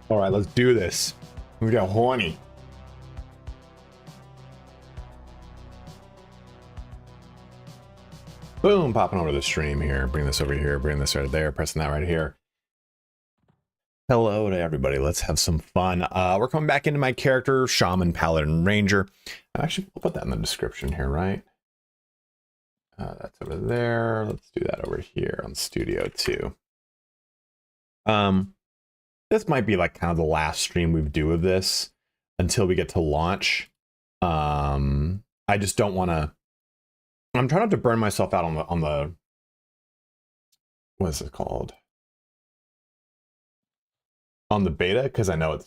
All right, let's do this. We got horny. Boom, popping over the stream here. Bring this over here, bring this right there, pressing that right here. Hello to everybody. Let's have some fun. We're coming back into my character, Shaman, Paladin, Ranger. Actually, we'll put that in the description here, right? That's over there. Let's do that over here on Studio 2. This might be like kind of the last stream we do of this until we get to launch. I just don't want to. I'm trying not to burn myself out on the what is it called? On the beta, because I know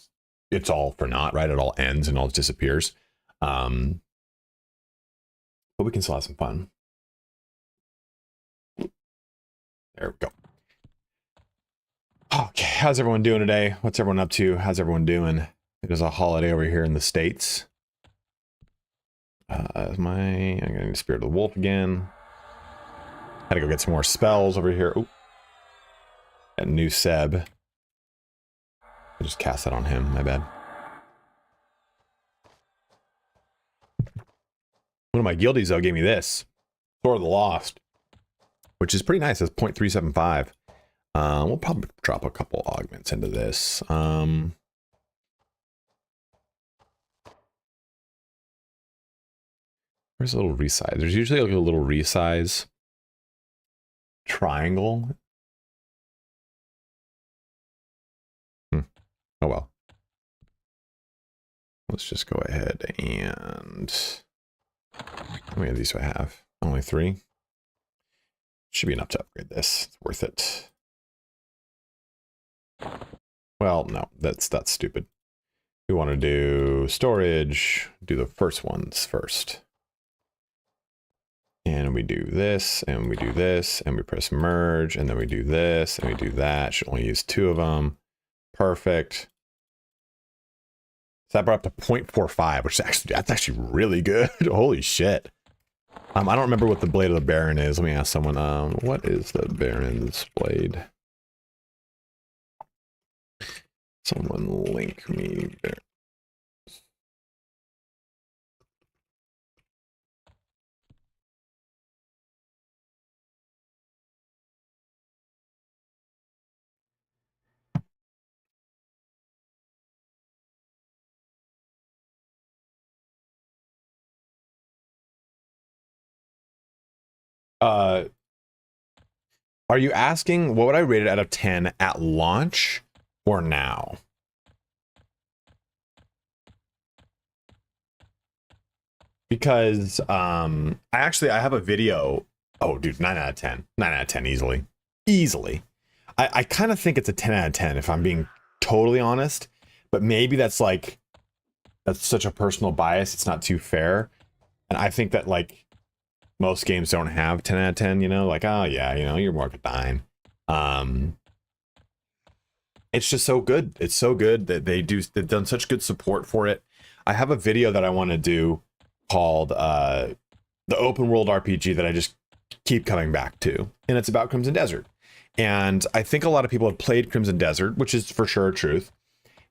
it's all for naught, right? It all ends and all disappears. But we can still have some fun. There we go. Okay, how's everyone doing today? What's everyone up to? How's everyone doing? It is a holiday over here in the States. I'm gonna need Spirit of the Wolf again. Had to go get some more spells over here. Ooh. A new Seb. I just cast that on him, my bad. One of my guildies though gave me this. Sword of the Lost. Which is pretty nice. It's 0.375. We'll probably drop a couple augments into this. Where's a little resize? There's usually like a little resize triangle. Oh well. Let's just go ahead and how many of these do I have? Only 3. Should be enough to upgrade this. It's worth it. Well, no, that's stupid. We want to do storage, do the first ones first. And we do this, and we do this, and we press merge, and then we do this, and we do that. Should only use 2 of them. Perfect. So that brought up to 0.45, which is that's actually really good. Holy shit. I don't remember what the Blade of the Baron is. Let me ask someone. What is the Baron's blade? Someone link me there. Are you asking what would I rate it out of 10 at launch or now? Because I have a video. Oh dude, 9 out of 10. 9 out of 10 easily. Easily. I kind of think it's a 10 out of 10 if I'm being totally honest, but maybe that's such a personal bias, it's not too fair. And I think that like most games don't have 10 out of 10, you know, like, oh yeah, you know, you're more of a 9. It's just so good. It's so good that they've done such good support for it. I have a video that I want to do called the open world RPG that I just keep coming back to, and it's about Crimson Desert. And I think a lot of people have played Crimson Desert, which is for sure truth,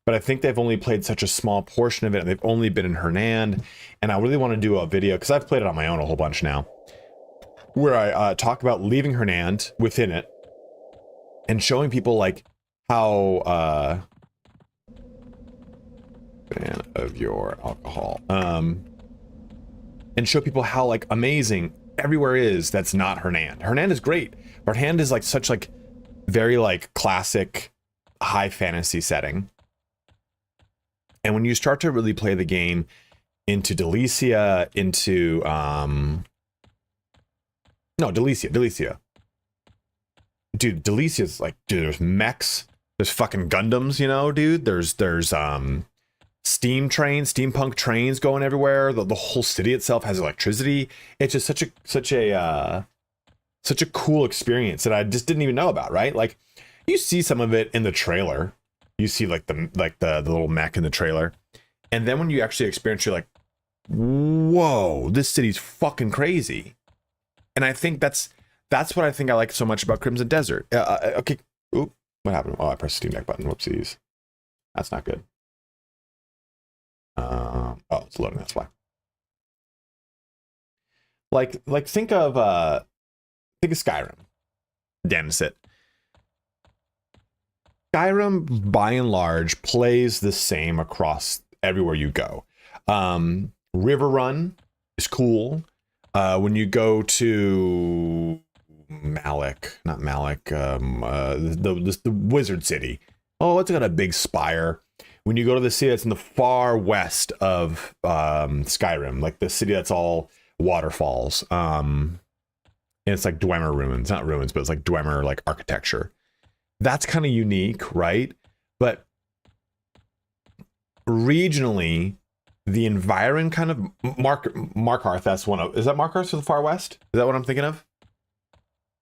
but I think they've only played such a small portion of it, and they've only been in Hernand. And I really want to do a video, because I've played it on my own a whole bunch now, where I talk about leaving Hernand within it and showing people like how fan of your alcohol, and show people how like amazing everywhere is that's not Hernand. Hernand is great, but Hernand is like such like very like classic high fantasy setting. And when you start to really play the game into Delicia, into Delicia. Dude, Delicia's like, dude, there's mechs, there's fucking Gundams, you know, dude. There's steam trains, steampunk trains going everywhere. The whole city itself has electricity. It's just such a cool experience that I just didn't even know about, right? Like you see some of it in the trailer. You see like the little mech in the trailer. And then when you actually experience, you're like, whoa, this city's fucking crazy. And I think that's what I think I like so much about Crimson Desert. Okay. Oop, what happened? Oh, I pressed the Steam Deck button. Whoopsies. That's not good. Oh, it's loading, that's why. Like think of Skyrim. Damn it. Skyrim, by and large, plays the same across everywhere you go. River Run is cool. When you go to the Wizard City. Oh, it's got a big spire. When you go to the city that's in the far west of Skyrim, like the city that's all waterfalls, and it's like Dwemer ruins, not ruins, but it's like Dwemer like architecture. That's kind of unique, right? But regionally, the environment kind of Markarth. That's one of, is that Markarth to the far west? Is that what I'm thinking of?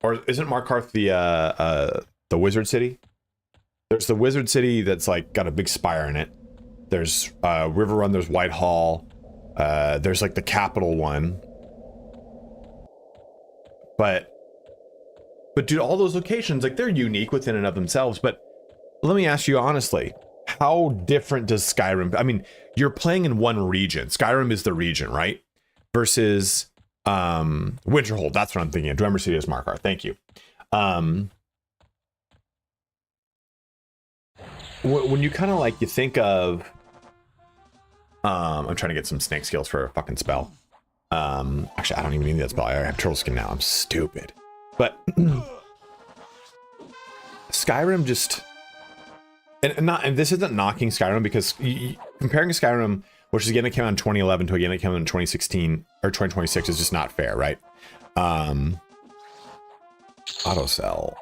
Or isn't Markarth the Wizard City? There's the Wizard City that's like got a big spire in it. There's River Run. There's Whitehall. There's like the capital one. But dude, all those locations, like they're unique within and of themselves. But let me ask you honestly, how different does Skyrim? I mean, you're playing in one region. Skyrim is the region, right? Versus Winterhold. That's what I'm thinking. Dwemer City is Markarth. Thank you. When you kind of like, you think of, I'm trying to get some snake skills for a fucking spell. Actually, I don't even need that spell. I have turtle skin now. I'm stupid. But Skyrim just, and this isn't knocking Skyrim, because comparing Skyrim, which is again it came out in 2011 to again it came out in 2016 or 2026, is just not fair, right? Auto sell.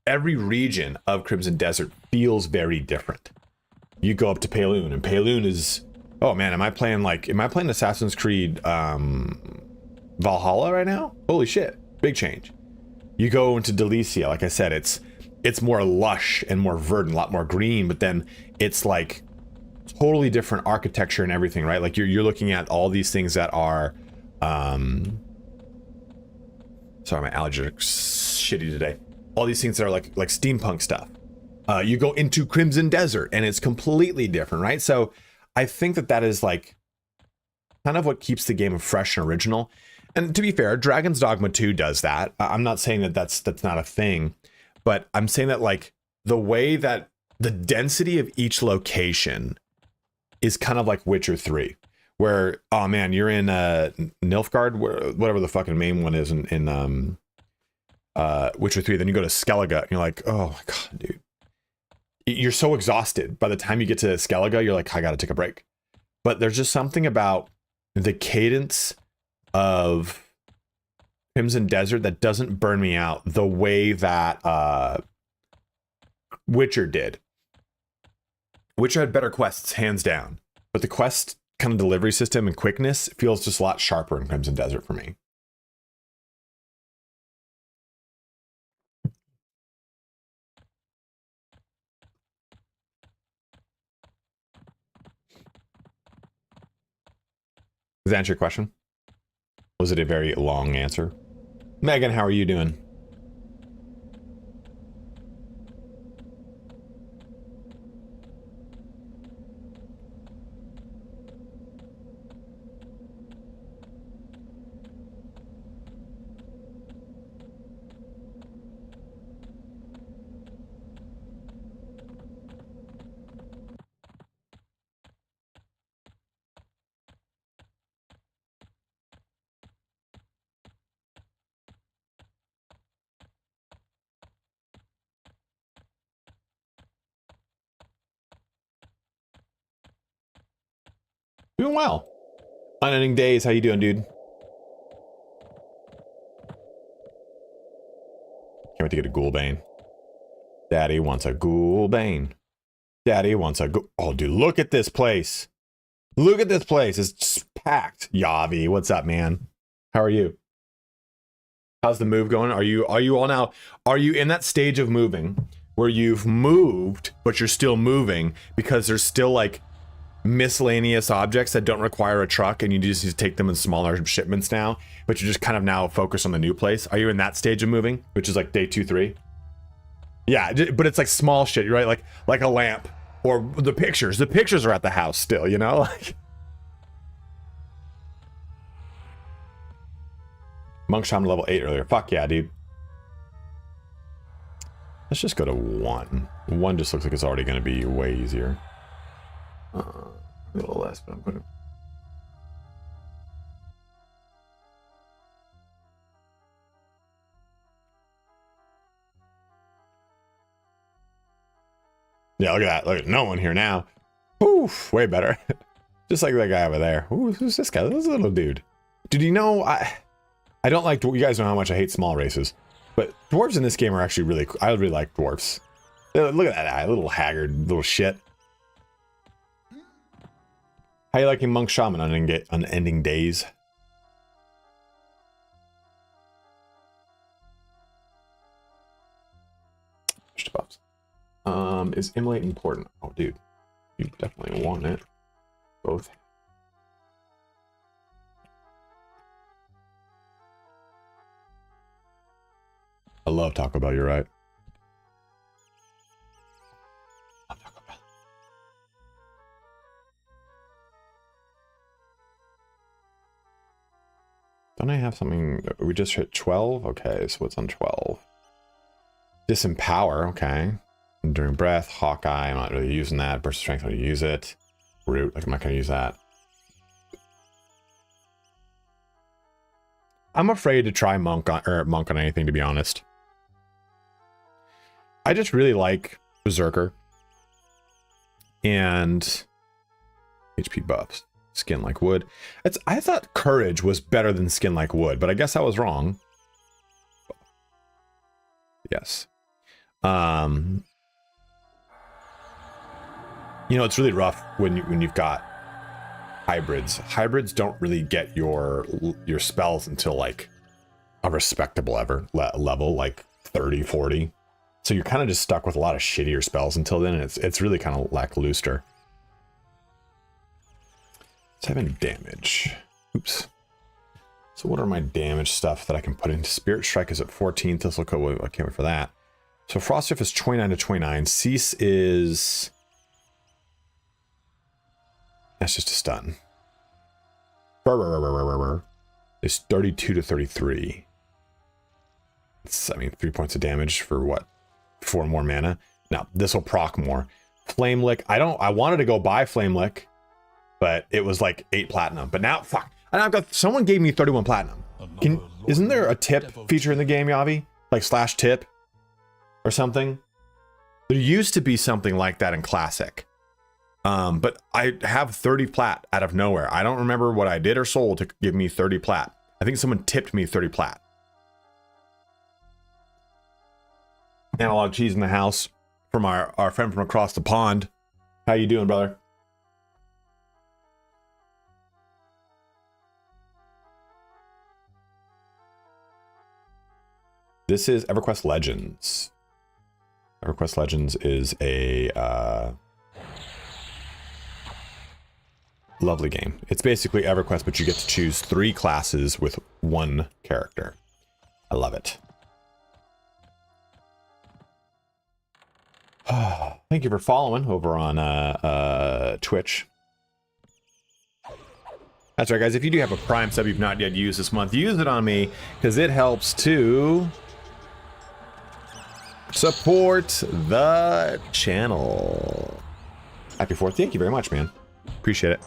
Every region of Crimson Desert feels very different. You go up to Payloon, and Payloon is, oh man, am I playing Assassin's Creed Valhalla right now? Holy shit, big change. You go into Delicia, like I said, it's more lush and more verdant, a lot more green, but then it's like totally different architecture and everything, right? Like you're looking at all these things that are sorry, my allergies are shitty today. All these things that are like steampunk stuff. You go into Crimson Desert and it's completely different, right? So I think that is like kind of what keeps the game fresh and original. And to be fair, Dragon's Dogma 2 does that. I'm not saying that that's not a thing, but I'm saying that like the way that the density of each location is kind of like Witcher 3, where, oh man, you're in Nilfgaard, whatever the fucking main one is in Witcher 3, then you go to Skellige and you're like, oh my god, dude. You're so exhausted. By the time you get to Skellige, you're like, I gotta take a break. But there's just something about the cadence of Crimson Desert that doesn't burn me out the way that Witcher did. Witcher had better quests, hands down. But the quest kind of delivery system and quickness feels just a lot sharper in Crimson Desert for me. Does that answer your question? Was it a very long answer? Megan, how are you doing? Doing well. Unending Days, how you doing, dude? Can't wait to get a Ghoulbane. Daddy wants a Ghoulbane. Daddy wants a oh, dude, look at this place. Look at this place. It's just packed. Yavi, what's up, man? How are you? How's the move going? Are you all now? Are you in that stage of moving where you've moved, but you're still moving because there's still like miscellaneous objects that don't require a truck, and you just need to take them in smaller shipments now, but you're just kind of now focused on the new place. Are you in that stage of moving, which is like day 2, 3? Yeah, but it's like small shit, right? Like a lamp or the pictures. The pictures are at the house still, you know? Like Monk Shaman level 8 earlier. Fuck yeah, dude. Let's just go to 1. 1 just looks like it's already going to be way easier. A little less, but I'm putting. Yeah, look at that. Look at no one here now. Oof, way better. Just like that guy over there. Ooh, who's this guy? This little dude. Did you know I don't like, you guys know how much I hate small races, but dwarves in this game are actually really cool. I really like dwarves. Look at that guy, little haggard little shit. How you liking Monk Shaman on Unending Days? Is emulate important? Oh, dude, you definitely want it. Both. I love Taco Bell, you're right. Taco Bell. Don't I have something? We just hit 12? Okay, so what's on 12? Disempower, okay. Enduring Breath, Hawkeye, I'm not really using that. Burst of Strength, I'm going to use it. Root, like I'm not going to use that. I'm afraid to try Monk on anything, to be honest. I just really like Berserker and HP buffs. Skin like wood. I thought Courage was better than Skin like wood, but I guess I was wrong. Yes. You know, it's really rough when you've got hybrids. Hybrids don't really get your spells until like a respectable level, like 30, 40. So you're kind of just stuck with a lot of shittier spells until then, and it's really kind of lackluster. 7 damage. Oops. So what are my damage stuff that I can put into? Spirit Strike is at 14. Thistle Coat, I can't wait for that. So Frost Riff is 29 to 29. Cease is... That's just a stun. It's 32 to 33. It's, I mean, 3 points of damage for what? 4 more mana. Now, this will proc more. Flame Lick. I wanted to go buy Flame Lick, but it was like 8 platinum. But now, fuck. And I've got, someone gave me 31 platinum. Isn't there a tip feature in the game, Yavi? Like /tip or something? There used to be something like that in Classic. But I have 30 plat out of nowhere. I don't remember what I did or sold to give me 30 plat. I think someone tipped me 30 plat. Analog Cheese in the house from our friend from across the pond. How you doing, brother? This is EverQuest Legends. EverQuest Legends is a lovely game. It's basically EverQuest, but you get to choose 3 classes with 1 character. I love it. Thank you for following over on Twitch. That's right, guys. If you do have a Prime sub you've not yet used this month, use it on me, because it helps to support the channel. Happy 4th. Thank you very much, man. Appreciate it.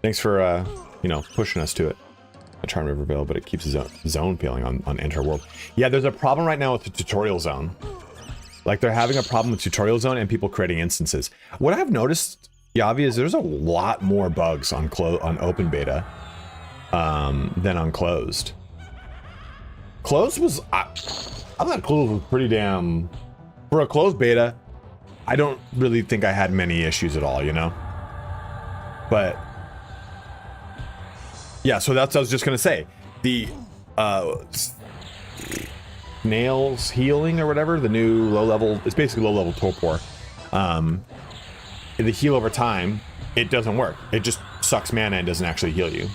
Thanks for, you know, pushing us to it. I try RIVERVALE, but it keeps zone peeling on Enter World. Yeah, there's a problem right now with the tutorial zone. Like, they're having a problem with tutorial zone and people creating instances. What I've noticed, Yavi, is there's a lot more bugs on open beta than on closed. Closed was... I thought closed was pretty damn... For a closed beta, I don't really think I had many issues at all, you know? But... Yeah, so that's what I was just gonna say. The Nails Healing or whatever, the new low level, it's basically low level torpor. The heal over time, it doesn't work. It just sucks mana and doesn't actually heal you.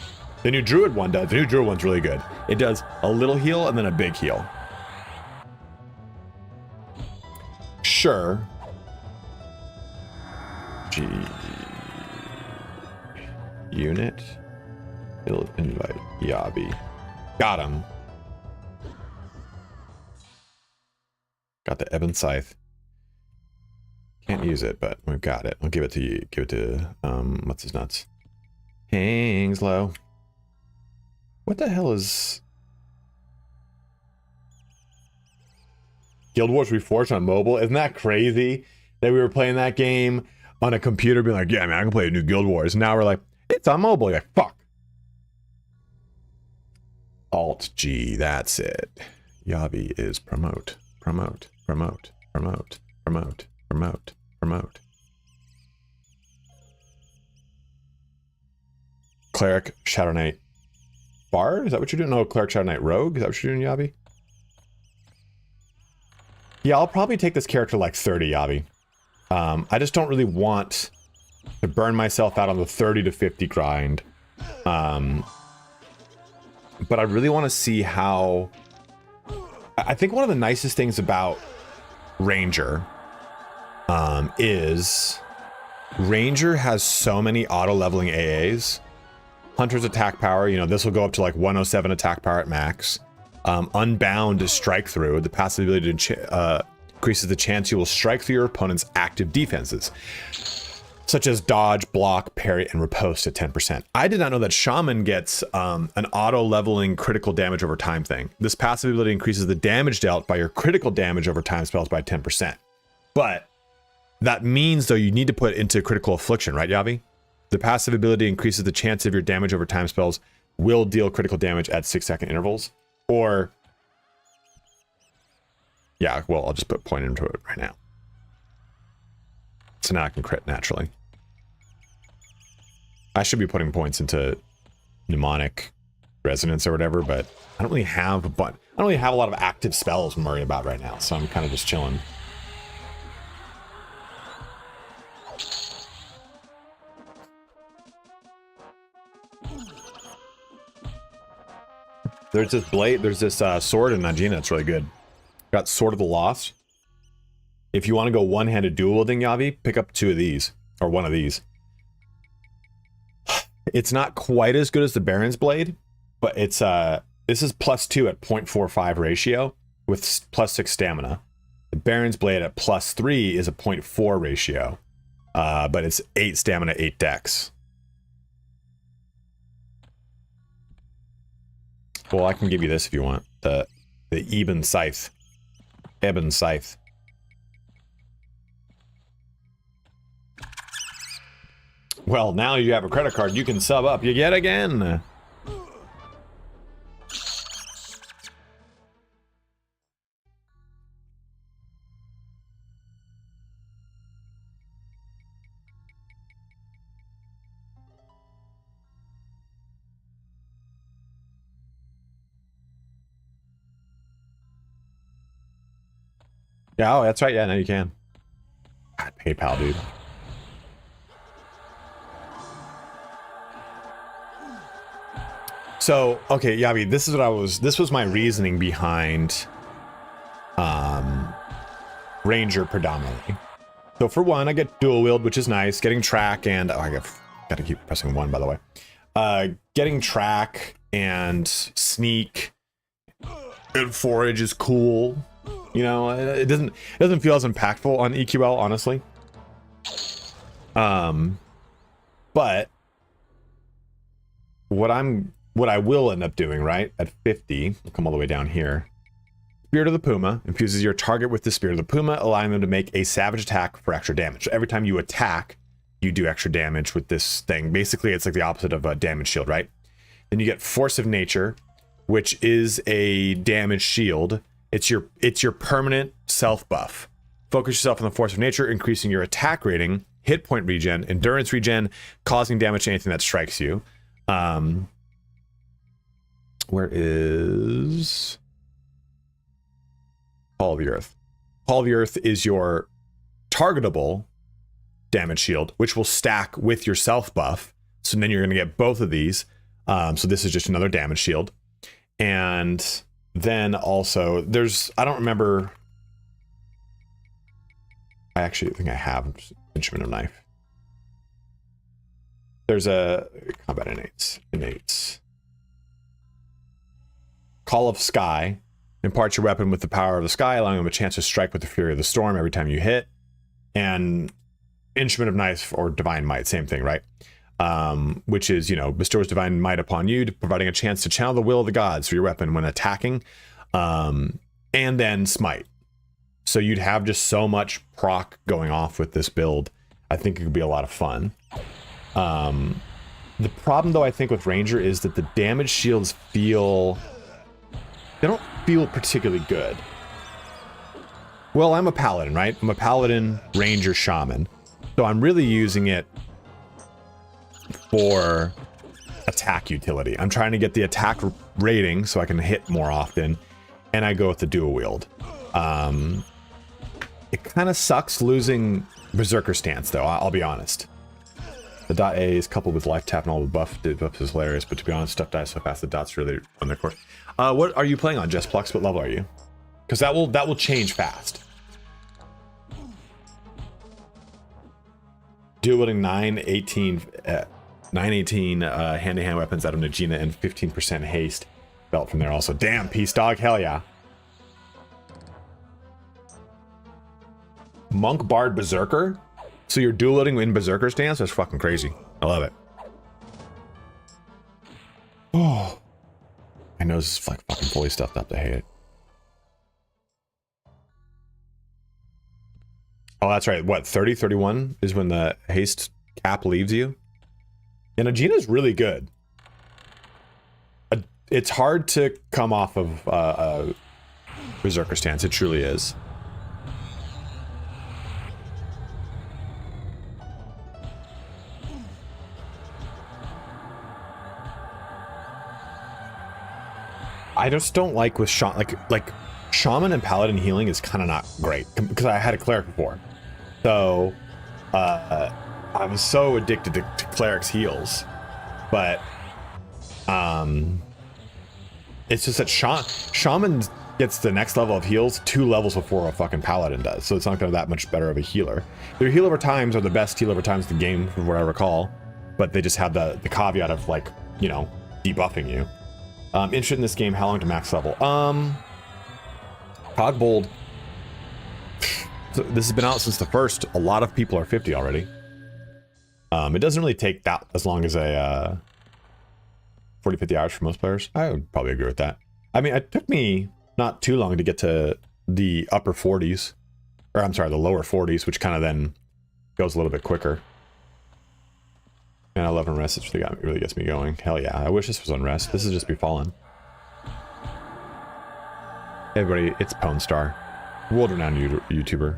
The new Druid one does. The new Druid one's really good. It does a little heal and then a big heal. Sure. G unit. Build invite. Yabi. Got him. Got the Ebon Scythe. Can't use it, but we've got it. I'll give it to you. Give it to what's his nuts? Hangs low. What the hell is Guild Wars Reforged on mobile? Isn't that crazy that we were playing that game on a computer being like, yeah, man, I can play a new Guild Wars. And now we're like, it's on mobile. You're like, fuck. Alt G, that's it. Yabi is promote, promote, promote, promote, promote, promote, promote. Cleric, Shadow Knight, Bard? Is that what you're doing? No, Cleric, Shadow Knight, Rogue? Is that what you're doing, Yabi? Yeah, I'll probably take this character like 30, Yabi. I just don't really want to burn myself out on the 30 to 50 grind. But I really want to see how... I think one of the nicest things about Ranger is Ranger has so many auto-leveling AAs. Hunter's attack power, you know, this will go up to like 107 attack power at max. Unbound is strike through. The passive ability to increases the chance you will strike through your opponent's active defenses, such as dodge, block, parry, and riposte at 10%. I did not know that Shaman gets an auto-leveling critical damage over time thing. This passive ability increases the damage dealt by your critical damage over time spells by 10%. But that means, though, you need to put into critical affliction, right, Yavi? The passive ability increases the chance of your damage over time spells will deal critical damage at 6-second intervals. Or, yeah, well, I'll just put point into it right now. So now I can crit naturally. I should be putting points into mnemonic resonance or whatever, but I don't really have a lot of active spells I'm worried about right now, so I'm kind of just chilling. There's this blade, there's this sword in Najina that's really good. Got Sword of the Lost. If you want to go one-handed dual wielding, Yavi, pick up 2 of these, or 1 of these. It's not quite as good as the Baron's Blade, but it's this is +2 at 0.45 ratio with +6 stamina. The Baron's Blade at +3 is a 0.4 ratio, but it's 8 stamina, 8 dex. Well, I can give you this if you want. The Ebon Scythe. Ebon Scythe. Well, now you have a credit card, you can sub up yet again. Yeah, oh, that's right. Yeah, now you can. God, PayPal, dude. So, okay, Yavi, this was my reasoning behind Ranger predominantly. So for one, I get dual wield, which is nice. Getting track and I gotta keep pressing 1, by the way. Getting track and sneak and forage is cool. You know, it doesn't feel as impactful on EQL, honestly. But what I will end up doing, right, at 50, we'll come all the way down here. Spirit of the Puma infuses your target with the Spirit of the Puma, allowing them to make a savage attack for extra damage. So every time you attack, you do extra damage with this thing. Basically, it's like the opposite of a damage shield, right? Then you get Force of Nature, which is a damage shield. It's your permanent self buff. Focus yourself on the Force of Nature, increasing your attack rating, hit point regen, endurance regen, causing damage to anything that strikes you. Where is Call of the Earth. Call of the Earth is your targetable damage shield, which will stack with your self buff. So then you're going to get both of these. So this is just another damage shield. And then also there's, I don't remember. I actually think I have Instrument of Knife. There's a combat innates. Call of Sky imparts your weapon with the power of the sky, allowing them a chance to strike with the fury of the storm every time you hit. And Instrument of Knife or Divine Might, same thing, right? Which is, you know, bestows divine might upon you, providing a chance to channel the will of the gods for your weapon when attacking. And then Smite. So you'd have just so much proc going off with this build. I think it could be a lot of fun. The problem, though, I think with Ranger is that the damage shields feel... They don't feel particularly good. Well, I'm a Paladin, right? I'm a Paladin, Ranger, Shaman. So I'm really using it for attack utility. I'm trying to get the attack rating so I can hit more often, and I go with the dual wield. It kind of sucks losing Berserker Stance, though, I'll be honest. The dot A is coupled with life tap and all the buff is hilarious, but to be honest, stuff dies so fast the dots really on their course. What are you playing on, Jessplux? What level are you? Because that will change fast. Dual wielding 918 hand-to-hand weapons out of Najina and 15% haste belt from there also. Damn, Peace Dog, hell yeah. Monk Bard Berserker? So you're dual wielding in Berserker stance? That's fucking crazy. I love it. Oh. My nose is like fucking fully stuffed up. I hate it. Oh, that's right. What, 30, 31 is when the haste cap leaves you? And Najina's really good. It's hard to come off of Berserker stance. It truly is. I just don't like with like Shaman and Paladin healing is kind of not great because I had a cleric before. So I'm so addicted to cleric's heals, but it's just that Shaman gets the next level of heals 2 levels before a fucking Paladin does, so it's not gonna that much better of a healer. Their heal over times are the best heal over times in the game from what I recall, but they just have the caveat of, like, you know, debuffing you. Interested in this game, how long to max level? Cogbold. So this has been out since the first. A lot of people are 50 already. It doesn't really take that as long as a 40-50 hours for most players. I would probably agree with that. I mean, it took me not too long to get to the upper 40s. Or I'm sorry, the lower 40s, which kind of then goes a little bit quicker. And I love Unrest. It really gets me going. Hell yeah. I wish this was Unrest. This is just Befallen. Everybody, it's Pwn Star. World-renowned YouTuber.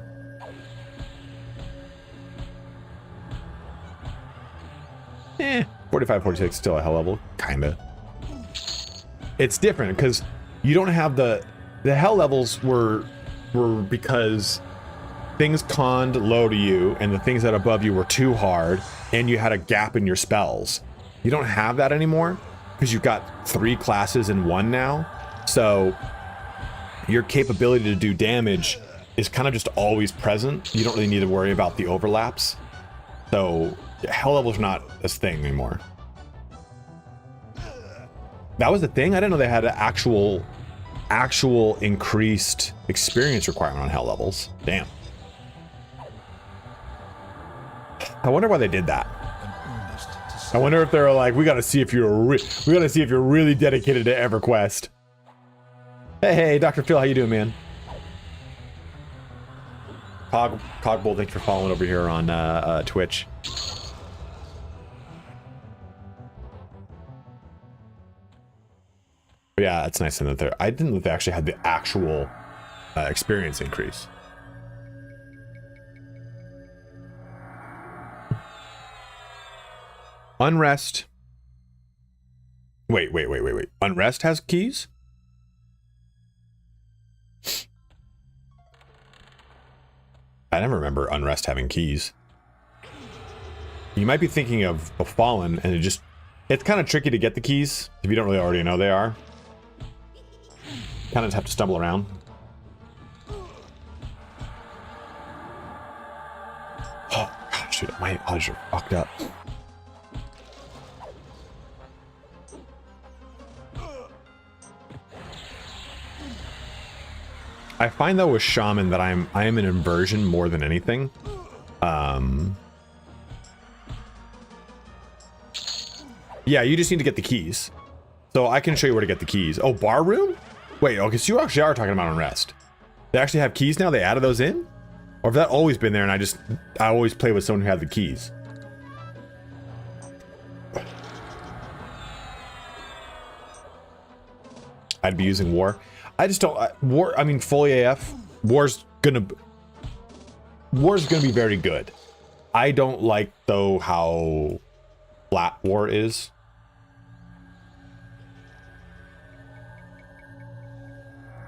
Eh, 45, 46, still a hell level. Kinda. It's different because you don't have the hell levels were because things conned low to you and the things that above you were too hard and you had a gap in your spells. You don't have that anymore because you've got 3 classes in one now. So your capability to do damage is kind of just always present. You don't really need to worry about the overlaps. So hell level's not a thing anymore. That was the thing? I didn't know they had an actual increased experience requirement on hell levels. Damn. I wonder why they did that. I wonder if they're like, we gotta see if you're really dedicated to EverQuest. Hey, Dr. Phil, how you doing, man? Cogbold, thanks for following over here on Twitch. But yeah, it's nice that they're. I didn't know they actually had the actual experience increase. Unrest. Wait. Unrest has keys? I never remember Unrest having keys. You might be thinking of Fallen, and it's kind of tricky to get the keys if you don't really already know they are. Kind of just have to stumble around. Oh, God, shoot, my odds are fucked up. I find though with Shaman that I am an inversion more than anything. Yeah, you just need to get the keys. So I can show you where to get the keys. Oh, bar room? Wait, okay, so you actually are talking about Unrest. They actually have keys now? They added those in? Or have that always been there and I always play with someone who had the keys? I'd be using War. I just don't... War, I mean, fully AF. War's gonna be very good. I don't like, though, how flat War is.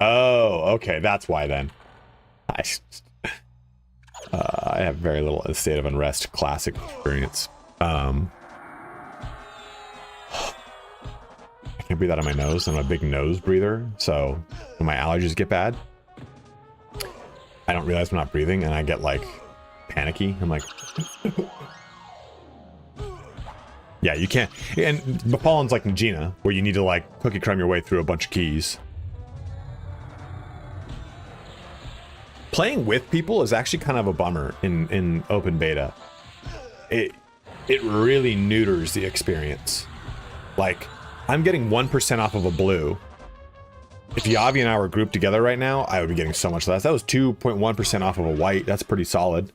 Oh, okay, that's why then. I have very little State of Unrest classic experience. I can't breathe out of my nose. I'm a big nose breather, so when my allergies get bad, I don't realize I'm not breathing, and I get like panicky. I'm like, yeah, you can't. And Bafallen's like Najina, where you need to like cookie crumb your way through a bunch of keys. Playing with people is actually kind of a bummer in open beta. It really neuters the experience. Like, I'm getting 1% off of a blue. If Yavi and I were grouped together right now, I would be getting so much less. That was 2.1% off of a white. That's pretty solid.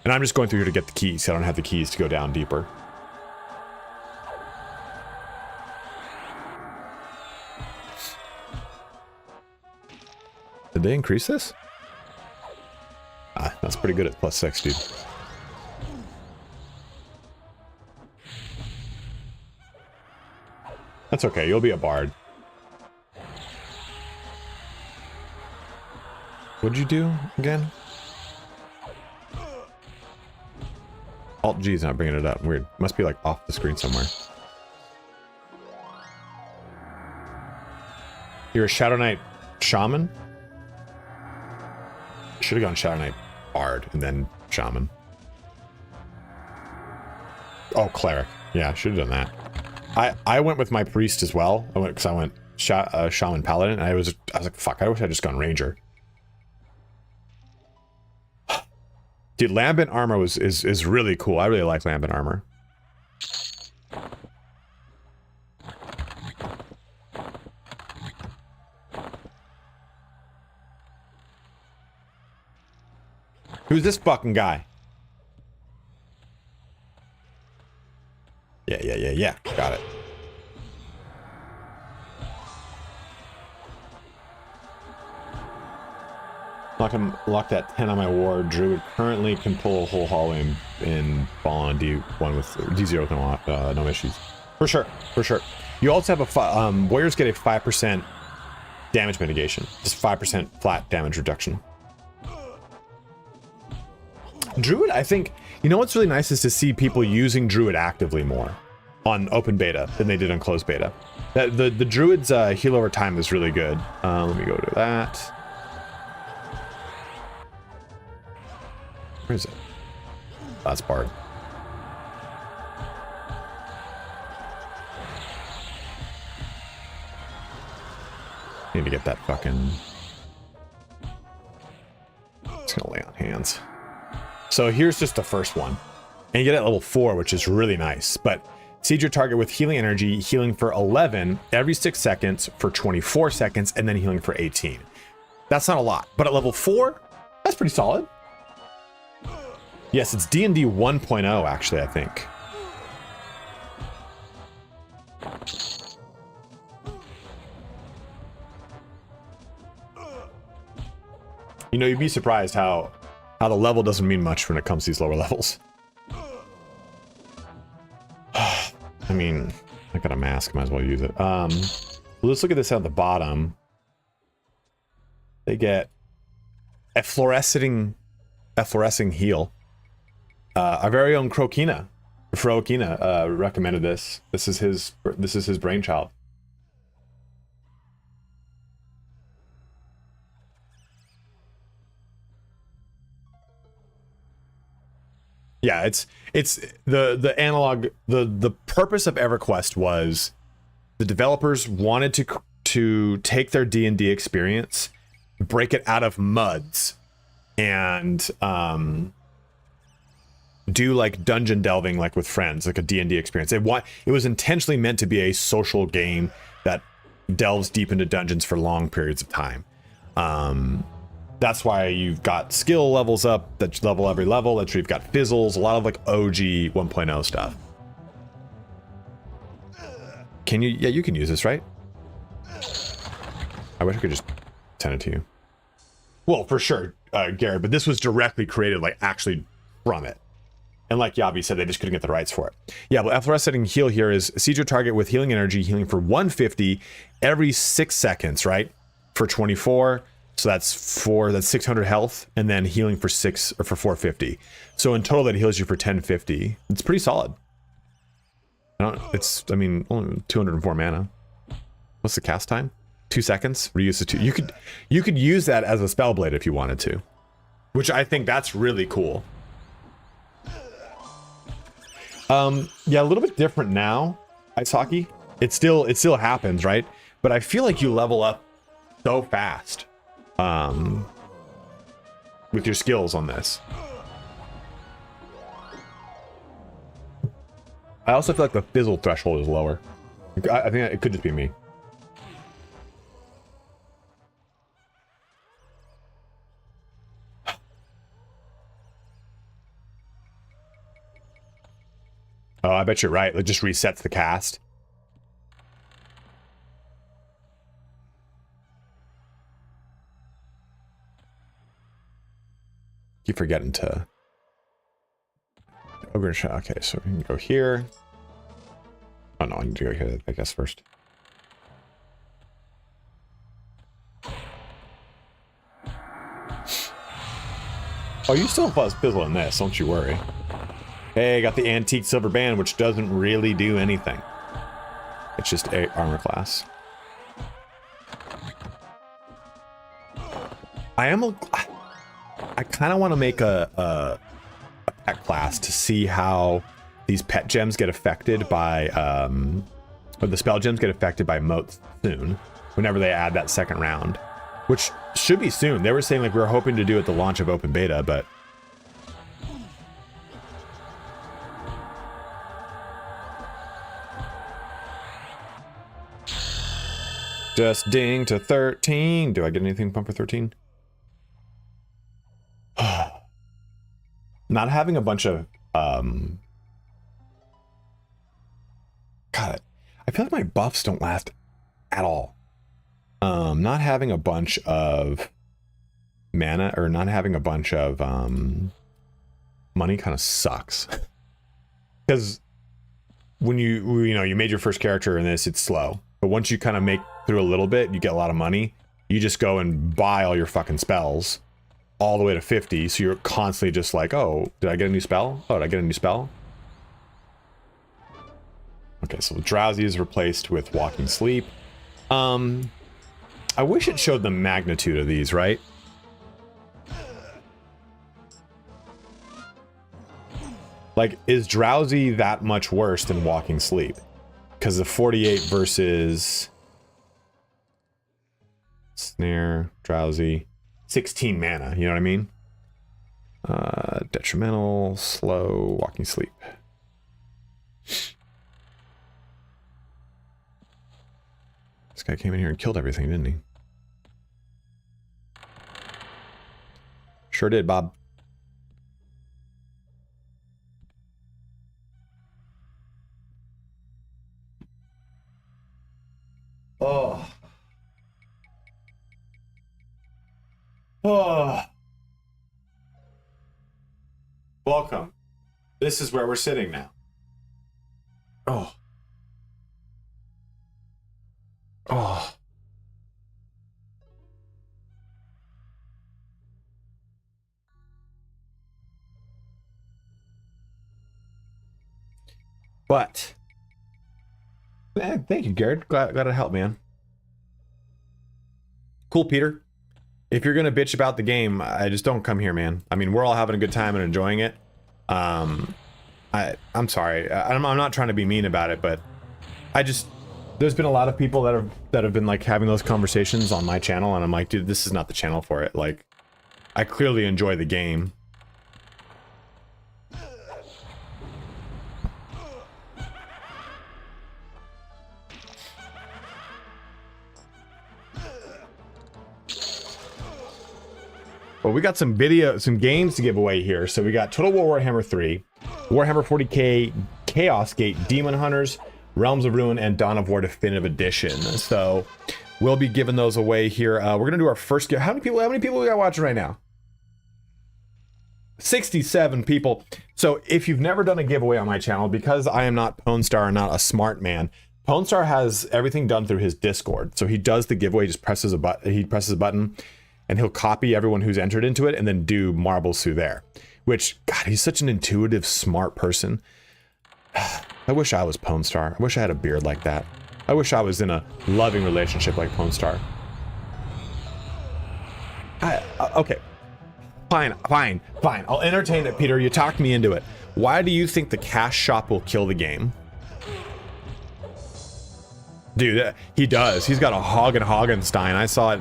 And I'm just going through here to get the keys. I don't have the keys to go down deeper. Did they increase this? Ah, that's pretty good at +6, dude. That's okay, you'll be a bard. What'd you do again? Alt G's not bringing it up. Weird. Must be like off the screen somewhere. You're a Shadow Knight Shaman? Should have gone Shadow Knight Bard and then Shaman. Oh, Cleric. Yeah, should have done that. I went with my Priest as well. I went Shaman Paladin, and I was like, fuck, I wish I'd just gone Ranger. Dude, Lambent armor is really cool. I really like Lambent armor. Who's this fucking guy? Yeah. Got it. Locked at 10 on my ward. Druid currently can pull a whole hallway in ball on D1 with D0 with no issues. For sure. You also have a warriors get a 5% damage mitigation. Just 5% flat damage reduction. Druid, I think, you know what's really nice is to see people using Druid actively more on open beta than they did on closed beta. The Druid's heal over time is really good. Let me go to that. Where is it? That's Bard. Need to get that fucking... It's gonna lay on hands. So here's just the first one. And you get it at level 4, which is really nice. But siege your target with healing energy, healing for 11 every 6 seconds for 24 seconds, and then healing for 18. That's not a lot. But at level 4, that's pretty solid. Yes, it's D&D 1.0, actually, I think. You know, you'd be surprised how the level doesn't mean much when it comes to these lower levels. I mean, I got a mask, might as well use it. Let's look at this at the bottom. They get a fluorescing efflorescing heal. Our very own Frokina recommended this. This is his brainchild. Yeah, it's the analog. The purpose of EverQuest was the developers wanted to take their D&D experience, break it out of MUDs, and do like dungeon delving like with friends, like a D&D experience. It was intentionally meant to be a social game that delves deep into dungeons for long periods of time. That's why you've got skill levels up that level every level. That's where you've got fizzles, a lot of like OG 1.0 stuff. Can you? Yeah, you can use this, right? I wish I could just send it to you. Well, for sure, Garrett, but this was directly created, like actually from it. And like Yabi said, they just couldn't get the rights for it. Yeah, but efflorescing heal here is siege your target with healing energy, healing for 150 every 6 seconds, right? For 24. So that's 600 health, and then healing for 450. So in total, that heals you for 1050. It's pretty solid. I mean, only 204 mana. What's the cast time? 2 seconds. Reuse the 2. You could use that as a spell blade if you wanted to, which I think that's really cool. Yeah, a little bit different now. Ice hockey. It still happens, right? But I feel like you level up so fast. With your skills on this. I also feel like the fizzle threshold is lower. I think it could just be me. Oh, I bet you're right. It just resets the cast. Keep forgetting to ogre shot. Okay, so we can go here. Oh no, I need to go here, I guess, first. Oh, you still have fizzle in this, don't you worry. Hey, got the antique silver band, which doesn't really do anything. It's just a armor class. I kind of want to make a pet class to see how these pet gems get affected by, or the spell gems get affected by motes soon, whenever they add that second round, which should be soon. They were saying like we were hoping to do at the launch of open beta, but just ding to 13. Do I get anything from for 13? Not having a bunch of God, I feel like my buffs don't last at all. Not having a bunch of mana or not having a bunch of money kind of sucks. Because when you made your first character in this, it's slow. But once you kind of make through a little bit, you get a lot of money. You just go and buy all your fucking spells all the way to 50, so you're constantly just like, oh, did I get a new spell? Oh, did I get a new spell? Okay, so drowsy is replaced with walking sleep. I wish it showed the magnitude of these, right? Like, is drowsy that much worse than walking sleep? Because the 48 versus snare, drowsy, 16 mana, you know what I mean? Detrimental, slow, walking sleep. This guy came in here and killed everything, didn't he? Sure did, Bob. Oh. Oh. Welcome. This is where we're sitting now. Oh. Oh. But thank you, Garrett. Glad it helped, man. Cool, Peter. If you're gonna bitch about the game, I just don't come here, man. I mean, we're all having a good time and enjoying it. I'm sorry. I'm not trying to be mean about it, but there's been a lot of people that have been like having those conversations on my channel, and I'm like, dude, this is not the channel for it. Like, I clearly enjoy the game. Well, we got some games to give away here. So we got Total War Warhammer 3, Warhammer 40k, Chaos Gate, Demon Hunters, Realms of Ruin, and Dawn of War Definitive Edition. So we'll be giving those away here. We're gonna do our first give. How many people we got watching right now? 67 people. So if you've never done a giveaway on my channel, because I am not Pwnstar and not a smart man, Pwnstar has everything done through his Discord. So he does the giveaway, just presses a button, and he'll copy everyone who's entered into it and then do marbles through there. Which, God, he's such an intuitive, smart person. I wish I was Pwnstar. I wish I had a beard like that. I wish I was in a loving relationship like Pwnstar. Okay. Fine. I'll entertain it, Peter. You talked me into it. Why do you think the cash shop will kill the game? Dude, he does. He's got a Hagenstein. I saw it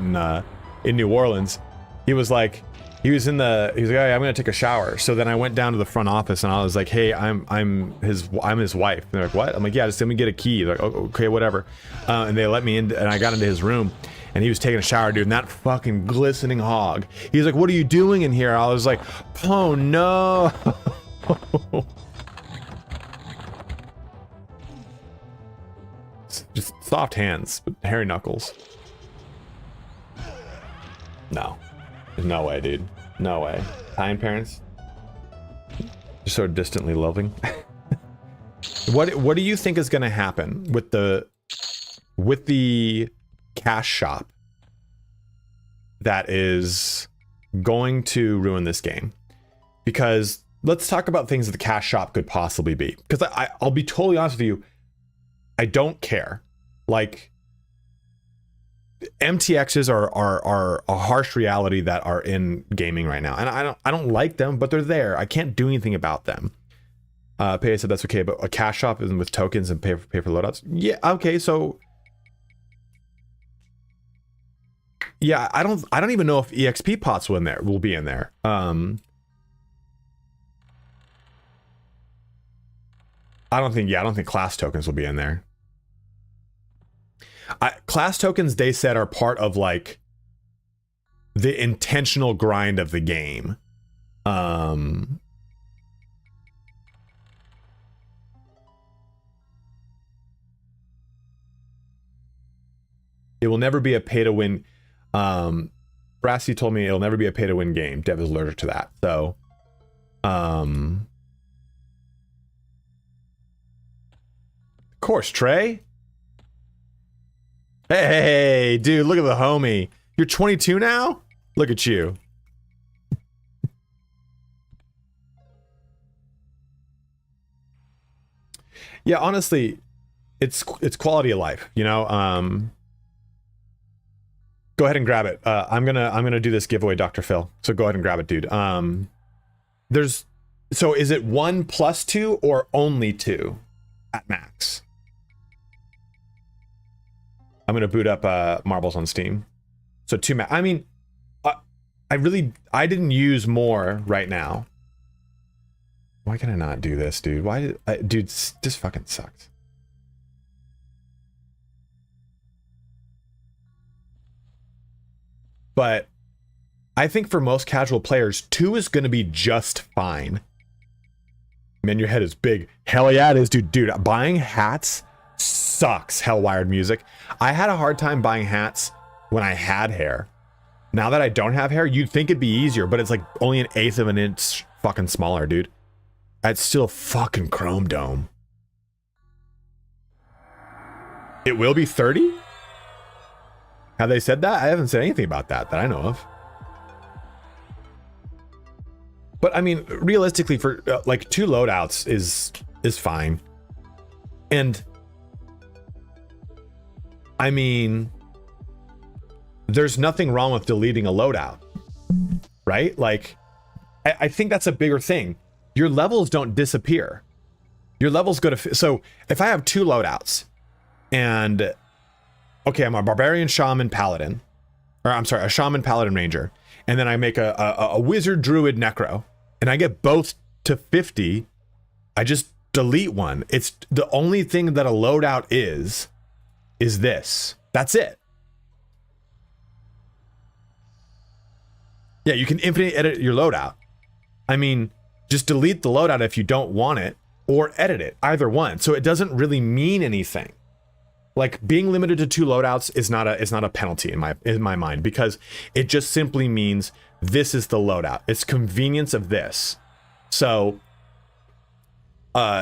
in New Orleans. He was like, hey, I'm gonna take a shower. So then I went down to the front office and I was like, hey, I'm his wife. And they're like, what? I'm like, yeah, just let me get a key. They're like, oh, okay, whatever. And they let me in, and I got into his room, and he was taking a shower, dude. And that fucking glistening hog. He's like, what are you doing in here? I was like, oh no. Just soft hands, but hairy knuckles. No. There's no way, dude. No way. Italian parents? Just so distantly loving. What do you think is gonna happen with the cash shop that is going to ruin this game? Because let's talk about things that the cash shop could possibly be. Because I'll be totally honest with you, I don't care. Like, MTXs are a harsh reality that are in gaming right now, and I don't like them, but they're there. I can't do anything about them. Pay said that's okay, but a cash shop is with tokens and pay for loadouts. Yeah, okay, so yeah, I don't even know if EXP pots will be in there. I don't think class tokens will be in there. Class tokens, they said, are part of like the intentional grind of the game. It will never be a pay to win. Brassy told me it'll never be a pay to win game. Dev is allergic to that. So, of course, Trey. Hey, dude, look at the homie. You're 22 now? Look at you. Yeah, honestly, it's quality of life, you know? Go ahead and grab it. I'm gonna do this giveaway, Dr. Phil. So go ahead and grab it, dude. So is it 1 plus 2 or only 2 at max? I'm gonna boot up Marbles on Steam. So 2 I mean, I didn't use more right now. Why can I not do this, dude? Dude, this fucking sucks. But I think for most casual players, 2 is gonna be just fine. Man, your head is big. Hell yeah, it is, dude. Dude, buying hats sucks. Hellwired music. I had a hard time buying hats when I had hair. Now that I don't have hair, you'd think it'd be easier, but it's like only 1/8 of an inch fucking smaller, dude. It's still fucking chrome dome. It will be 30? Have they said that? I haven't said anything about that I know of. But I mean, realistically, for like 2 loadouts is fine. And I mean, there's nothing wrong with deleting a loadout, right? Like, I think that's a bigger thing. Your levels don't disappear. Your levels go to, so if I have 2 loadouts and, okay, I'm a barbarian, shaman, paladin, or I'm sorry, a shaman, paladin, ranger, and then I make a wizard, druid, necro, and I get both to 50, I just delete one. It's the only thing that a loadout is this. That's it. Yeah, you can infinitely edit your loadout. I mean, just delete the loadout if you don't want it, or edit it, either one. So it doesn't really mean anything. Like, being limited to 2 loadouts is not a penalty in my mind, because it just simply means this is the loadout. It's convenience of this. So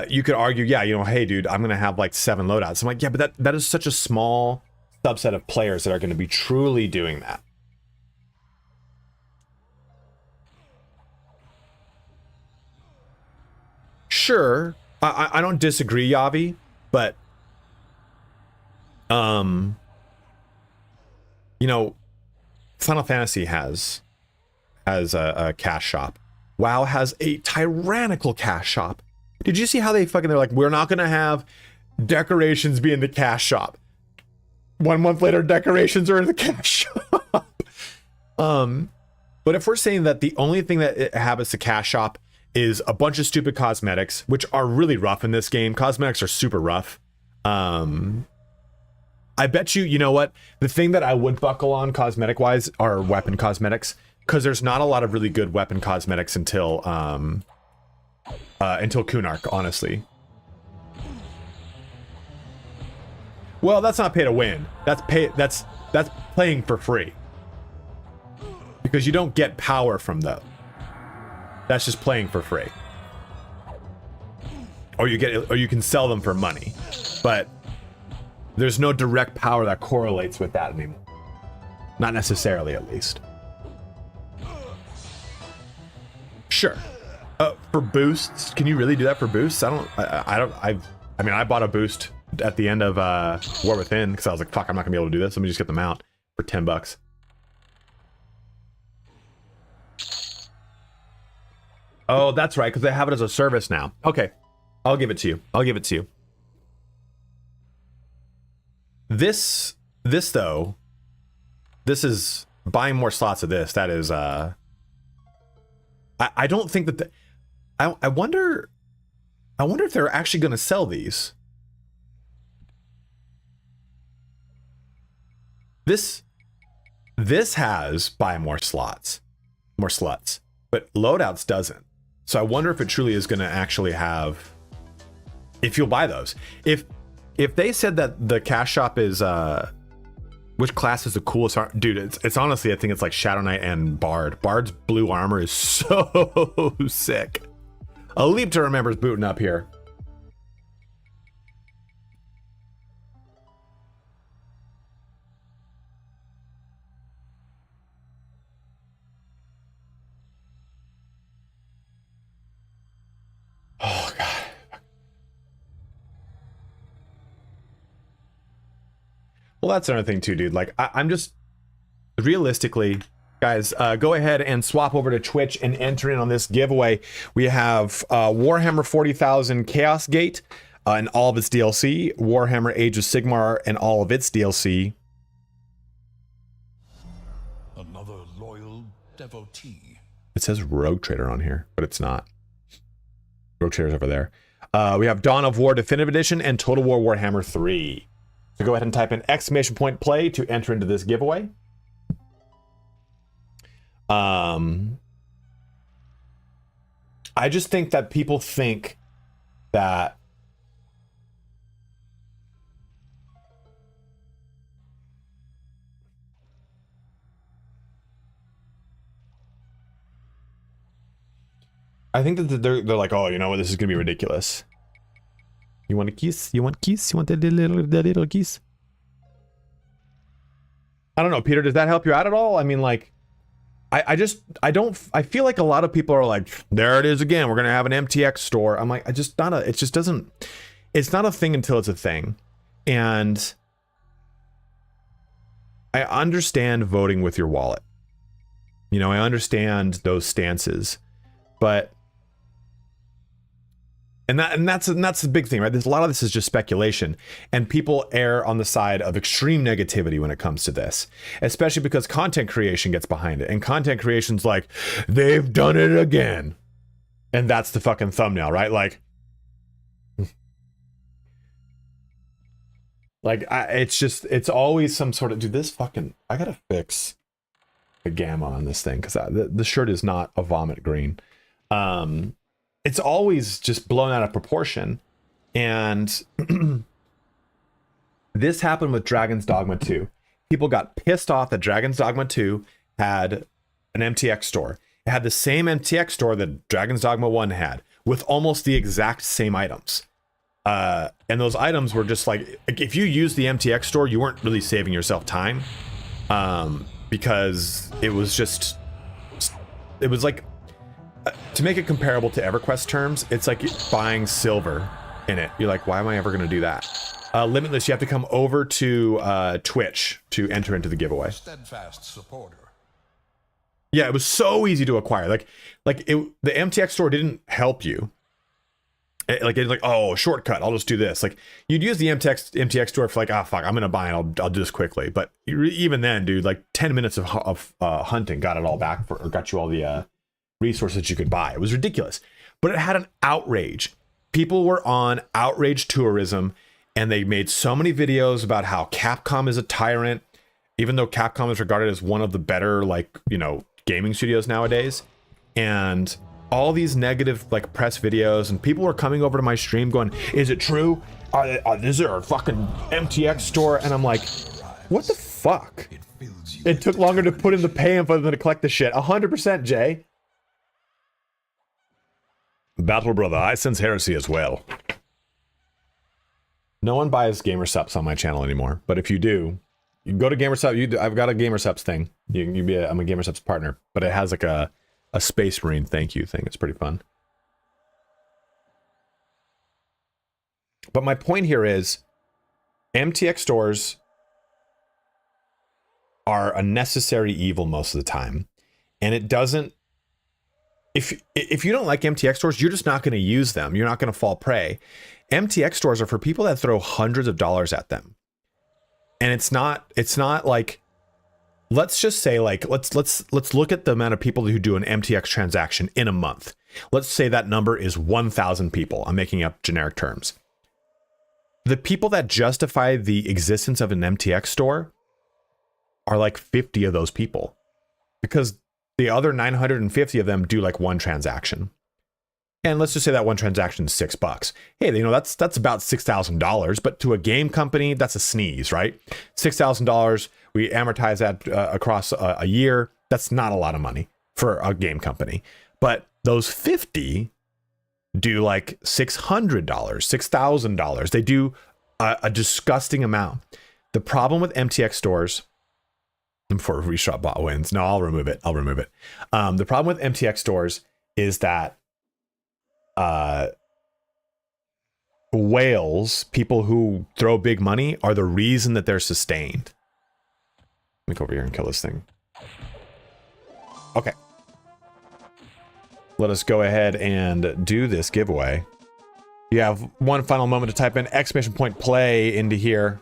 you could argue, yeah, you know, hey dude, I'm gonna have like 7 loadouts. I'm like, yeah, but that is such a small subset of players that are gonna be truly doing that. Sure, I don't disagree, Yavi, but you know, Final Fantasy has a cash shop. WoW has a tyrannical cash shop. Did you see how they're like, we're not gonna have decorations be in the cash shop. 1 month later, decorations are in the cash shop. But if we're saying that the only thing that it habits the cash shop is a bunch of stupid cosmetics, which are really rough in this game. Cosmetics are super rough. I bet you know what? The thing that I would buckle on cosmetic-wise are weapon cosmetics, because there's not a lot of really good weapon cosmetics until Kunark, honestly. Well, that's not pay to win. That's playing for free. Because you don't get power from those. That's just playing for free. Or you can sell them for money. But there's no direct power that correlates with that anymore. Not necessarily, at least. Sure. For boosts, can you really do that for boosts? I mean, I bought a boost at the end of War Within because I was like, fuck, I'm not gonna be able to do this. Let me just get them out for $10. Oh, that's right, because they have it as a service now. Okay, I'll give it to you. I'll give it to you. This though, this is buying more slots of this. That is, I don't think that I wonder if they're actually going to sell these. This has buy more slots, but loadouts doesn't. So I wonder if it truly is going to actually have, if you'll buy those. If they said that the cash shop is, which class is the coolest? Dude, it's honestly, I think it's like Shadow Knight and Bard. Bard's blue armor is so sick. A Leap to Remember is booting up here. Oh, God. Well, that's another thing too, dude. Like, I'm just realistically, guys, go ahead and swap over to Twitch and enter in on this giveaway. We have Warhammer 40,000 Chaos Gate and all of its DLC, Warhammer Age of Sigmar and all of its DLC. Another loyal devotee. It says Rogue Trader on here, but it's not. Rogue Trader's over there. We have Dawn of War Definitive Edition and Total War Warhammer 3. So go ahead and type in !play to enter into this giveaway. I just think that people think that they're like, oh, you know what, this is gonna be ridiculous. You want a kiss? You want kiss? You want that little kiss? I don't know, Peter, does that help you out at all? I mean, like, I feel like a lot of people are like, there it is again, we're gonna have an MTX store. I'm like, it just doesn't, it's not a thing until it's a thing. And I understand voting with your wallet. You know, I understand those stances, but that's the big thing, right? There's a lot of this is just speculation, and people err on the side of extreme negativity when it comes to this, especially because content creation gets behind it, and content creation's like, they've done it again, and that's the fucking thumbnail, right? Like it's always some sort of, dude, this fucking, I gotta fix the gamma on this thing because the shirt is not a vomit green. It's always just blown out of proportion. And this happened with Dragon's Dogma 2. People got pissed off that Dragon's Dogma 2 had an MTX store. It had the same MTX store that Dragon's Dogma 1 had, with almost the exact same items. And those items were just like, if you used the MTX store, you weren't really saving yourself time. Because it was like, to make it comparable to EverQuest terms, it's like buying silver in it. You're like, why am I ever going to do that? Limitless, you have to come over to Twitch to enter into the giveaway. Steadfast supporter. Yeah, it was so easy to acquire. The MTX store didn't help you. It's like, oh, shortcut, I'll just do this. Like, you'd use the MTX store for like, ah, fuck, I'm gonna buy it, I'll do this quickly. But even then, dude, like 10 minutes of hunting got it all back or got you all the resources you could buy. It was ridiculous, but it had an outrage. People were on outrage tourism, and they made so many videos about how Capcom is a tyrant, even though Capcom is regarded as one of the better, like, you know, gaming studios nowadays. And all these negative like press videos, and people were coming over to my stream going, is it true? Is there a fucking MTX store? And I'm like, what the fuck? It took longer to put in the pay info than to collect the shit. 100%, Jay. Battle brother, I sense heresy as well. No one buys GamerSups on my channel anymore, but if you do, you can go to GamerSups. I've got a GamerSups thing. I'm a GamerSups partner, but it has like a Space Marine thank you thing. It's pretty fun. But my point here is, MTX stores are a necessary evil most of the time, and it doesn't. If you don't like MTX stores, you're just not going to use them. You're not going to fall prey. MTX stores are for people that throw hundreds of dollars at them. And it's not like, let's just say, like, let's look at the amount of people who do an MTX transaction in a month. Let's say that number is 1,000 people. I'm making up generic terms. The people that justify the existence of an MTX store are like 50 of those people, because the other 950 of them do like one transaction. And let's just say that one transaction is $6. Hey, you know, that's about $6,000, but to a game company, that's a sneeze, right? $6,000, we amortize that across a year. That's not a lot of money for a game company. But those 50 do like $600, $6,000. They do a disgusting amount. The problem with MTX stores, before Reshot bot wins, no, I'll remove it. The problem with MTX stores is that whales, people who throw big money, are the reason that they're sustained. Let me go over here and kill this thing. Okay. Let us go ahead and do this giveaway. You have one final moment to type in !play into here.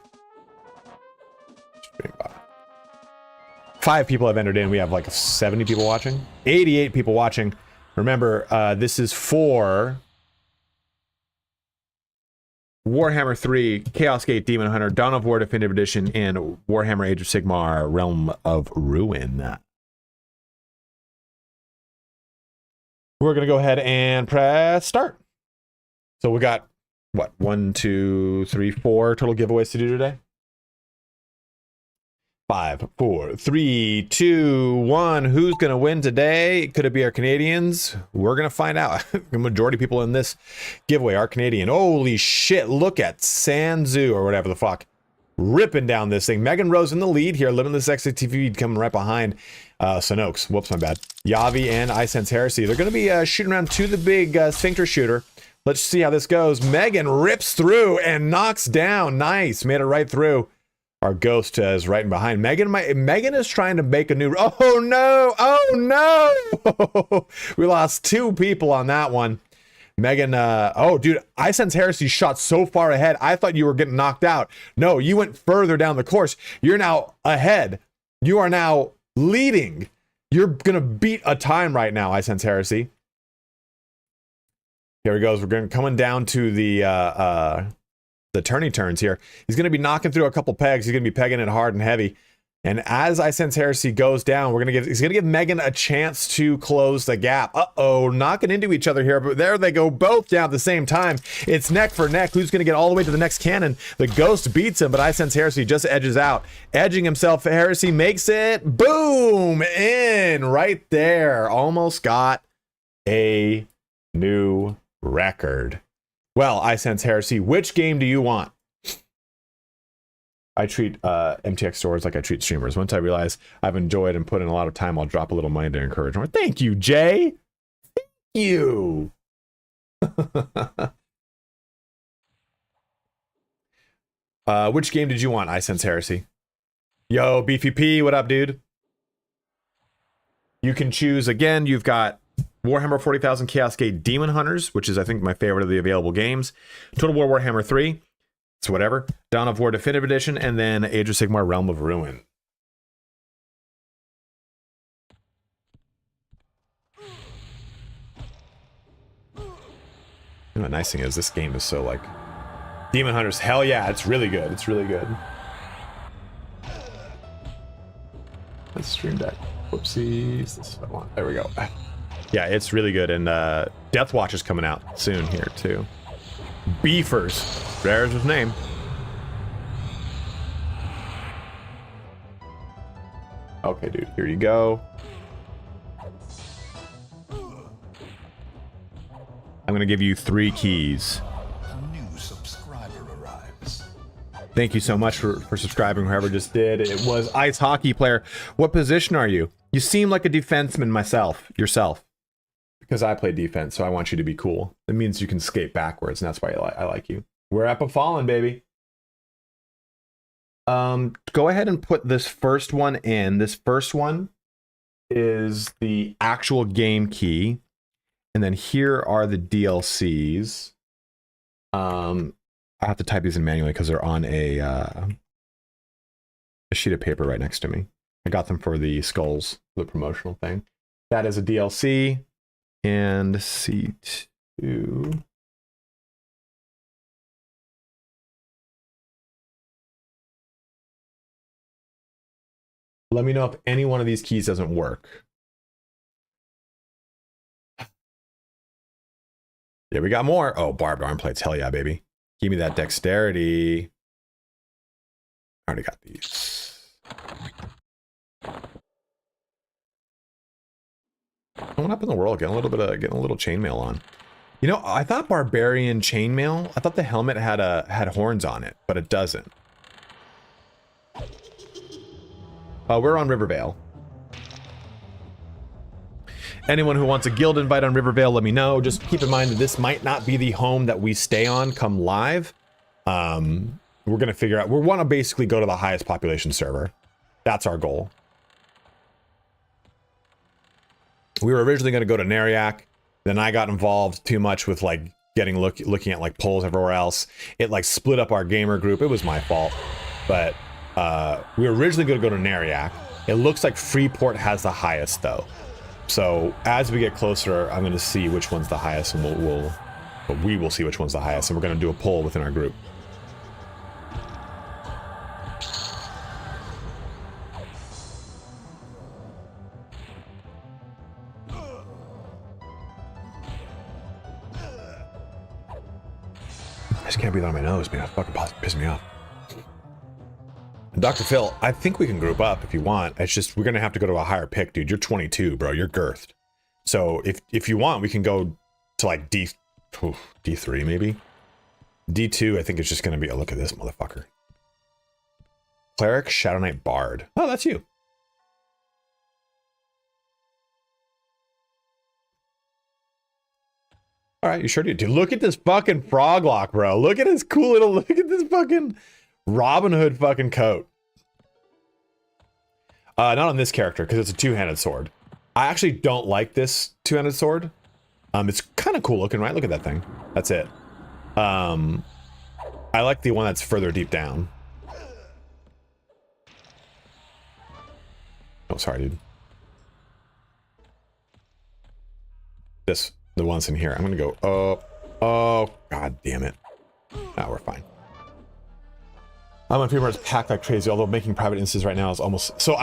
5 people have entered in. We have like 70 people watching. 88 people watching. Remember, this is for Warhammer 3, Chaos Gate Demon Hunter, Dawn of War Definitive Edition, and Warhammer Age of Sigmar, Realm of Ruin. We're going to go ahead and press start. So we got, what, 1, 2, 3, 4 total giveaways to do today? 5, 4, 3, 2, 1. Who's going to win today? Could it be our Canadians? We're going to find out. The majority of people in this giveaway are Canadian. Holy shit. Look at Sanzu or whatever the fuck. Ripping down this thing. Megan Rose in the lead here. Limitless XTV coming right behind Sanox. Whoops, my bad. Yavi and I Sense Heresy. They're going to be shooting around to the big sphincter shooter. Let's see how this goes. Megan rips through and knocks down. Nice. Made it right through. Our ghost is right in behind. Megan is trying to make a new... Oh, no. Oh, no. We lost 2 people on that one. Megan, oh, dude, I sense Heresy shot so far ahead. I thought you were getting knocked out. No, you went further down the course. You're now ahead. You are now leading. You're going to beat a time right now, I sense Heresy. Here he goes. We're coming down to the turny turns here. He's going to be knocking through a couple pegs. He's going to be pegging it hard and heavy. And as I sense Heresy goes down, he's going to give Megan a chance to close the gap. Uh-oh, knocking into each other here, but there they go both down at the same time. It's neck for neck. Who's going to get all the way to the next cannon? The ghost beats him, but I sense Heresy just edges out. Edging himself, Heresy makes it. Boom! In right there. Almost got a new record. Well, I sense Heresy. Which game do you want? I treat MTX stores like I treat streamers. Once I realize I've enjoyed and put in a lot of time, I'll drop a little money to encourage more. Thank you, Jay. Thank you. Which game did you want? I sense Heresy. Yo, Beefy P, what up, dude? You can choose again. You've got Warhammer 40,000 Chaos Gate Demon Hunters, which is I think my favorite of the available games. Total War Warhammer 3. It's whatever. Dawn of War Definitive Edition, and then Age of Sigmar Realm of Ruin. And the nice thing is this game is so like Demon Hunters, hell yeah, it's really good. It's really good. Let's stream deck. Whoopsies. This is what I want. There we go. Yeah, it's really good. And Death Watch is coming out soon here too. Beefers. There's his name. Okay, dude, here you go. I'm gonna give you 3 keys. A new subscriber arrives. Thank you so much for subscribing, whoever just did. It was Ice Hockey Player. What position are you? You seem like a defenseman yourself. Because I play defense, so I want you to be cool. It means you can skate backwards, and that's why I like you. We're up a fallen, baby. Go ahead and put this first one in. This first one is the actual game key. And then here are the DLCs. I have to type these in manually because they're on a sheet of paper right next to me. I got them for the skulls, the promotional thing. That is a DLC. And C2. Let me know if any one of these keys doesn't work. Yeah, we got more. Oh, barbed arm plates. Hell yeah, baby. Give me that dexterity. I already got these. What up in the world? Getting a little chainmail on. You know, I thought barbarian chainmail. I thought the helmet had horns on it, but it doesn't. We're on Rivervale. Anyone who wants a guild invite on Rivervale, let me know. Just keep in mind that this might not be the home that we stay on come live. We're gonna figure out. We want to basically go to the highest population server. That's our goal. We were originally going to go to Nariak, then I got involved too much with like looking at like polls everywhere else. It like split up our gamer group. It was my fault, but we were originally going to go to Nariak. It looks like Freeport has the highest though. So as we get closer, I'm going to see which one's the highest, and we will see which one's the highest, and we're going to do a poll within our group. I just can't breathe on my nose, man. That fucking pisses me off. Dr. Phil, I think we can group up if you want. It's just we're gonna have to go to a higher pick, dude. You're 22, bro. You're girthed. So if you want, we can go to like D3 maybe. D2, I think it's just gonna be. Oh, look at this motherfucker. Cleric, Shadow Knight, Bard. Oh, that's you. All right, you sure do. Dude, look at this fucking frog lock, bro. Look at his cool little, look at this fucking Robin Hood fucking coat. Not on this character, because it's a two-handed sword. I actually don't like this two-handed sword. It's kind of cool looking, right? Look at that thing. That's it. I like the one that's further deep down. Oh, sorry, dude. The ones in here. I'm gonna go, oh, god damn it. Now we're fine. My favorite is packed like crazy, although making private instances right now is almost... So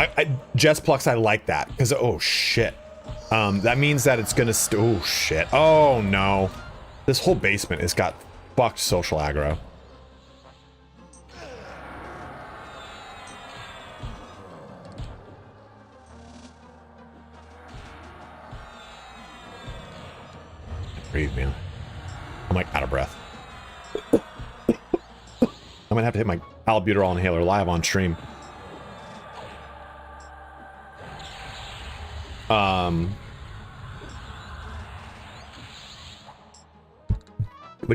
Jessplux, I like that, because, oh shit. That means that it's gonna, oh shit. Oh no. This whole basement has got fucked social aggro. Breathe, man. I'm like out of breath. I'm gonna have to hit my albuterol inhaler live on stream. But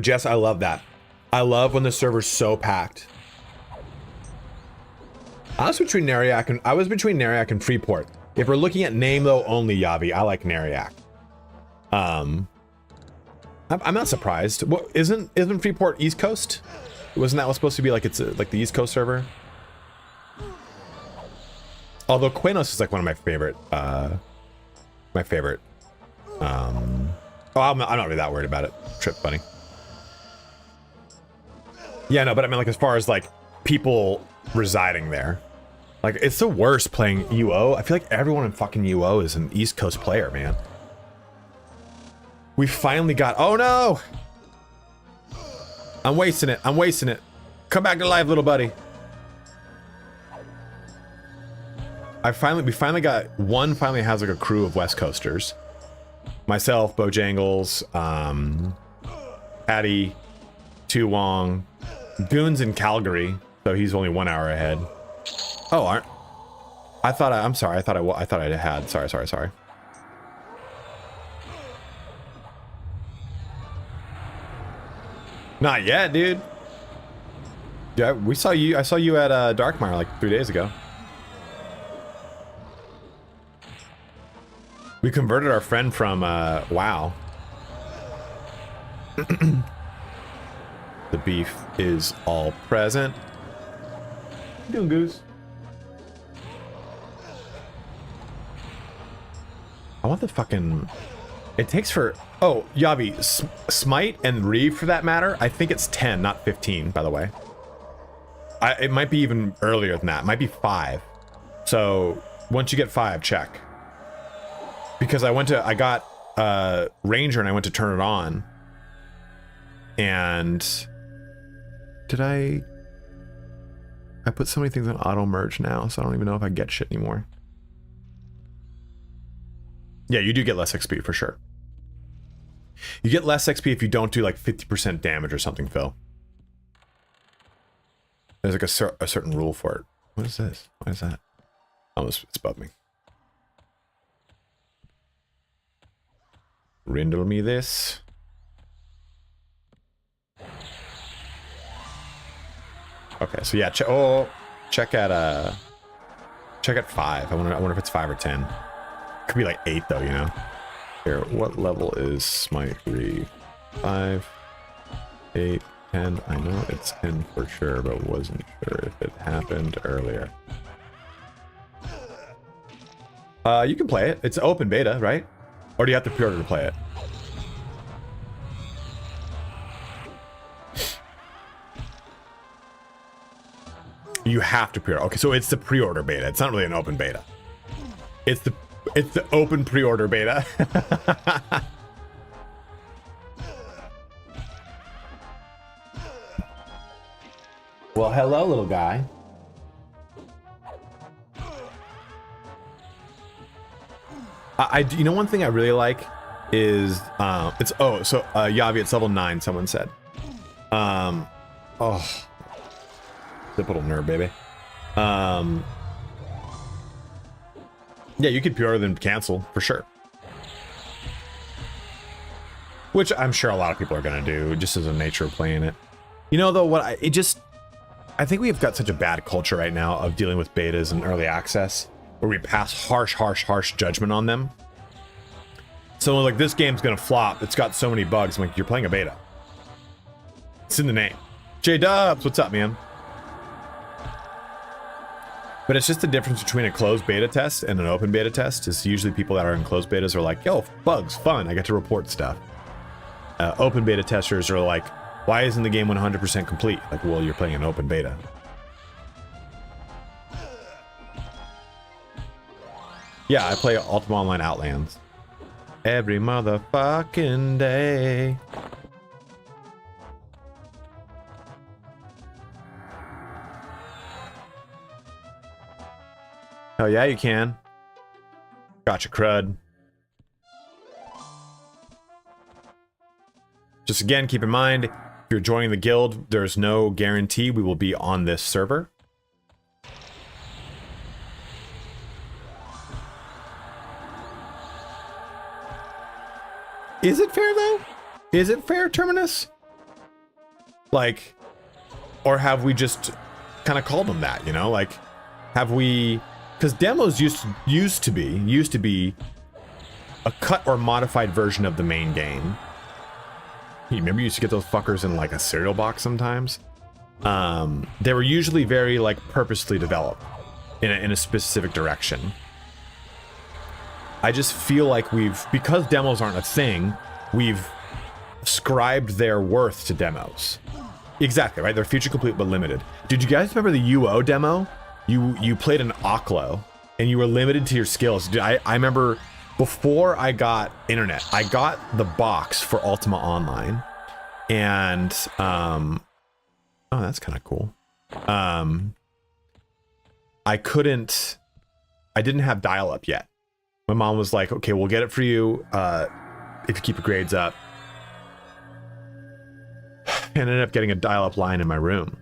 Jess, I love that. I love when the server's so packed. I was between Nariak and Freeport. If we're looking at name though only, Yavi, I like Nariak. I'm not surprised. What isn't Freeport East Coast? Wasn't that what's supposed to be like? It's like the East Coast server. Although Quanos is like one of my favorite. Oh, I'm not really that worried about it. Trip bunny. Yeah, no, but I mean, like, as far as like people residing there, like, it's the worst playing UO. I feel like everyone in fucking UO is an East Coast player, man. We finally got, oh no! I'm wasting it, I'm wasting it. Come back to life, little buddy. We finally got, one finally has like a crew of West Coasters. Myself, Bojangles, Patty, Tu Wong, Goon's in Calgary, so he's only 1 hour ahead. Oh, I'm sorry, I thought I had, sorry. Not yet, dude. Yeah, I saw you at Darkmire like 3 days ago. We converted our friend from WoW. The beef is all present. How you doing, Goose? I want the fucking... It takes for... Oh, Yavi, Smite and Reeve for that matter, I think it's 10, not 15, by the way. It might be even earlier than that. It might be 5. So, once you get 5, check. Because I got Ranger and I went to turn it on. And... Did I put so many things on auto merge now, so I don't even know if I get shit anymore. Yeah, you do get less XP for sure. You get less XP if you don't do like 50% damage or something, Phil. There's like a certain rule for it. What is this? What is that? Oh, it's above me. Rindle me this. Okay, so yeah, check at 5. I wonder if it's 5 or 10. Could be like 8 though, you know. Here, what level is Smite Reeve? 5, 8, 10. I know it's 10 for sure, but wasn't sure if it happened earlier. You can play it. It's open beta, right? Or do you have to pre-order to play it? You have to pre-order. Okay, so it's the pre-order beta. It's not really an open beta. It's the open pre-order beta. Well, hello, little guy. You know, one thing I really like is Yavi, it's level 9. Someone said. Zip little nerd, baby. Yeah, you could pre-order then cancel for sure. which I'm sure a lot of people are going to do, just as a nature of playing it. You know, though, I think we've got such a bad culture right now of dealing with betas and early access, where we pass harsh judgment on them. So like, this game's going to flop. It's got so many bugs. I'm like, you're playing a beta. It's in the name. J-Dubs, what's up, man? But it's just the difference between a closed beta test and an open beta test. Is usually people that are in closed betas are like, yo, bugs, fun, I get to report stuff. Open beta testers are like, why isn't the game 100% complete? Like, well, you're playing an open beta. Yeah, I play Ultima Online Outlands every motherfucking day. Oh yeah, you can. Gotcha, crud. Just again, keep in mind, if you're joining the guild, there's no guarantee we will be on this server. Is it fair though? Is it fair, Terminus? Like, or have we just kind of called them that, you know? Like, have we... Because demos used to be a cut or modified version of the main game. You remember you used to get those fuckers in like a cereal box sometimes? They were usually very like purposely developed in a specific direction. I just feel like because demos aren't a thing, we've ascribed their worth to demos. Exactly, right? They're feature complete but limited. Did you guys remember the UO demo? You played an Oklo and you were limited to your skills. Dude, I remember before I got internet, I got the box for Ultima Online, and oh, that's kind of cool. I didn't have dial-up yet. My mom was like, okay, we'll get it for you if you keep your grades up. And I ended up getting a dial-up line in my room.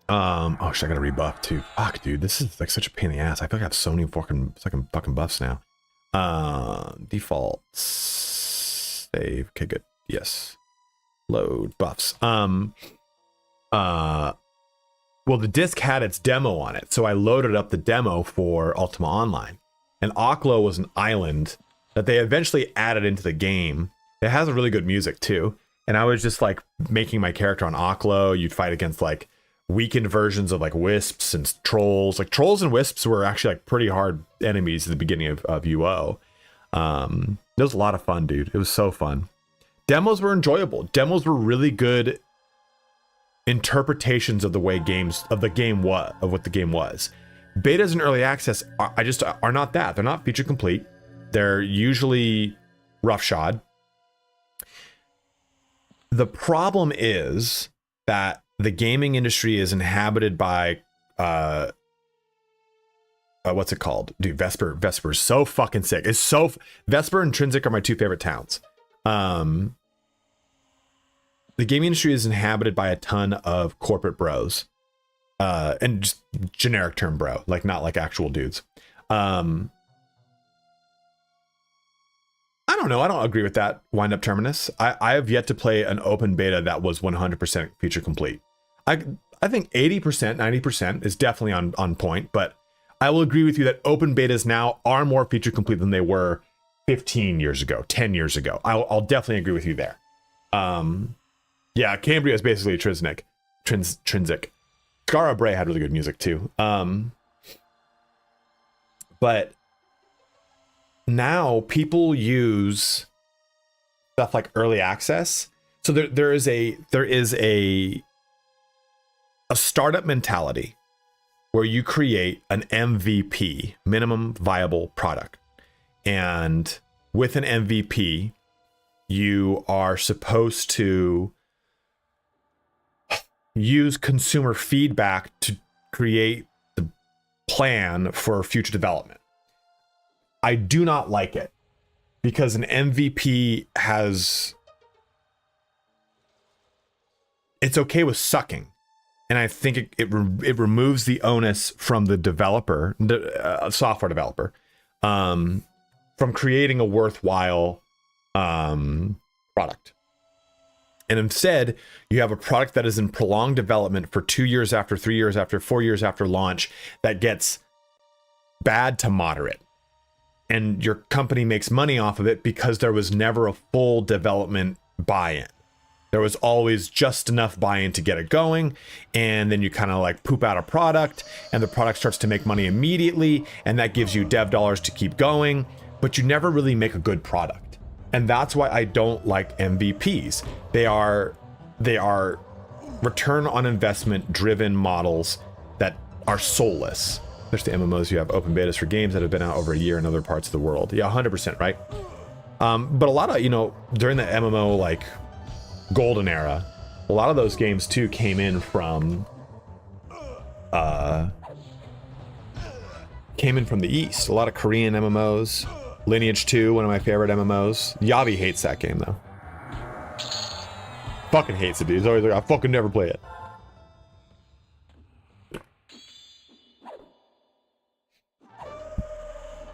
Oh shit, I gotta rebuff too. Fuck, dude, this is like such a pain in the ass. I feel like I have so many fucking buffs now. Default save. Okay, good. Yes. Load buffs. Well, the disc had its demo on it, so I loaded up the demo for Ultima Online. And Oklo was an island that they eventually added into the game. It has a really good music too. And I was just like making my character on Oklo. You'd fight against like weakened versions of like wisps and trolls. Like trolls and wisps were actually like pretty hard enemies at the beginning of UO. It was a lot of fun, dude. It was so fun. Demos were enjoyable. Demos were really good interpretations of the way what the game was. Betas and early access are not that. They're not feature complete. They're usually roughshod. The problem is that the gaming industry is inhabited by what's it called? Dude, Vesper's so fucking sick. Vesper and Intrinsic are my two favorite towns. The gaming industry is inhabited by a ton of corporate bros. And just generic term bro, like not like actual dudes. I don't know. I don't agree with that wind up Terminus. I have yet to play an open beta that was 100% feature complete. I think 80%, 90% is definitely on point, but I will agree with you that open betas now are more feature complete than they were 15 years ago, 10 years ago. I'll definitely agree with you there. Yeah, Cambria is basically a Trinsic. Scara Bray had really good music too. But now people use stuff like early access. So there is a startup mentality where you create an MVP, minimum viable product. And with an MVP, you are supposed to use consumer feedback to create the plan for future development. I do not like it because an MVP it's okay with sucking. And I think it removes the onus from the developer, the software developer, from creating a worthwhile product. And instead, you have a product that is in prolonged development for 2 years after, 3 years after, 4 years after launch that gets bad to moderate. And your company makes money off of it because there was never a full development buy-in. There was always just enough buy-in to get it going, and then you kind of like poop out a product, and the product starts to make money immediately, and that gives you dev dollars to keep going, but you never really make a good product. And that's why I don't like MVPs. They are return on investment driven models that are soulless. There's the MMOs. You have open betas for games that have been out over a year in other parts of the world. Yeah, 100%, right? But a lot of, during the MMO like golden era, a lot of those games too came in from the East. A lot of Korean MMOs. Lineage 2, one of my favorite MMOs. Yavi hates that game though. Fucking hates it, dude. He's always like, I fucking never play it.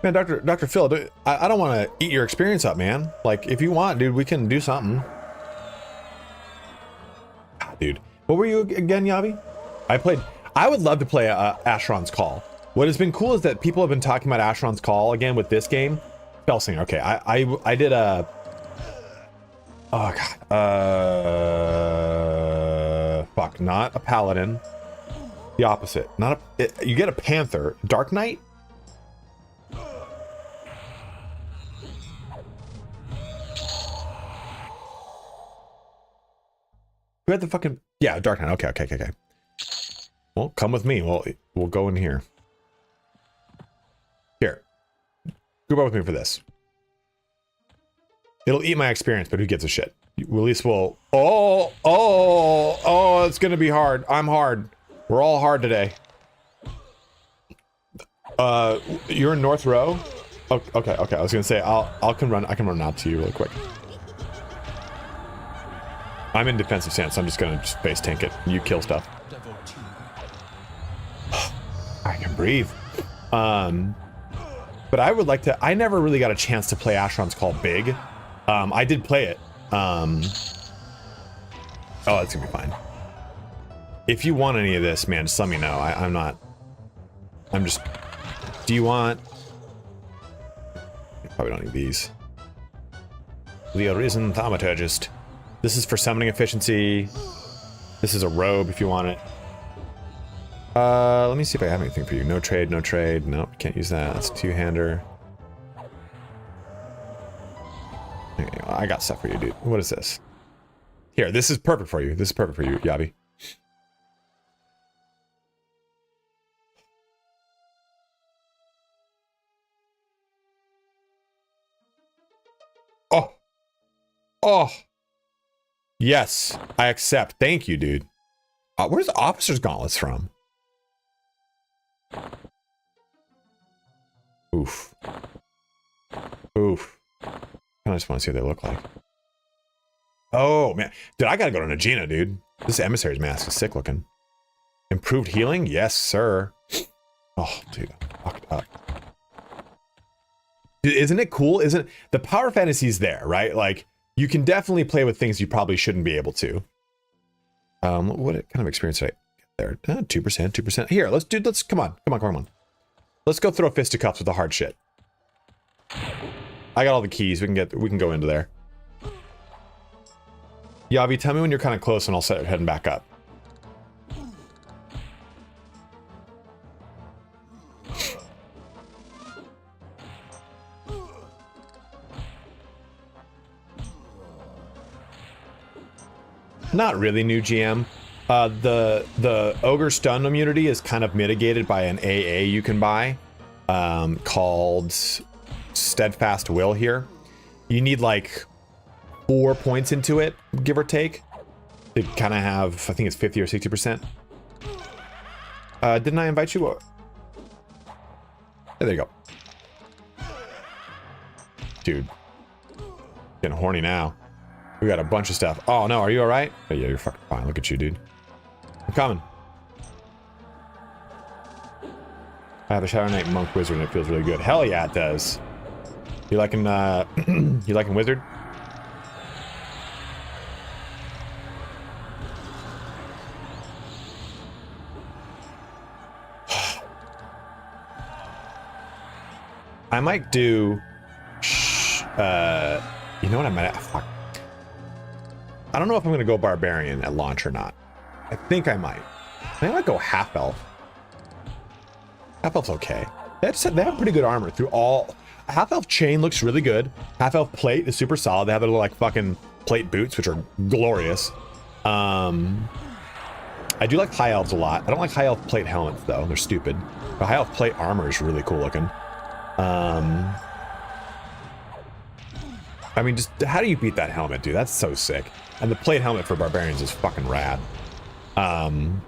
Man, Dr. Phil, I don't want to eat your experience up, man. Like, if you want, dude, we can do something. Ah, dude, what were you again, Yavi? I would love to play Asheron's Call. What has been cool is that people have been talking about Asheron's Call again with this game. Spellsinger, okay. I did a... Oh, God. Fuck, not a Paladin. The opposite. Not a... you get a Panther. Dark Knight? Who had the fucking... Yeah, Dark Knight. Okay. Well, come with me. We'll go in here. Here. Group up with me for this. It'll eat my experience, but who gives a shit? At least we'll... Oh, it's gonna be hard. I'm hard. We're all hard today. You're in North Row? Oh, okay. I was gonna say, I can run out to you really quick. I'm in defensive stance, so I'm just gonna base tank it. You kill stuff. I can breathe. But I would like to... I never really got a chance to play Asheron's Call big. I did play it. Oh, that's gonna be fine. If you want any of this, man, just let me know. I'm just... Do you want... Probably don't need these. The Arisen Thaumaturgist. This is for summoning efficiency. This is a robe if you want it. Let me see if I have anything for you. No trade. Nope, can't use that. That's a two-hander. I got stuff for you, dude. What is this? Here, this is perfect for you. This is perfect for you, Yavi. Oh. Yes, I accept. Thank you, dude. Where's the Officer's Gauntlets from? Oof. I just want to see what they look like. Oh, man. Dude, I gotta go to Najina, dude. This Emissary's mask is sick looking. Improved healing? Yes, sir. Oh, dude. Fucked up. Dude, isn't it cool? Isn't the power fantasy's there, right? Like, you can definitely play with things you probably shouldn't be able to. What kind of experience did I get there? 2%. Here, let's come on. Let's go throw fisticuffs with the hard shit. I got all the keys. We can go into there. Yavi, tell me when you're kind of close and I'll start heading back up. Not really, new GM. The Ogre Stun immunity is kind of mitigated by an AA you can buy, called Steadfast Will here. You need like 4 points into it, give or take, to kind of have, I think it's 50 or 60%. Didn't I invite you? There you go. Dude. Getting horny now. We got a bunch of stuff. Oh no, are you alright? Oh yeah, you're fucking fine. Look at you, dude. I'm coming. I have a Shadow Knight Monk Wizard and it feels really good. Hell yeah, it does. You liking, you liking Wizard? I might do, you know what I might, fuck. I don't know if I'm gonna go barbarian at launch or not. I think I might. I might go half elf. Half elf's okay. They have pretty good armor through all. Half elf chain looks really good. Half elf plate is super solid. They have their little like fucking plate boots, which are glorious. I do like high elves a lot. I don't like high elf plate helmets though. They're stupid. But high elf plate armor is really cool looking. I mean, just how do you beat that helmet, dude? That's so sick. And the plate helmet for barbarians is fucking rad. No,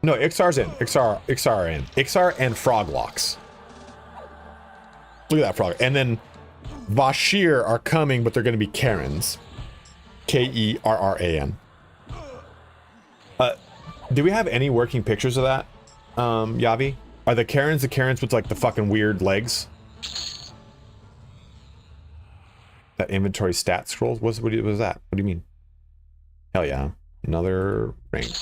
Ixar's in. Ixar in. Ixar and frog locks. Look at that frog. And then Vashir are coming, but they're going to be Karens. Kerran. Do we have any working pictures of that, Yavi? Are the Karens with like the fucking weird legs? That inventory stat scroll? What was that? What do you mean? Hell yeah. Another rank.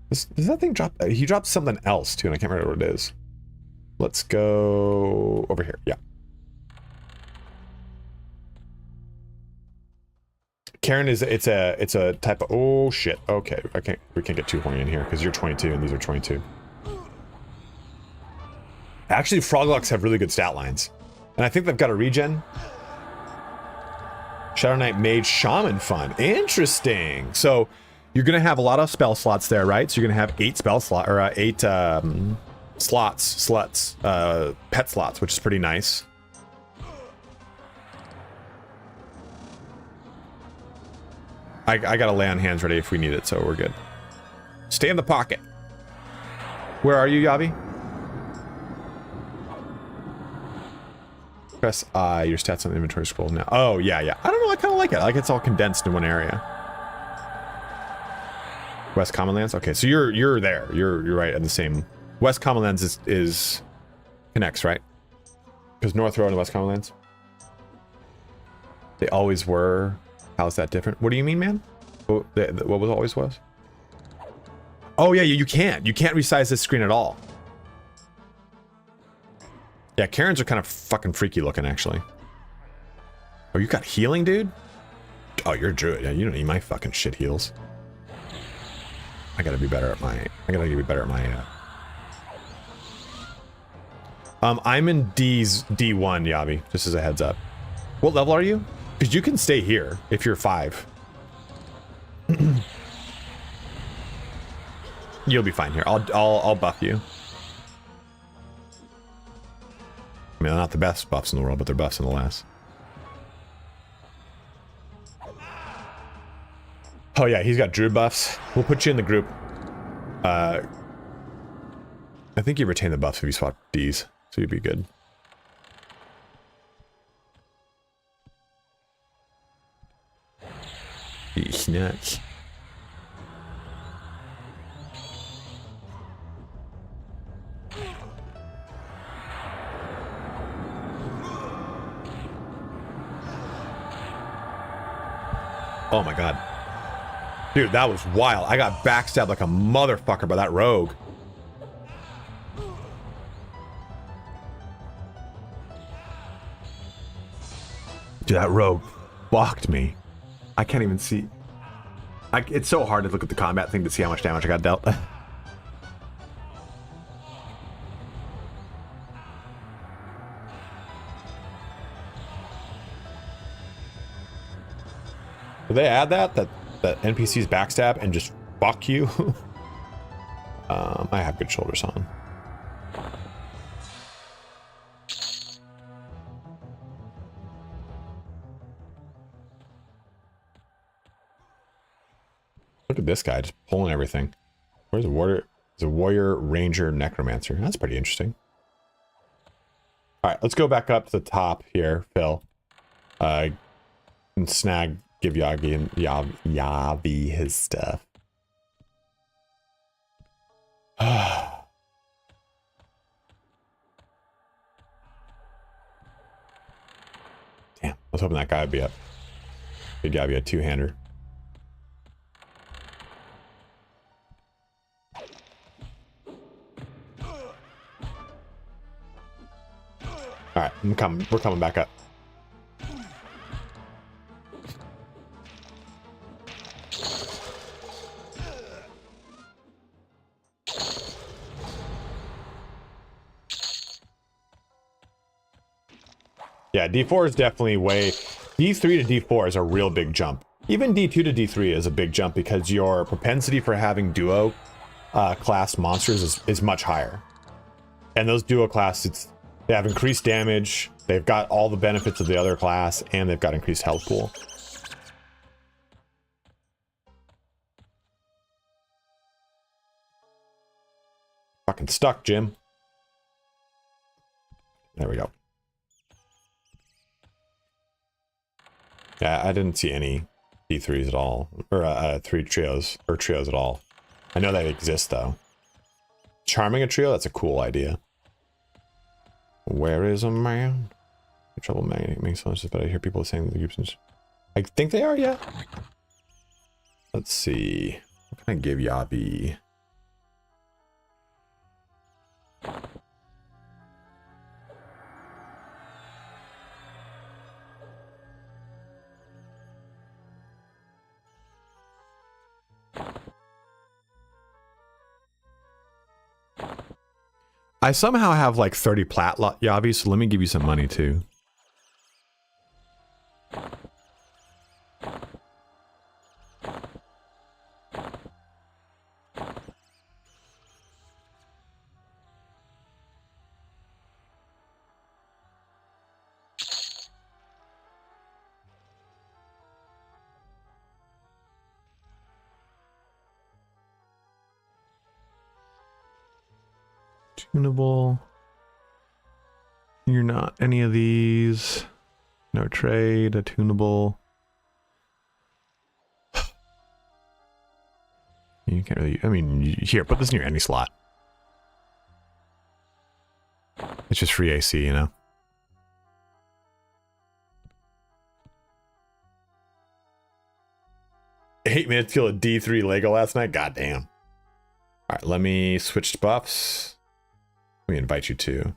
Does that thing drop? He dropped something else too, and I can't remember what it is. Let's go over here. Yeah. Karen is it's a type of, oh shit. Okay, we can't get too horny in here because you're 22 and these are 22. Actually, Froglocks have really good stat lines, and I think they've got a regen. Shadow Knight Mage Shaman fun. Interesting. So you're gonna have a lot of spell slots there, right? So you're gonna have 8 spell slot or 8 pet slots, which is pretty nice. I gotta lay on hands ready if we need it, so we're good. Stay in the pocket. Where are you, Yavi? Press I. Your stats on the inventory scroll now. Oh yeah, yeah. I don't know. I kind of like it. I like it's all condensed in one area. West Commonlands. Okay, so you're there. You're right at the same. West Commonlands is connects, right? Because North Road and West Commonlands. They always were. How's that different? What do you mean, man? What was always was? Oh yeah, you can't resize this screen at all. Yeah, Karens are kind of fucking freaky looking, actually. Oh, you got healing, dude? Oh, you're a druid. Yeah, you don't need my fucking shit heals. I gotta be better at my. I'm in D1, Yavi. Just as a heads up. What level are you? Because you can stay here if you're 5. You'll be fine here. I'll buff you. I mean, they're not the best buffs in the world, but they're buffs nonetheless. Oh yeah, he's got druid buffs. We'll put you in the group. I think you retain the buffs if you swap Ds, so you'd be good. He's nuts. Oh my god. Dude, that was wild. I got backstabbed like a motherfucker by that rogue. Dude, that rogue fucked me. I can't even see. It's so hard to look at the combat thing to see how much damage I got dealt. Did they add that NPCs backstab and just fuck you? I have good shoulders on. Look at this guy just pulling everything. Where's a warrior? There's a warrior, ranger, necromancer. That's pretty interesting. All right, let's go back up to the top here, Phil. And snag. Give Yagi and Yavi his stuff. Damn, I was hoping that guy would be up. Big guy would be a two-hander. I'm coming. We're coming back up. Yeah, D4 is definitely way... D3 to D4 is a real big jump. Even D2 to D3 is a big jump because your propensity for having duo class monsters is much higher. And those duo classes, they have increased damage, they've got all the benefits of the other class, and they've got increased health pool. Fucking stuck, Jim. There we go. Yeah, I didn't see any D3s at all, or 3 trios, or trios at all. I know they exist though. Charming a trio, that's a cool idea. Where is a man? Trouble makes so much, but I hear people saying the groups. I think they are, yeah. Let's see. What can I give Yabi? I somehow have like 30 plat Yavi, so let me give you some money too. Tunable. You're not any of these. No trade, a tunable. You can't really, I mean, here, put this in your any slot. It's just free AC, you know? Eight minutes to kill a D3 Lego last night? Goddamn. Alright, let me switch to buffs. Let me invite you too.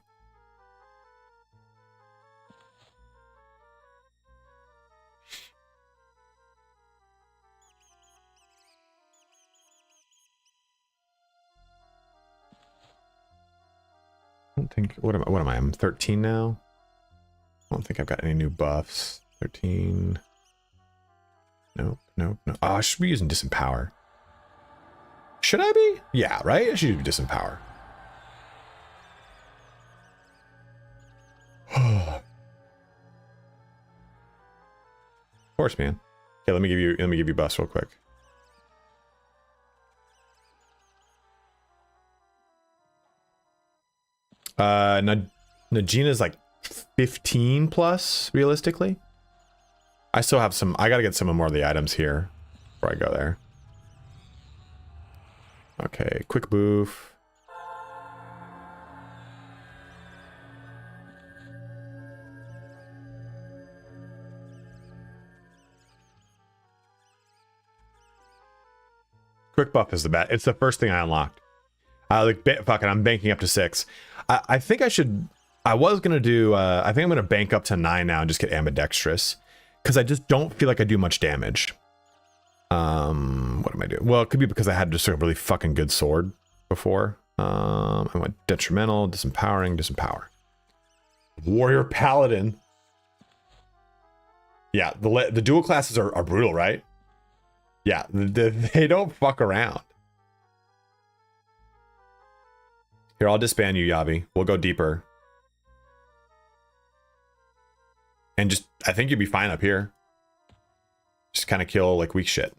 I don't think, what am I? I'm 13 now. I don't think I've got any new buffs. 13. Nope. Oh, I should be using Disempower. Should I be? Yeah, right? I should use Disempower. Of course, man. Okay, let me give you buffs real quick. Najina's like 15 plus realistically. I still have some. I gotta get some more of the items here before I go there. Okay, quick boof. Quick buff is the best. It's the first thing I unlocked. Fuck it, I'm banking up to 6. I think I should. I was gonna do. I think I'm gonna bank up to 9 now and just get ambidextrous, because I just don't feel like I do much damage. What am I doing? Well, it could be because I had just a really fucking good sword before. I went detrimental, disempowering, disempower. Warrior paladin. Yeah, the dual classes are brutal, right? Yeah, they don't fuck around. Here, I'll disband you, Yavi. We'll go deeper. And just, I think you'd be fine up here. Just kind of kill, like, weak shit.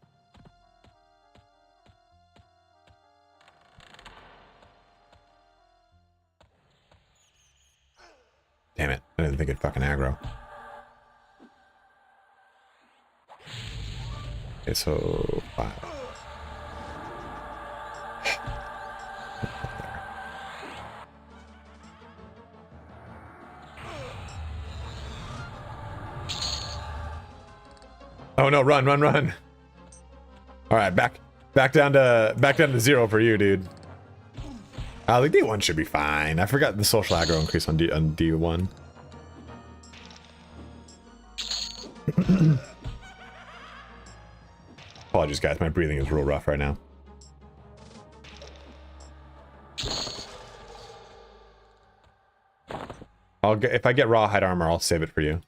Damn it. I didn't think it'd fucking aggro. Okay, so 5. Oh no, run. All right, back down to 0 for you, dude. The D1 should be fine. I forgot the social aggro increase on D1. Apologies, guys. My breathing is real rough right now. If I get rawhide armor, I'll save it for you.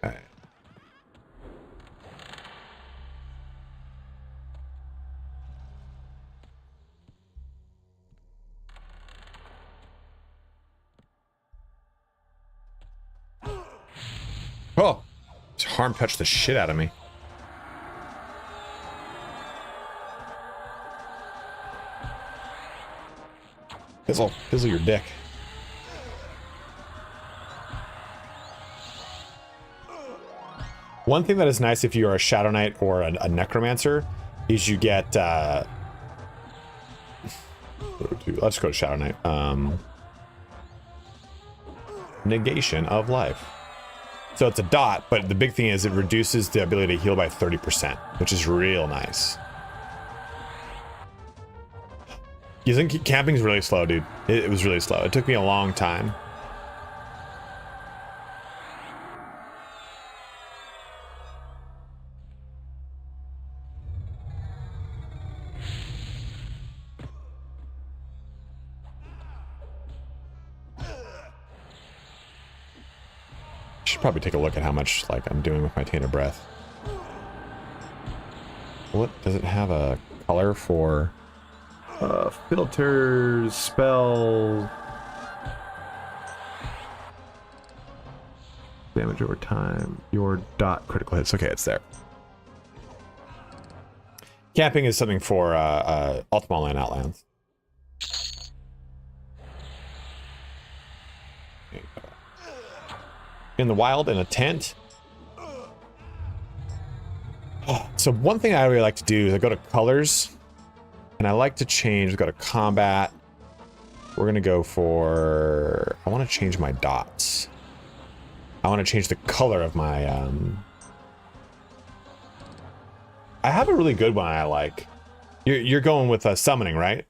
Okay. Oh, this harm touched the shit out of me. Fizzle your dick. One thing that is nice if you are a Shadow Knight or a Necromancer is you get let's go to Shadow Knight. Negation of life. So it's a dot, but the big thing is it reduces the ability to heal by 30%, which is real nice. You think camping's really slow, dude? It was really slow. It took me a long time. Should probably take a look at how much like I'm doing with my Tainted Breath. What does it have a color for? Filters, spells, damage over time, your dot critical hits. Okay, it's there. Camping is something for Ultima Online Outlands. In the wild, in a tent. Oh, so one thing I really like to do is I go to colors. And I like to change, go to combat. We're gonna go for, I wanna change my dots. I wanna change the color of my, I have a really good one I like. You're going with summoning, right?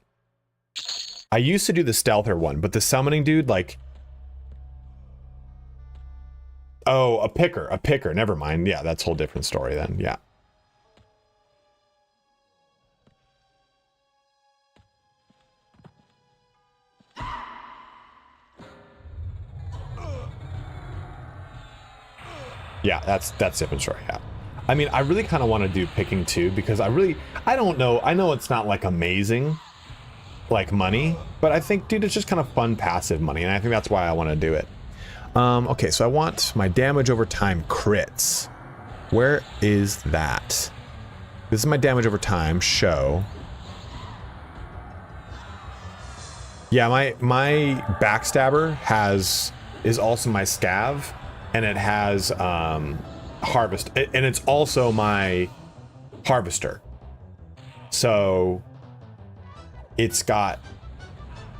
I used to do the stealther one, but the summoning dude, like, oh, a picker, never mind. Yeah, that's a whole different story then, yeah. Yeah, that's different story, yeah. I mean, I really kind of want to do picking too, because I don't know, I know it's not like amazing, like money, but I think, dude, it's just kind of fun passive money, and I think that's why I want to do it. Okay, so I want my damage over time crits. Where is that? This is my damage over time, show. Yeah, my backstabber is also my scav. And it has harvest, and it's also my harvester. So it's got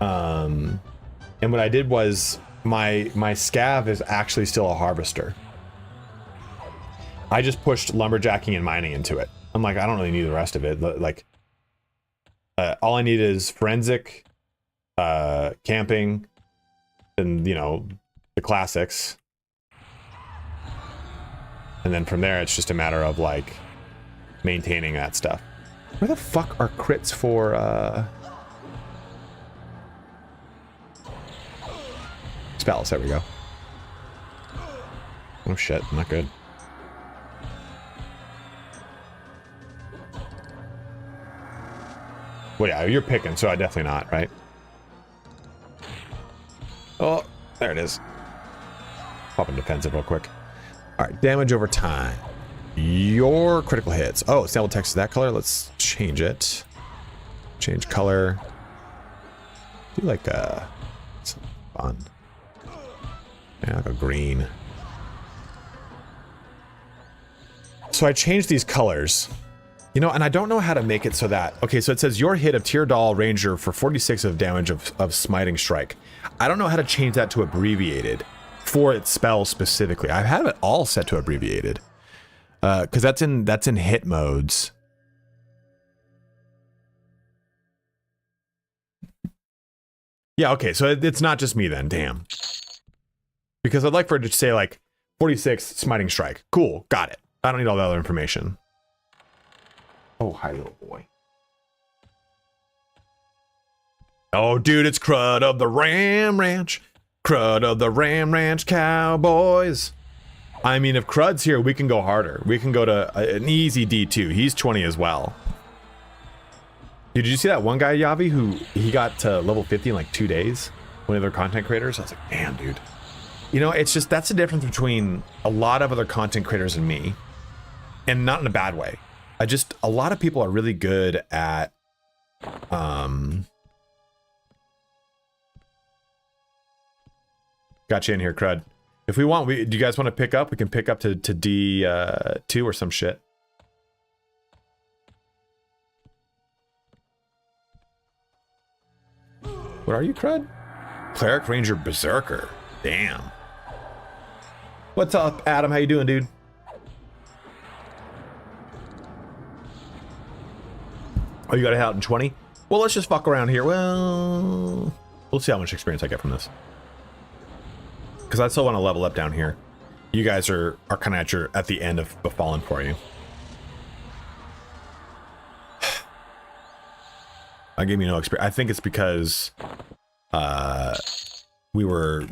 and what I did was my scav is actually still a harvester. I just pushed lumberjacking and mining into it. I'm like, I don't really need the rest of it. Like all I need is forensic, camping, and you know, the classics. And then from there, it's just a matter of like maintaining that stuff. Where the fuck are crits for spells? There we go. Oh shit, not good. Well, yeah, you're picking, so I definitely not, right? Oh, there it is. Pop in defensive real quick. All right, damage over time. Your critical hits. Oh, sample text is that color. Let's change it. Change color. Do like some fun. Yeah, like a green. So I changed these colors. You know, and I don't know how to make it so that... Okay, so it says your hit of Tyrdal Ranger for 46 of damage of Smiting Strike. I don't know how to change that to abbreviated for its spell specifically. I have it all set to abbreviated. Because that's in hit modes. Yeah, okay, so it's not just me then, damn. Because I'd like for it to say like 46 smiting strike. Cool, got it. I don't need all the other information. Oh, hi little boy. Oh, dude, it's Crud of the Ram Ranch. Crud of the Ram Ranch Cowboys. I mean, if Crud's here, we can go harder. We can go to an easy D2. He's 20 as well. Dude, did you see that one guy, Yavi, who he got to level 50 in like 2 days? One of their content creators? I was like, damn, dude. You know, it's just, that's the difference between a lot of other content creators and me. And not in a bad way. A lot of people are really good at, got you in here, Crud. If we want, do you guys want to pick up? We can pick up to D2 or some shit. What are you, Crud? Cleric Ranger Berserker. Damn. What's up, Adam? How you doing, dude? Oh, you got it out in 20? Well, let's just fuck around here. Well, we'll see how much experience I get from this. Because I still want to level up down here. You guys are kind of at the end of Befallen for you. I gave me no experience. I think it's because we were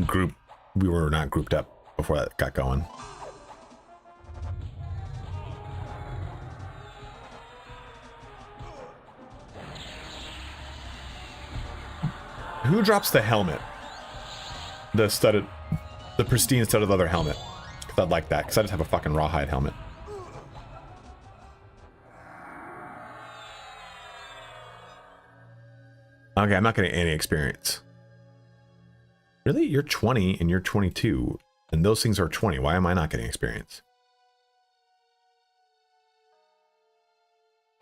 not grouped up before that got going. Who drops the helmet? The pristine studded leather helmet. Because I'd like that, because I just have a fucking rawhide helmet. Okay, I'm not getting any experience. Really? You're 20 and you're 22, and those things are 20. Why am I not getting experience?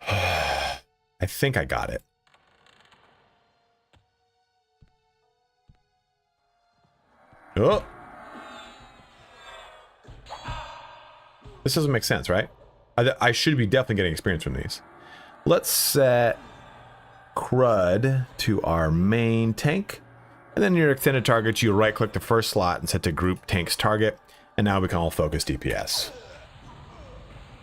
I think I got it. Oh! This doesn't make sense, right? I should be definitely getting experience from these. Let's set Crud to our main tank. And then your extended targets, you right click the first slot and set to group tank's target. And now we can all focus DPS.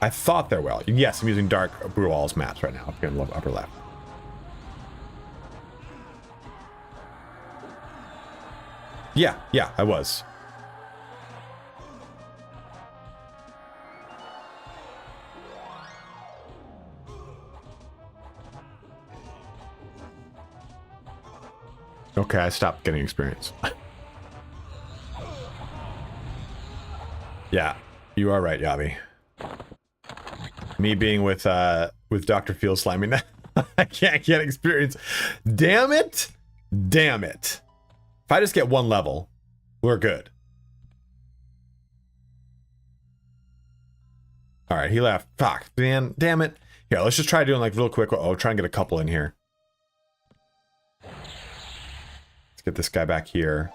I thought they're well. Yes, I'm using Dark Brewall's maps right now. Up here in the upper left. Yeah, I was. Okay, I stopped getting experience. Yeah, you are right, Yavi. Me being with Dr. Field slamming that, I can't get experience. Damn it! Damn it! If I just get one level, we're good. All right, he left. Fuck, man, damn it. Here, let's just try doing like real quick. Oh, try and get a couple in here. Let's get this guy back here.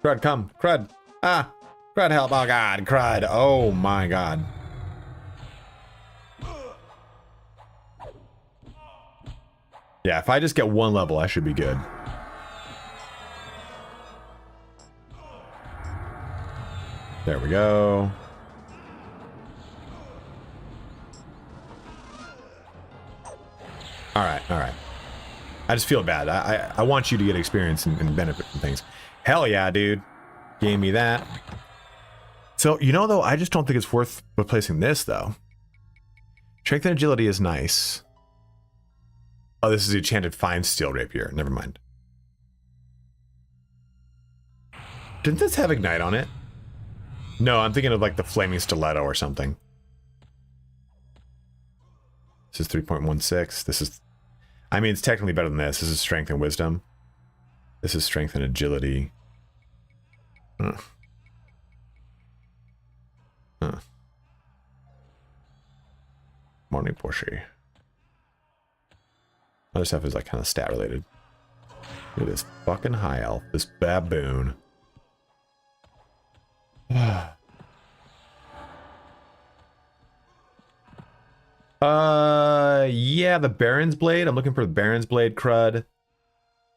Crud, come. Crud. Ah. Crud, help. Oh, God. Crud. Oh, my God. Yeah, if I just get one level, I should be good. There we go. All right, all right. I just feel bad. I want you to get experience and benefit from things. Hell yeah, dude. Gave me that. So, you know, though, I just don't think it's worth replacing this, though. Strength and agility is nice. Oh, this is the enchanted fine steel rapier. Never mind. Didn't this have ignite on it? No, I'm thinking of like the flaming stiletto or something. This is 3.16. This is... I mean, it's technically better than this. This is strength and wisdom. This is strength and agility. Huh. Morning Porsche. Other stuff is like kind of stat related. Look at this fucking high elf. This baboon. Yeah, the Baron's Blade. I'm looking for the Baron's Blade, Crud.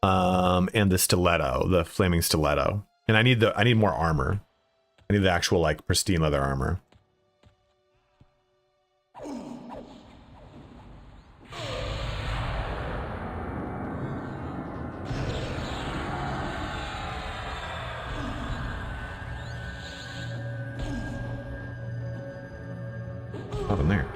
And the stiletto, the flaming stiletto. And I need more armor. I need the actual like pristine leather armor. Nothing there.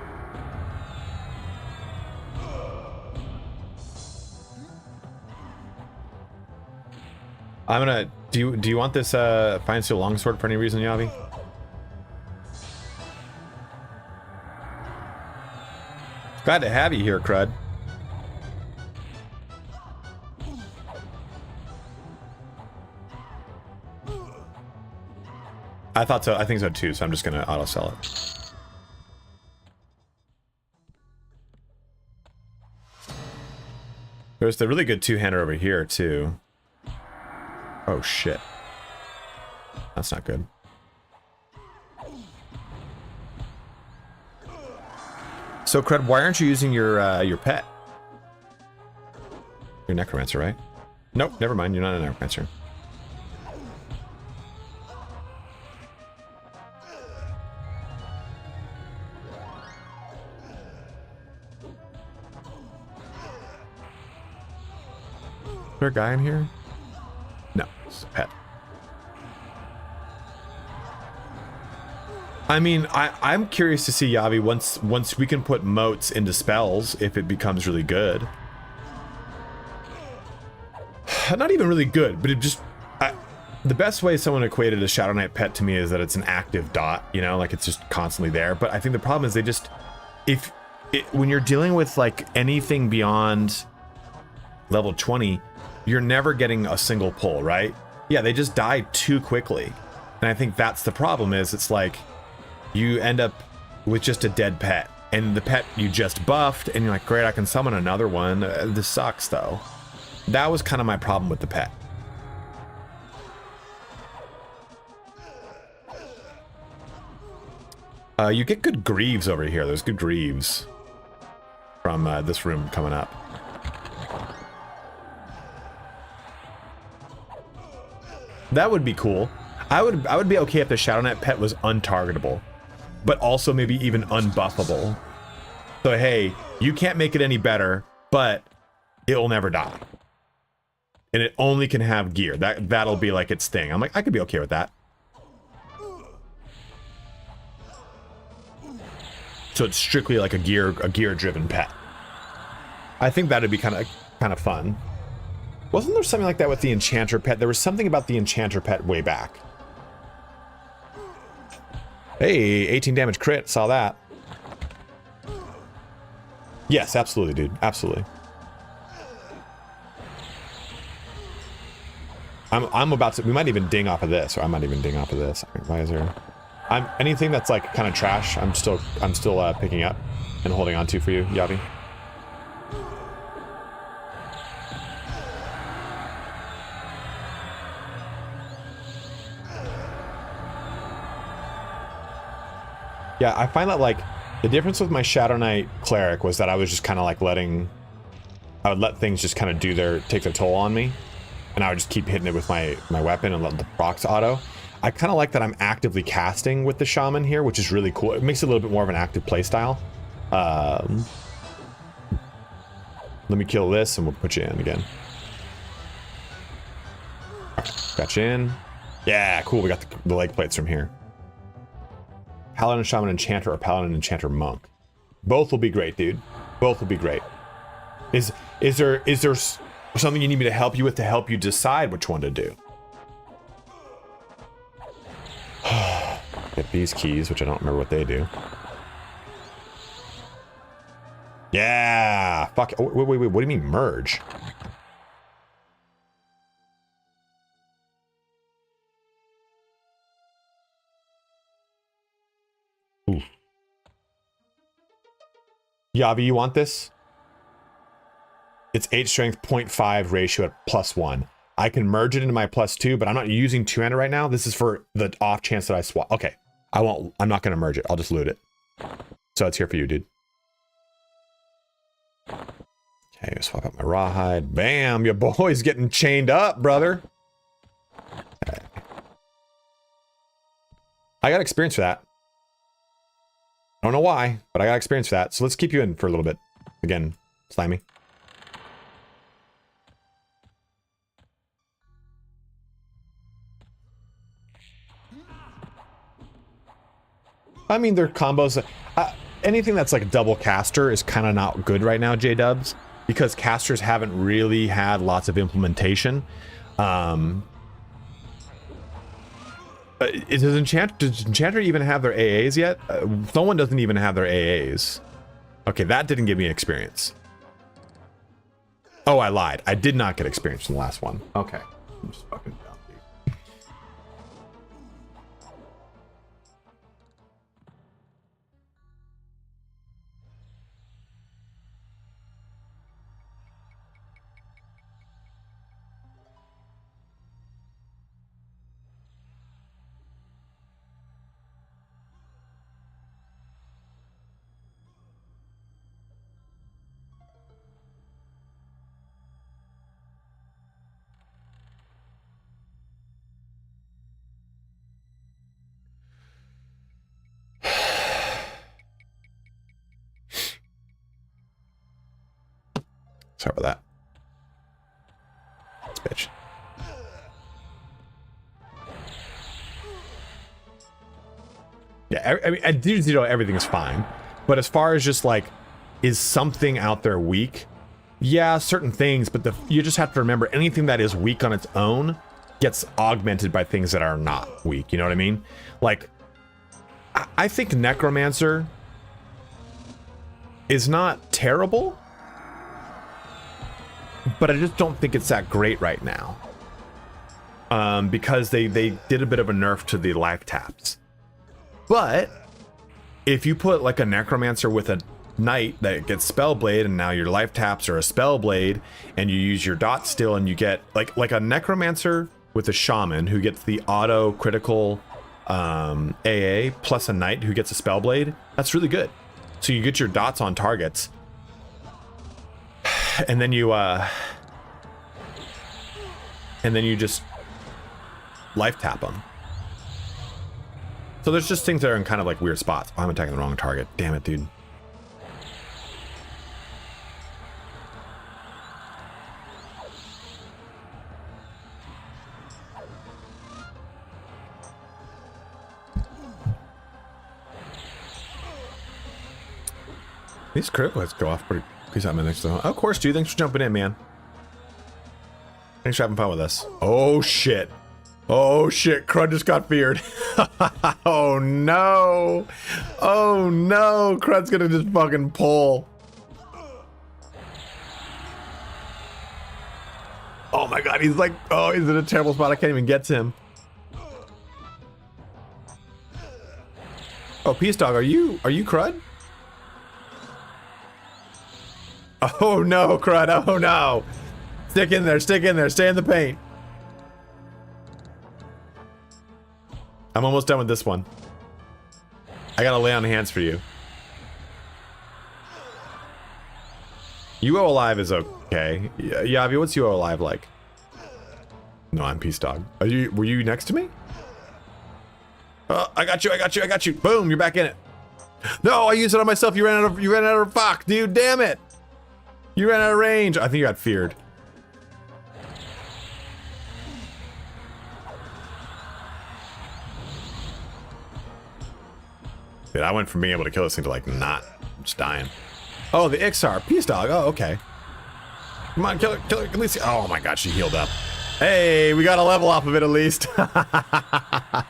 I'm gonna do you want this fine steel longsword for any reason, Yavi? Glad to have you here, Crud. I thought so. I think so too, so I'm just gonna auto sell it. There's the really good two-hander over here too. Oh shit. That's not good. So Crud, why aren't you using your pet? You're a necromancer, right? Nope, never mind, you're not a necromancer. Is there a guy in here? No, it's a pet. I mean, I'm curious to see, Yavi, once we can put moats into spells, if it becomes really good. Not even really good, but it just... the best way someone equated a Shadow Knight pet to me is that it's an active dot, you know, like it's just constantly there. But I think the problem is they just... when you're dealing with like anything beyond level 20, you're never getting a single pull, right? Yeah, they just die too quickly. And I think that's the problem is it's like you end up with just a dead pet and the pet you just buffed and you're like, great, I can summon another one. This sucks though. That was kind of my problem with the pet. You get good greaves over here. There's good greaves from this room coming up. That would be cool. I would be okay if the Shadow Knight pet was untargetable, but also maybe even unbuffable. So hey, you can't make it any better, but it will never die. And it only can have gear. That'll be like its thing. I'm like, I could be okay with that. So it's strictly like a gear driven pet. I think that'd be kind of fun. Wasn't there something like that with the Enchanter pet? There was something about the Enchanter pet way back. Hey, 18 damage crit, saw that. Yes, absolutely, dude, absolutely. I'm about to, we might even ding off of this, or I might even ding off of this. Why is there, anything that's like kind of trash, I'm still picking up and holding on to for you, Yavi. Yeah, I find that like the difference with my Shadow Knight cleric was that I was just kind of like I would let things just kind of take their toll on me, and I would just keep hitting it with my weapon and let the procs auto. I kind of like that I'm actively casting with the shaman here, which is really cool. It makes it a little bit more of an active playstyle. Let me kill this and we'll put you in again. Got you in. Yeah, cool. We got the leg plates from here. Paladin, Shaman, Enchanter, or Paladin, Enchanter, Monk. Both will be great, dude. Both will be great. Is there something you need me to help you with to help you decide which one to do? Get these keys, which I don't remember what they do. Yeah! Fuck. Oh, wait. What do you mean merge? Ooh. Yavi, you want this? It's 8 strength, 0.5 ratio at +1. I can merge it into my +2, but I'm not using two-hander right now. This is for the off chance that I swap. Okay. I'm not gonna merge it. I'll just loot it. So it's here for you, dude. Okay, swap out my rawhide. Bam, your boy's getting chained up, brother. Okay. I got experience for that. I don't know why, but I got experience for that. So let's keep you in for a little bit. Again, slimy. I mean, their combos. Anything that's like a double caster is kind of not good right now, J-dubs, because casters haven't really had lots of implementation. Does Enchanter even have their AAs yet? No one doesn't even have their AAs. Okay, that didn't give me experience. Oh, I lied. I did not get experience in the last one. Okay. I'm just fucking dumb, dude. Sorry about that. This bitch. Yeah, I mean, at D0 everything is fine, but as far as just like, is something out there weak? Yeah, certain things, but you just have to remember anything that is weak on its own gets augmented by things that are not weak. You know what I mean? Like, I think Necromancer is not terrible, but I just don't think it's that great right now. Because they did a bit of a nerf to the life taps. But if you put like a Necromancer with a Knight that gets Spellblade, and now your life taps are a Spellblade, and you use your dot still, and you get like a Necromancer with a Shaman who gets the auto critical AA plus a Knight who gets a Spellblade, that's really good. So you get your dots on targets, and then you just life tap them. So there's just things that are in kind of like weird spots. Oh, I'm attacking the wrong target. Damn it, dude. These critical hits go off pretty. Please have my next one. Oh, of course, dude. Thanks for jumping in, man. Thanks for having fun with us. Oh shit. Oh shit. Crud just got feared. Oh no. Oh no. Crud's gonna just fucking pull. Oh my god. He's like, oh, he's in a terrible spot. I can't even get to him. Oh, Peace Dog, are you Crud? Oh no, Crud, oh no. Stick in there, stay in the paint. I'm almost done with this one. I gotta lay on hands for you. UO Alive is okay. Yavi, what's UO Alive like? No, I'm Peace Dog. Were you next to me? I got you. Boom, you're back in it. No, I used it on myself. You ran out of fuck, dude, damn it. You ran out of range. I think you got feared. Dude, I went from being able to kill this thing to like not just dying. Oh, the Ixar. Peace Dog. Oh, okay. Come on, kill her. At least. Oh my god, she healed up. Hey, we got a level off of it at least. I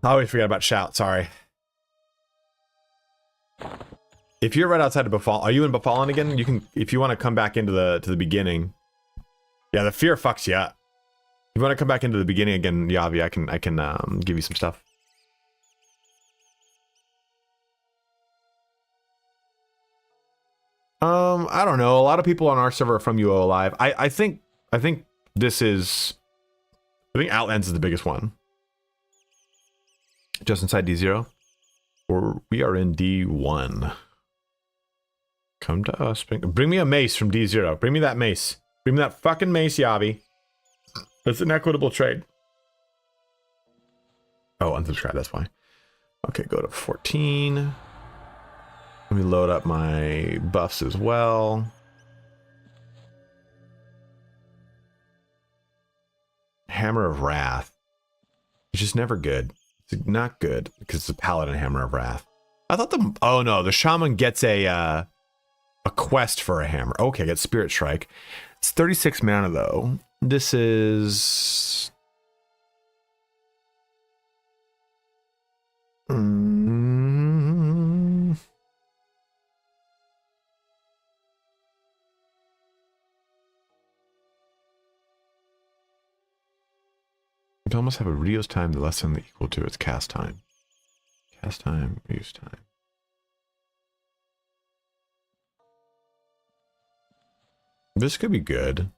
always forget about shout. Sorry. If you're right outside of Befallen, are you in Befallen again? You can, if you want to come back into the beginning. Yeah, the fear fucks you up. If you want to come back into the beginning again, Yavi, I can give you some stuff. I don't know. A lot of people on our server are from UO Alive. I think this is. I think Outlands is the biggest one. Just inside D0. We are in D1. Come to us. Bring me a mace from D0. Bring me that mace. Bring me that fucking mace, Yavi. It's an equitable trade. Oh, unsubscribe, that's why. Okay, go to 14. Let me load up my buffs as well. Hammer of Wrath. It's just never good. It's not good because it's a Paladin Hammer of Wrath. I thought the... Oh no, the Shaman gets a quest for a hammer. Okay, get Spirit Strike. It's 36 mana though. This is... It almost have a reuse time less than equal to its cast time. Cast time, reuse time. This could be good.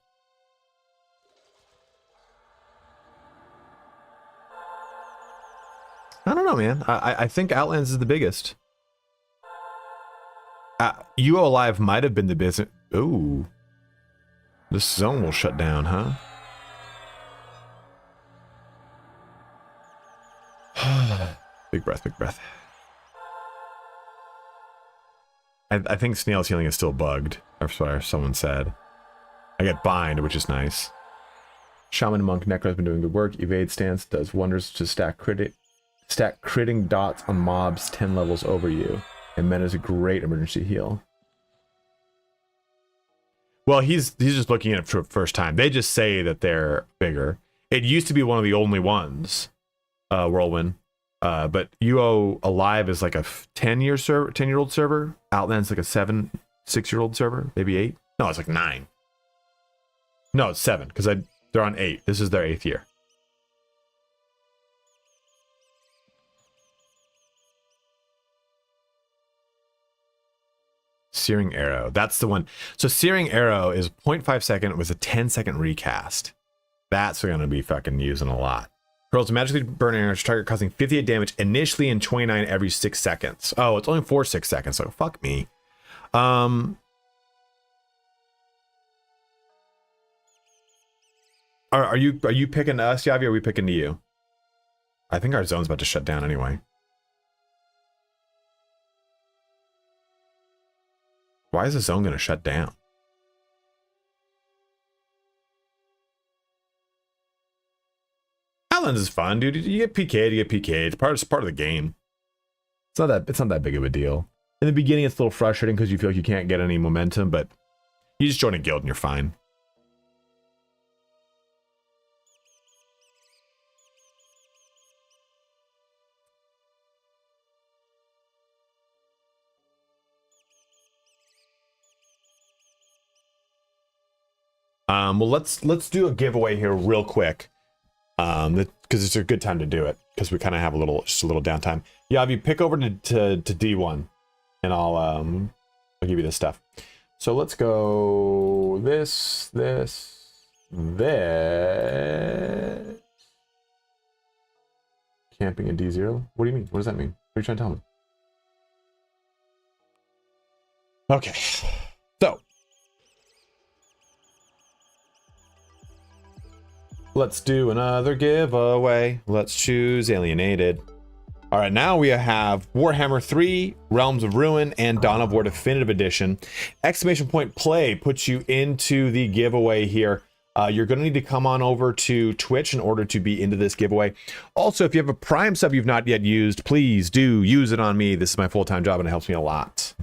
I don't know, man. I think Outlands is the biggest. UO Alive might have been the business. Ooh. This zone will shut down, huh? Big breath, big breath. I think Snail's Healing is still bugged. That's what someone said. I get Bind, which is nice. Shaman Monk Necro has been doing good work. Evade Stance does wonders to stack critting dots on mobs 10 levels over you. And Men is a great emergency heal. Well, he's just looking at it for the first time. They just say that they're bigger. It used to be one of the only ones, Whirlwind. But UO Alive is like a 10-year-old server. Outland's like a 6-year-old server, maybe 8. No, it's like 9. No, it's 7 because they're on 8. This is their 8th year. Searing Arrow. That's the one. So Searing Arrow is 0.5 second with a 10-second recast. That's going to be fucking using a lot. Hurls magically burn arrow to target, causing 58 damage initially and 29 every 6 seconds. Oh, it's only for 6 seconds, so fuck me. Are you picking us, Yavi, or are we picking you? I think our zone's about to shut down anyway. Why is the zone going to shut down? Outlands is fun, dude. You get PK'd, you get PK'd. It's part of the game. It's not that big of a deal. In the beginning, it's a little frustrating because you feel like you can't get any momentum, but you just join a guild and you're fine. Well, let's do a giveaway here real quick, because it's a good time to do it because we kind of have just a little downtime. Yavi, pick over to D1, and I'll give you this stuff. So let's go this. Camping in D0. What do you mean? What does that mean? What are you trying to tell me? Okay, so. Let's do another giveaway. Let's choose Alienated. All right, now we have Warhammer 3, Realms of Ruin, and Dawn of War Definitive Edition. Exclamation point play puts you into the giveaway here. You're going to need to come on over to Twitch in order to be into this giveaway. Also, if you have a Prime sub you've not yet used, please do use it on me. This is my full-time job and it helps me a lot.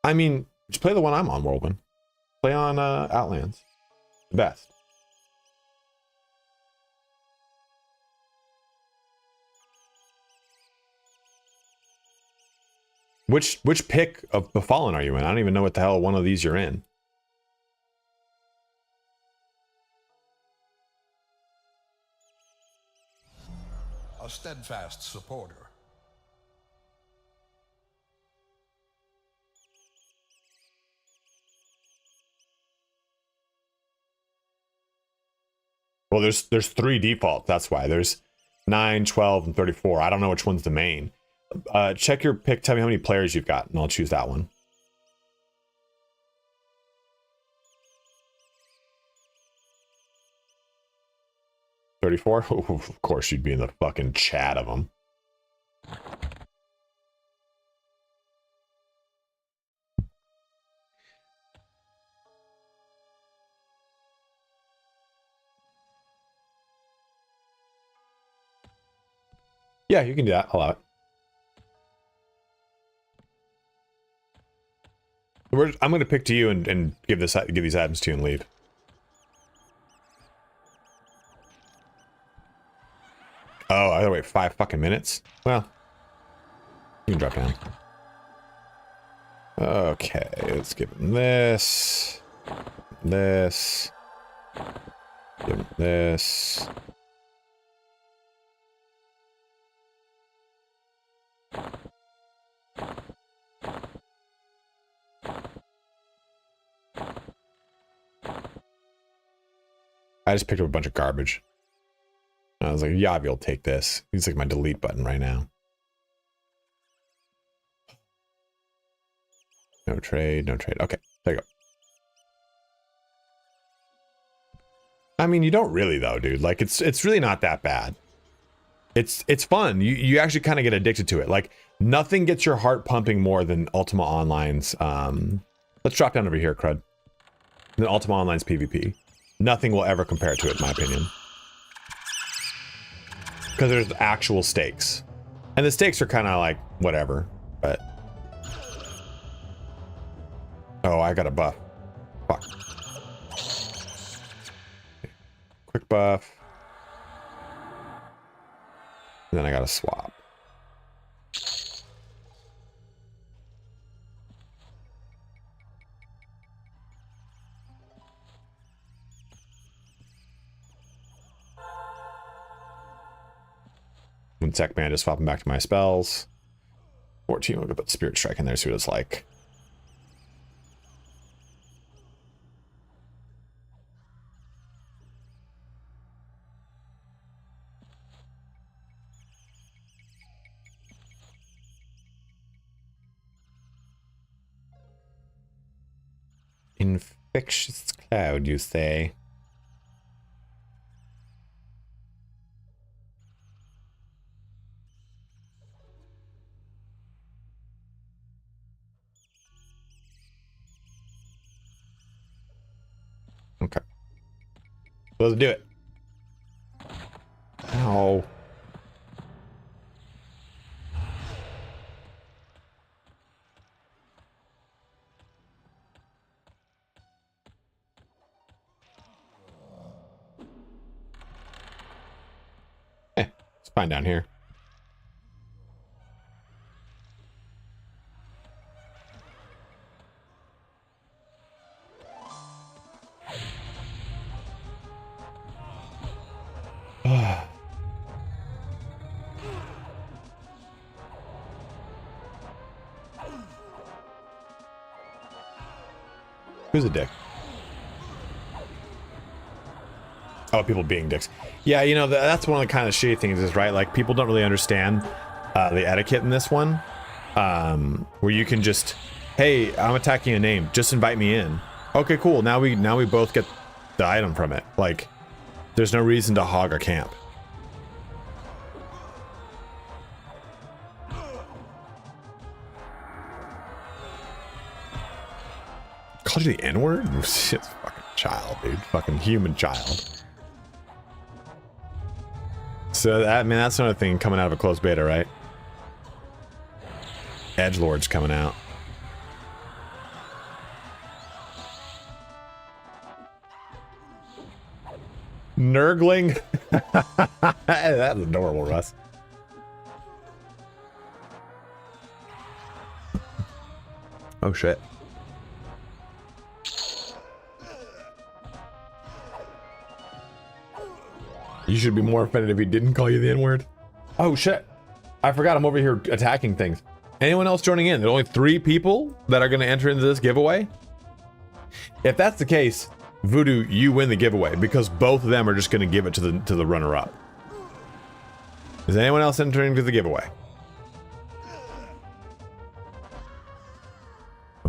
I mean, just play the one I'm on, Whirlwind. Play on Outlands. The best. Which pick of Befallen are you in? I don't even know what the hell one of these you're in. A steadfast supporter. Well, there's 3 defaults. That's why there's 9, 12, and 34. I don't know which one's the main. Check your pick. Tell me how many players you've got, and I'll choose that one. $34? Oh, of course, you'd be in the fucking chat of them. Yeah, you can do that. I'll allow it. I'm going to pick to you and give these items to you and leave. Oh, I gotta wait 5 fucking minutes? Well, you can drop down. Okay, let's give him this. This. Give him this. I just picked up a bunch of garbage. I was like, Yavi will take this. He's like my delete button right now. No trade, no trade. Okay, there you go. I mean, you don't really though, dude. Like it's really not that bad. It's fun. You actually kind of get addicted to it. Like nothing gets your heart pumping more than Ultima Online's let's drop down over here, crud. Than Ultima Online's PvP. Nothing will ever compare to it, in my opinion. Because there's actual stakes. And the stakes are kind of like, whatever. But... oh, I got a buff. Fuck. Quick buff. And then I got to swap. One sec, man, just swapping back to my spells. 14, we'll put Spirit Strike in there, see what it's like. Infectious cloud, you say? Okay. Let's do it. Ow. It's fine down here. Who's a dick? Oh, people being dicks. Yeah, you know, that's one of the kind of shitty things is, right? Like, people don't really understand the etiquette in this one. Where you can just, hey, I'm attacking a name. Just invite me in. Okay, cool. Now we both get the item from it. Like, there's no reason to hog a camp. Called you the N-word? Shit's fucking child, dude. Fucking human child. So that, man, that's another thing coming out of a closed beta, right? Edgelord's coming out. Nurgling? That's adorable, Russ. Oh shit. You should be more offended if he didn't call you the N-word. Oh shit. I forgot I'm over here attacking things. Anyone else joining in? There are only 3 people that are going to enter into this giveaway? If that's the case, Voodoo, you win the giveaway because both of them are just going to give it to the runner-up. Is anyone else entering into the giveaway?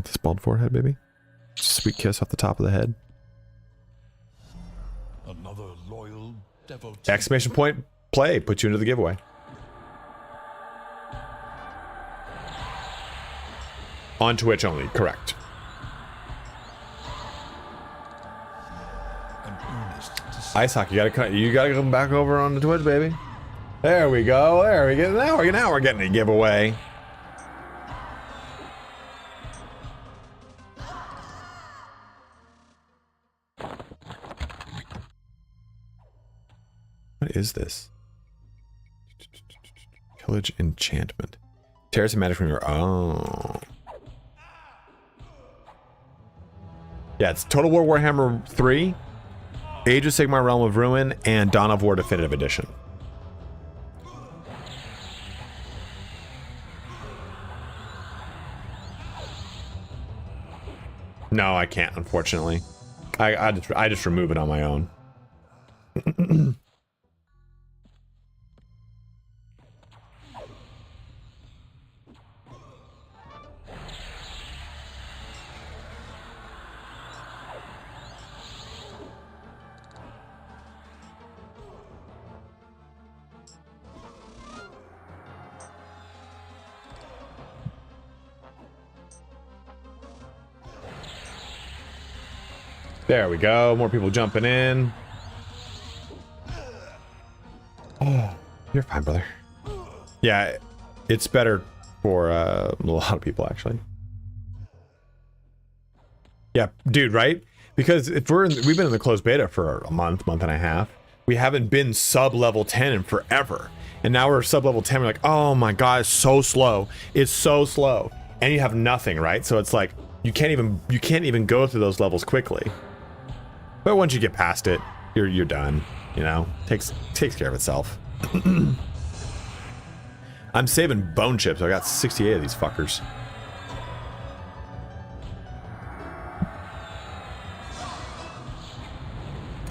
With this bald forehead, baby. Sweet kiss off the top of the head. Another loyal devotee. Exclamation point play puts you into the giveaway. On Twitch only, correct. An earnest Ice hockey, you gotta come back over on the Twitch, baby. There we go. There we go. Now we're getting a giveaway. What is this? Pillage enchantment. Terrace of magic from your Yeah, it's Total War Warhammer 3, Age of Sigmar Realm of Ruin, and Dawn of War Definitive Edition. No, I can't, unfortunately. I just remove it on my own. There we go. More people jumping in. Oh, you're fine, brother. Yeah, it's better for a lot of people, actually. Yeah, dude, right? Because if we've been in the closed beta for a month and a half. We haven't been sub level 10 in forever. And now we're sub level 10. We're like, oh my god, it's so slow. It's so slow. And you have nothing, right? So it's like you can't even go through those levels quickly. But once you get past it, you're done. You know, takes care of itself. I'm saving bone chips. I got 68 of these fuckers.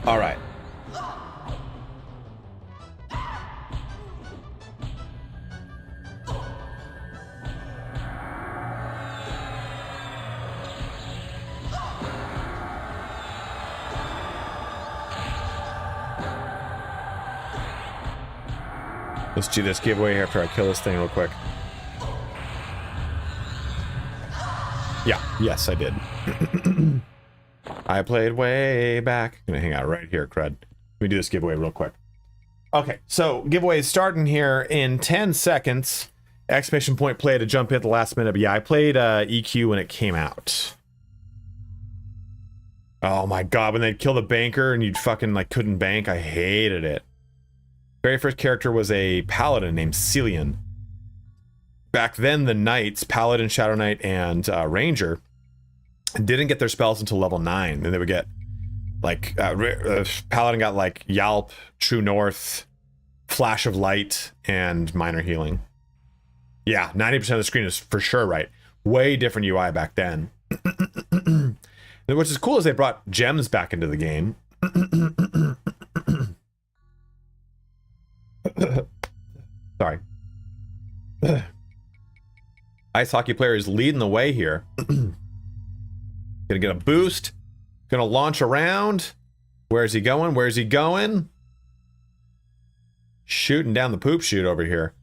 All right. Let's do this giveaway here after I kill this thing real quick. Yeah, yes, I did. I played way back. I'm gonna hang out right here, crud. Let me do this giveaway real quick. Okay, so giveaway is starting here in 10 seconds. Exclamation point play to jump in at the last minute. But yeah, I played EQ when it came out. Oh my god, when they'd kill the banker and you'd fucking like couldn't bank, I hated it. Very first character was a paladin named Celian. Back then, the knights, paladin, shadow knight, and ranger, didn't get their spells until level 9. Then they would get like paladin got like Yalp, True North, Flash of Light, and minor healing. Yeah, 90% of the screen is for sure right. Way different UI back then. Which is cool is they brought gems back into the game. Sorry. Ice hockey player is leading the way here. Gonna get a boost. Gonna launch around. Where's he going? Where's he going? Shooting down the poop chute over here.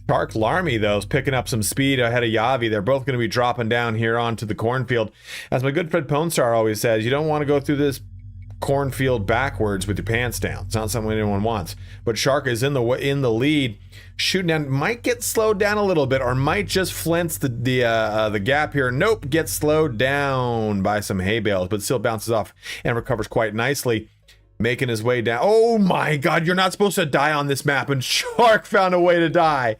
Shark Larmy, though, is picking up some speed ahead of Yavi. They're both going to be dropping down here onto the cornfield. As my good friend Ponstar always says, you don't want to go through this cornfield backwards with your pants down. It's not something anyone wants. But Shark is in the lead, shooting down. Might get slowed down a little bit, or might just flinch the gap here. Nope, gets slowed down by some hay bales, but still bounces off and recovers quite nicely, making his way down. Oh my god, you're not supposed to die on this map, and Shark found a way to die.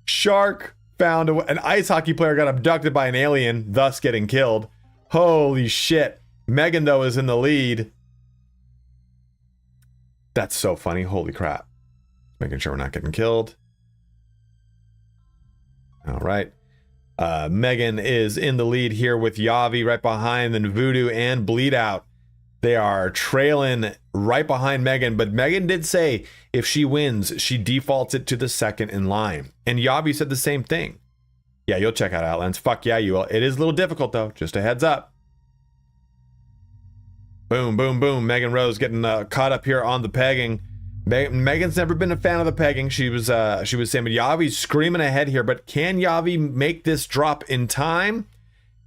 Shark found an ice hockey player got abducted by an alien, thus getting killed. Holy shit. Megan, though, is in the lead. That's so funny. Holy crap. Making sure we're not getting killed. All right. Megan is in the lead here with Yavi right behind, then Voodoo and Bleed Out. They are trailing right behind Megan, but Megan did say if she wins, she defaults it to the second in line. And Yavi said the same thing. Yeah, you'll check out Outlands. Fuck yeah, you will. It is a little difficult though. Just a heads up. Boom, boom, boom. Megan Rose getting caught up here on the pegging. Megan's never been a fan of the pegging. She was saying, but Yavi's screaming ahead here. But can Yavi make this drop in time?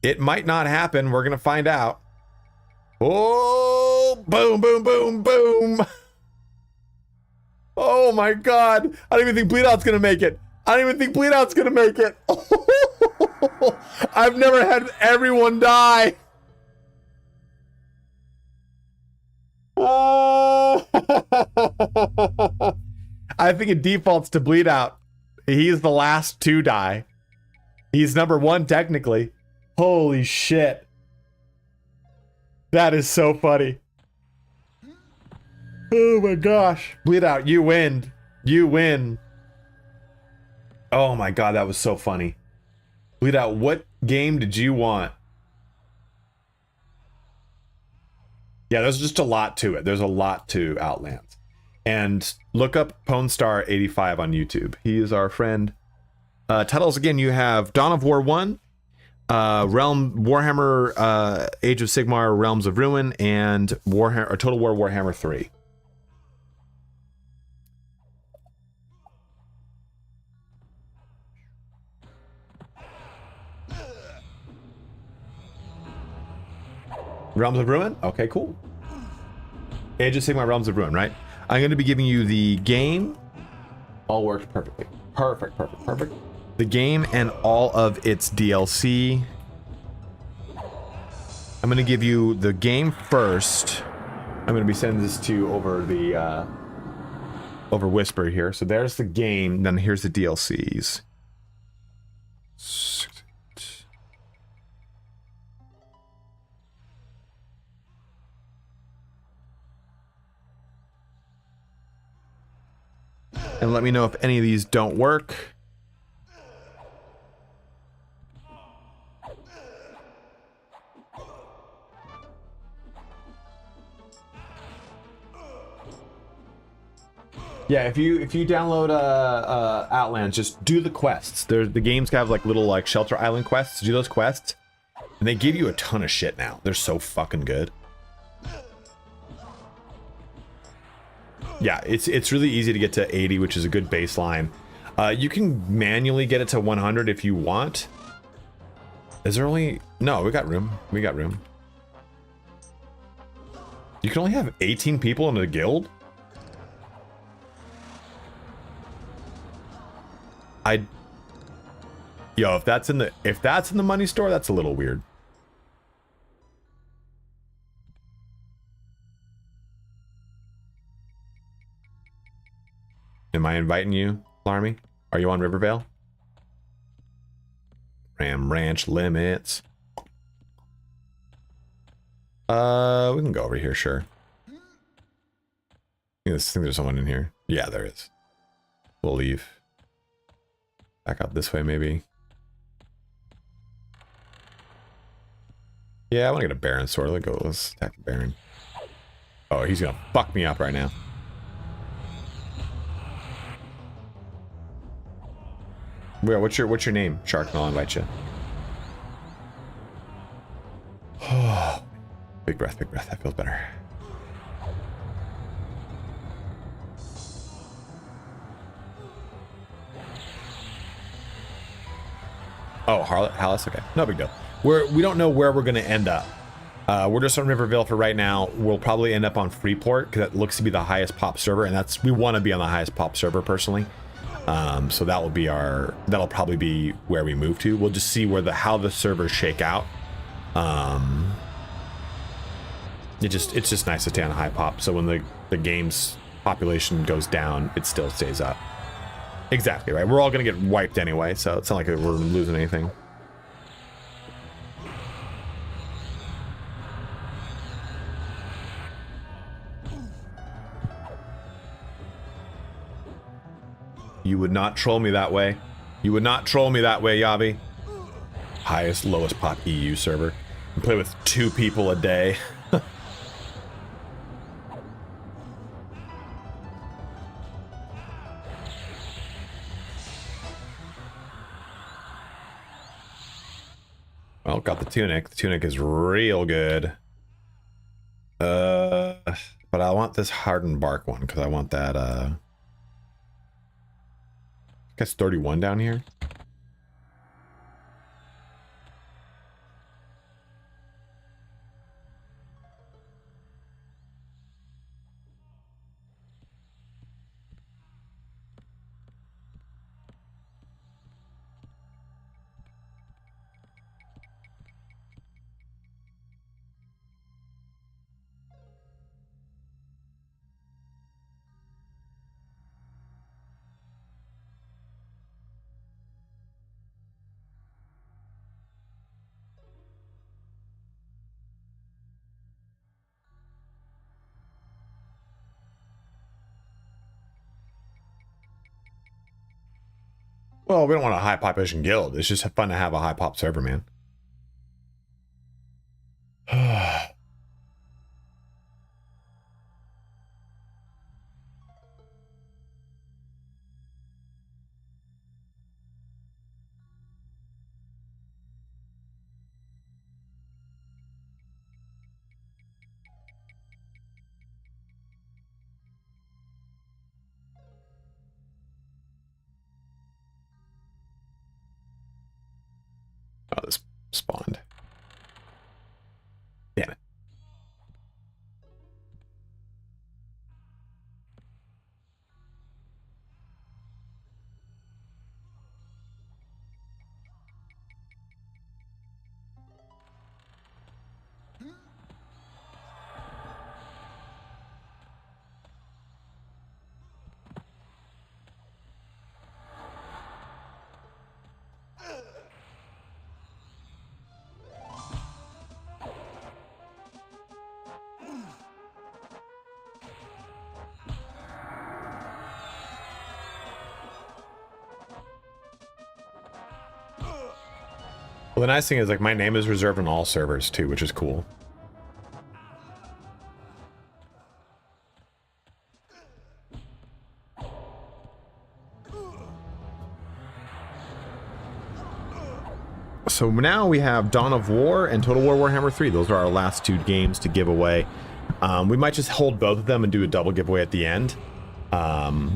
It might not happen. We're gonna find out. Oh, boom, boom, boom, boom. Oh my God. I don't even think Bleed Out's gonna make it. I don't even think Bleed Out's gonna make it. I've never had everyone die. I think it defaults to Bleed Out. He's the last to die. He's number one technically. Holy shit. That is so funny. Oh my gosh. Bleed Out, you win. You win. Oh my God, that was so funny. Bleed Out, what game did you want? Yeah, there's just a lot to it. There's a lot to Outlands. And look up PwneStar85 on YouTube. He is our friend. Titles again, you have Dawn of War 1, Warhammer Age of Sigmar Realms of Ruin, and Total War Warhammer 3. Realms of Ruin? Okay, cool. Age of Sigmar Realms of Ruin, right? I'm going to be giving you the game. All works perfectly. Perfect, perfect, perfect. The game and all of its DLC. I'm going to give you the game first. I'm going to be sending this to you over the over Whisper here. So there's the game. Then here's the DLCs. And let me know if any of these don't work. Yeah, if you download Outlands, just do the quests. The games have like little like shelter island quests. Do those quests, and they give you a ton of shit now. They're so fucking good. Yeah, it's really easy to get to 80, which is a good baseline. You can manually get it to 100 if you want. Is there only... No, we got room. We got room. You can only have 18 people in a guild? Yo, if that's in the money store, that's a little weird. Am I inviting you, Larmy? Are you on Rivervale? Ram Ranch limits. We can go over here, sure. I think there's someone in here. Yeah, there is. We'll leave. Back up this way, maybe. Yeah, I want to get a Baron sword. Let's attack the Baron. Oh, he's gonna fuck me up right now. Well, what's your name, Shark? And I'll invite you. Oh, big breath, big breath. That feels better. Oh, Hallis? Okay, no big deal. We don't know where we're gonna end up. We're just on Rivervale for right now. We'll probably end up on Freeport because that looks to be the highest pop server, and we want to be on the highest pop server personally. So that'll probably be where we move to. We'll just see how the servers shake out. It's just nice to stay on high pop. So when the game's population goes down, it still stays up. Exactly, right? We're all gonna get wiped anyway, so it's not like we're losing anything. You would not troll me that way. You would not troll me that way, Yavi. Highest, lowest pop EU server. And play with 2 people a day. Well, got the tunic. The tunic is real good. But I want this hardened bark one because I want that. I guess 31 down here. Well, we don't want a high population guild. It's just fun to have a high pop server, man. Oh, this spawned. Damn it. Well, the nice thing is, like, my name is reserved on all servers too, which is cool. So now we have Dawn of War and Total War Warhammer 3. Those are our last two games to give away. We might just hold both of them and do a double giveaway at the end. Because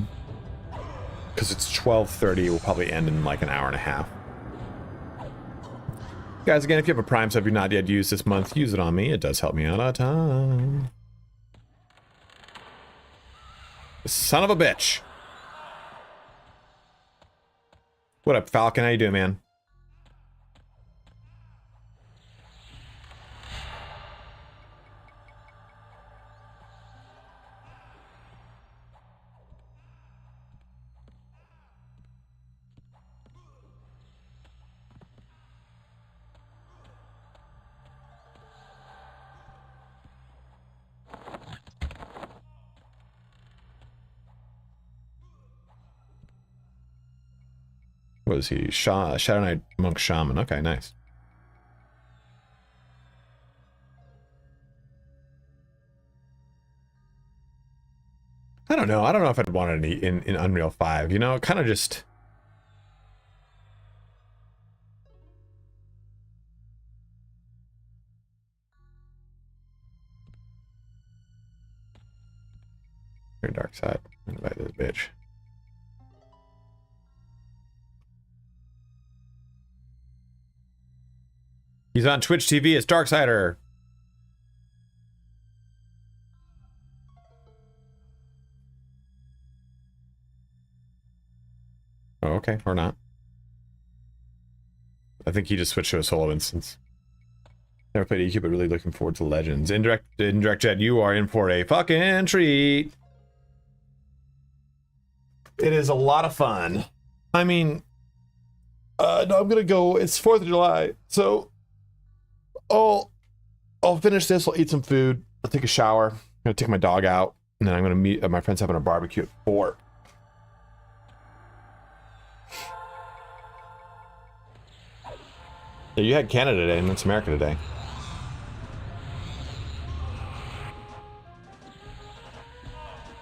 it's 12:30, we'll probably end in like an hour and a half. Guys, again, if you have a Prime sub you've not yet used this month, use it on me. It does help me out a ton. Son of a bitch. What up, Falcon? How you doing, man? What is he? Shadow Knight Monk Shaman. Okay, nice. I don't know. I don't know if I'd want it in Unreal 5. You know, kind of just... You're dark side. Invite this bitch. He's on Twitch TV as Darksider. Oh, okay, or not. I think he just switched to a solo instance. Never played EQ, but really looking forward to Legends. Indirect Jet, you are in for a fucking treat. It is a lot of fun. I mean, no, I'm gonna go. It's 4th of July, so I'll finish this. I'll eat some food. I'll take a shower. I'm gonna take my dog out, and then I'm gonna meet my friends having a barbecue at 4. Yeah, you had Canada today, and it's America today.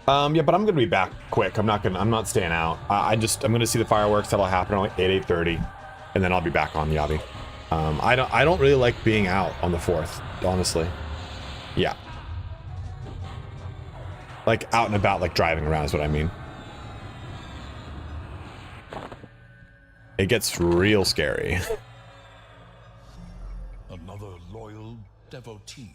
Yeah, but I'm gonna be back quick. I'm not staying out. I'm gonna see the fireworks. That'll happen around like 8:30, and then I'll be back on the Yabby. I don't really like being out on the 4th, honestly. Yeah. Like out and about, like driving around is what I mean. It gets real scary. Another loyal devotee.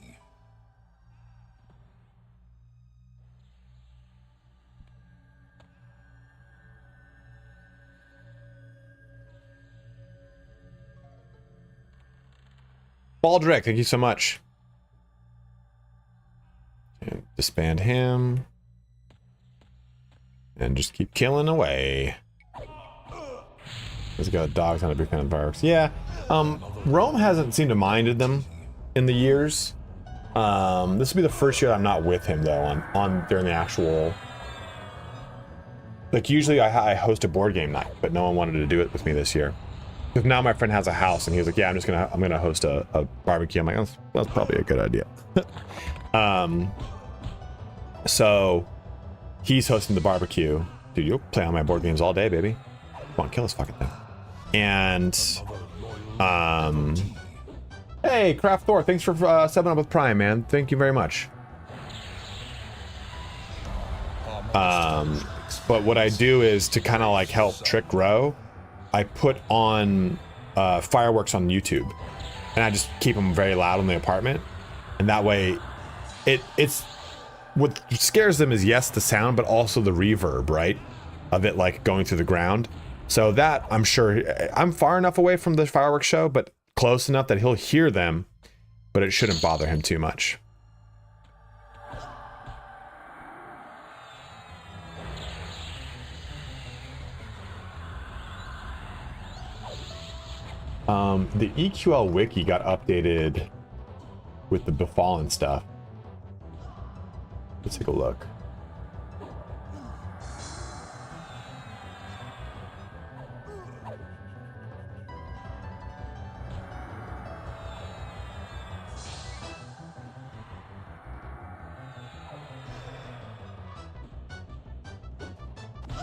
Baldrick, thank you so much. And disband him. And just keep killing away. Let's go. Dog's not a big fan of fireworks. Yeah. Rome hasn't seemed to minded them in the years. This will be the first year I'm not with him though on during the actual. Like usually I host a board game night, but no one wanted to do it with me this year. Because now my friend has a house and he was like, yeah, I'm gonna host a barbecue. I'm like, that's probably a good idea. So he's hosting the barbecue. Dude, you'll play on my board games all day, baby. Come on, kill this fucking thing. And hey, Craft Thor, thanks for subbing up with Prime, man. Thank you very much. But what I do is to kind of like help Trick grow, I put on fireworks on YouTube, and I just keep them very loud in the apartment, and that way, it's what scares them is yes the sound, but also the reverb, right, of it like going through the ground. So that I'm sure I'm far enough away from the fireworks show, but close enough that he'll hear them, but it shouldn't bother him too much. The EQL wiki got updated with the Befallen stuff. Let's take a look.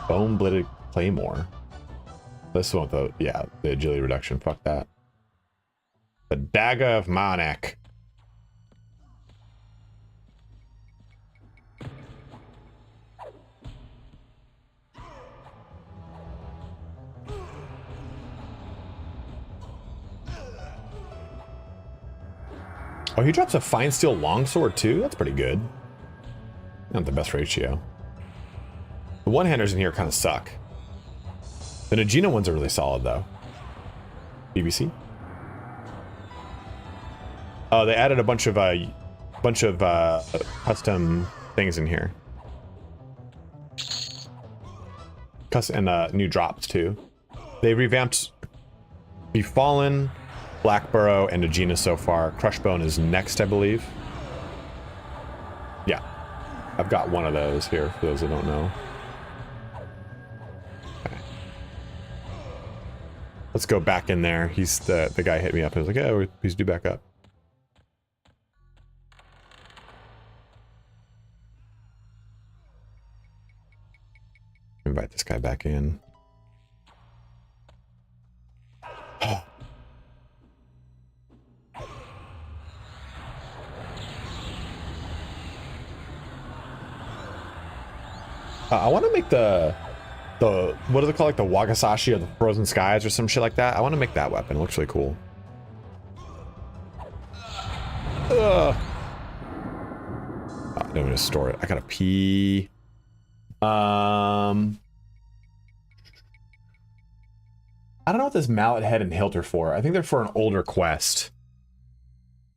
Bone-bladed claymore. This one, though, yeah, the agility reduction. Fuck that. The dagger of Marnak. Oh, he drops a fine steel longsword too? That's pretty good. Not the best ratio. The one-handers in here kind of suck. The Nagina ones are really solid though. BBC? Oh, they added a bunch of custom things in here. And new drops too. They revamped Befallen, Blackburrow, and Nagina so far. Crushbone is next, I believe. Yeah. I've got one of those here, for those that don't know. Okay. Let's go back in there. He's the guy hit me up. I was like, yeah, please do back up. Invite this guy back in. I want to make the what do they call it, like the Wagasashi or the Frozen Skies or some shit like that. I want to make that weapon. It looks really cool. Ugh. Oh, I'm gonna store it. I gotta pee. I don't know what this mallet head and hilt are for. I think they're for an older quest.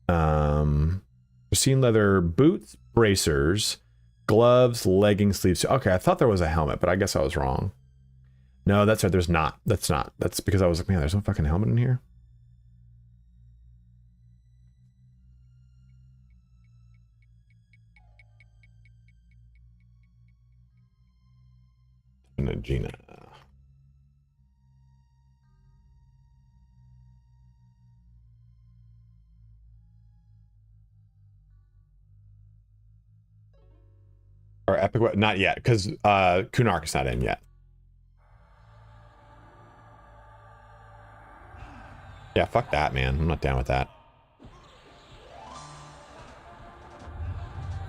Pristine leather boots, bracers, gloves, leggings, sleeves. Okay, I thought there was a helmet, but I guess I was wrong. No, that's right. There's not. That's not. That's because I was like, man, there's no fucking helmet in here. Gina. Or epic, not yet, because Kunark is not in yet. Yeah, fuck that, man. I'm not down with that.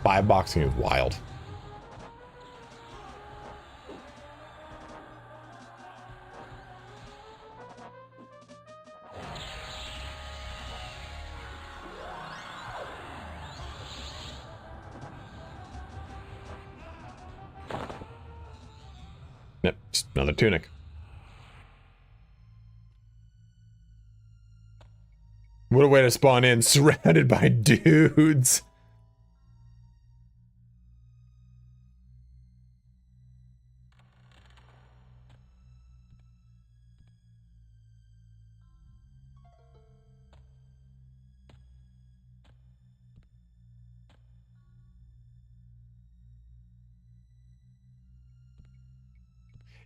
5 boxing is wild. Yep, just another tunic. What a way to spawn in, surrounded by dudes.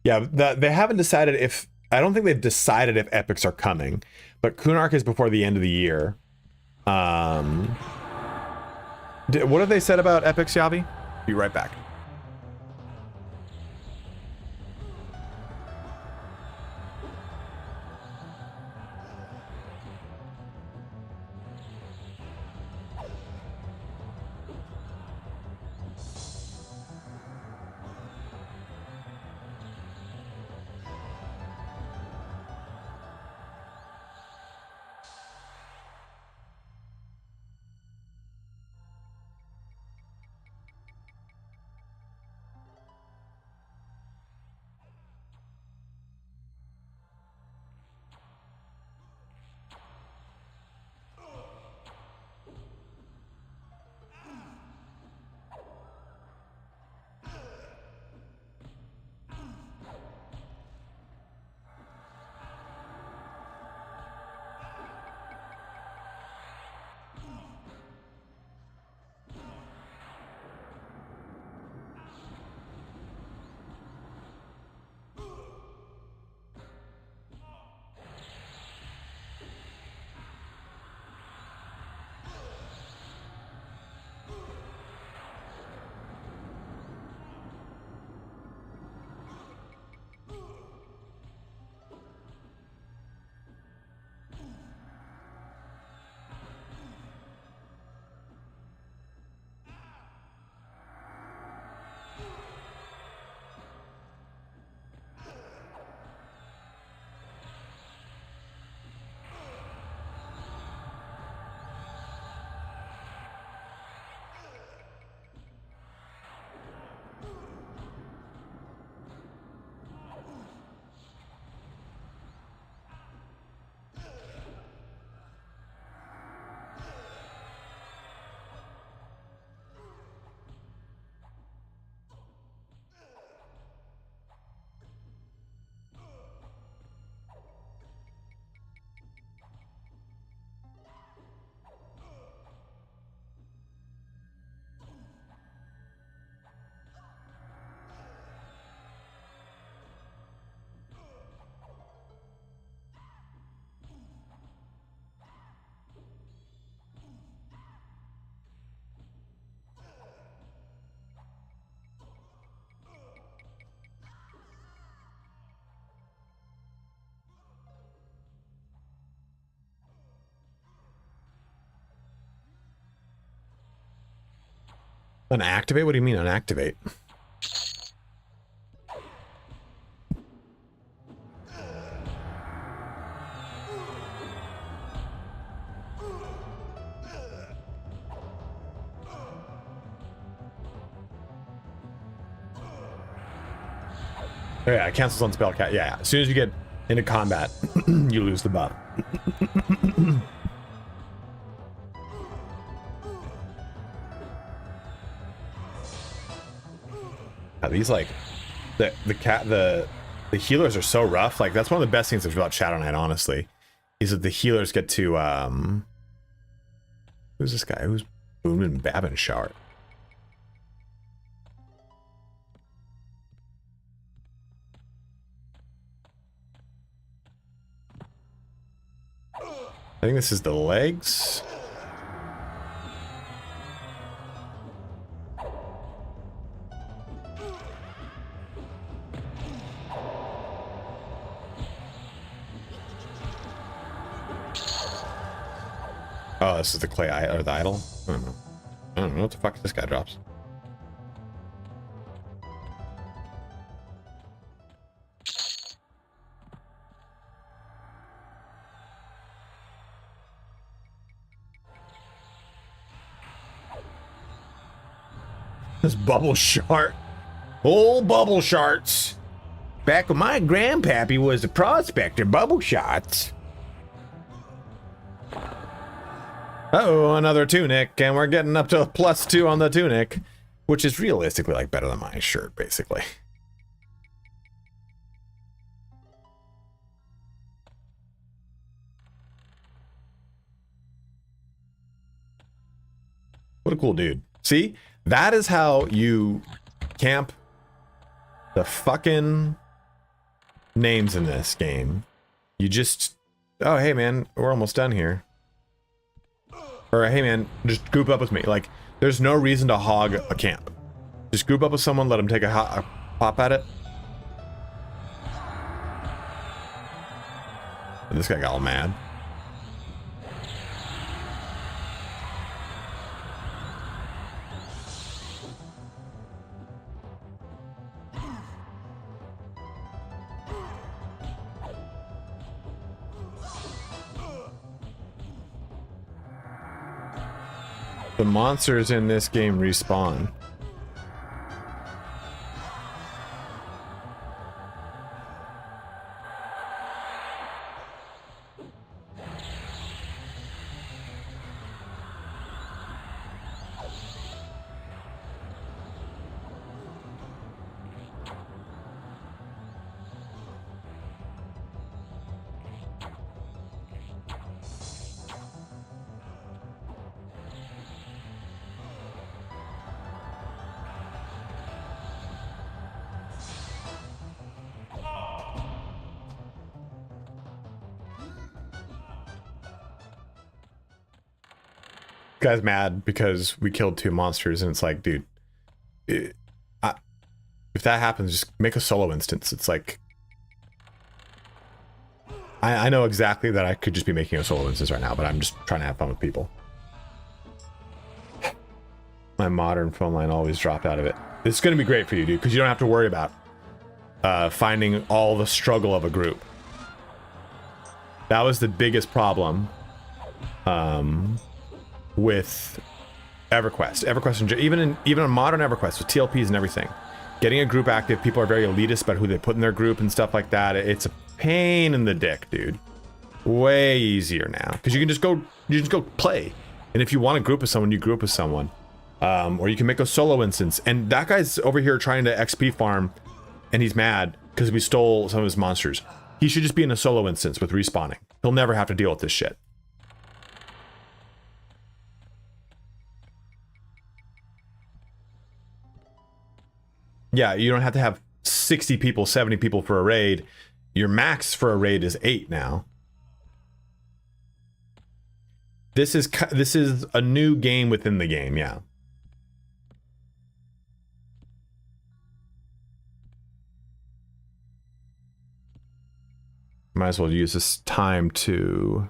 Yeah, they haven't decided if... I don't think they've decided if epics are coming, but Kunark is before the end of the year. What have they said about epics, Yavi? Be right back. Unactivate? What do you mean unactivate? Oh yeah, it cancels on spell cat. Yeah, as soon as you get into combat, you lose the buff. These like the healers are so rough. Like that's one of the best things about Shadow Knight, honestly, is that the healers get to who's this guy? Who's Booming Babin Shard? I think this is the legs. Oh, this is the clay or the idol. I don't know. I don't know what the fuck this guy drops. This bubble shart. Old bubble sharts. Back when my grandpappy was a prospector, bubble shots. Uh-oh, another tunic, and we're getting up to +2 on the tunic, which is realistically like better than my shirt, basically. What a cool dude. See? That is how you camp the fucking names in this game. You just, oh, hey man, we're almost done here. Or hey man, just group up with me. Like, there's no reason to hog a camp. Just group up with someone, let them take a pop at it. And this guy got all mad. The monsters in this game respawn. Guy's mad because we killed 2 monsters, and it's like, dude, if that happens, just make a solo instance. It's like, I know exactly that I could just be making a solo instance right now, but I'm just trying to have fun with people. My modern phone line always dropped out of it. It's going to be great for you, dude, because you don't have to worry about finding all the struggle of a group. That was the biggest problem. With EverQuest, even on modern EverQuest with TLPs and everything, getting a group active, people are very elitist about who they put in their group and stuff like that. It's a pain in the dick, dude. Way easier now because you just go play, and if you want to group with someone, you group with someone, or you can make a solo instance. And that guy's over here trying to XP farm, and he's mad because we stole some of his monsters. He should just be in a solo instance with respawning. He'll never have to deal with this shit. Yeah, you don't have to have 60 people, 70 people for a raid. Your max for a raid is 8 now. This is a new game within the game, yeah. Might as well use this time to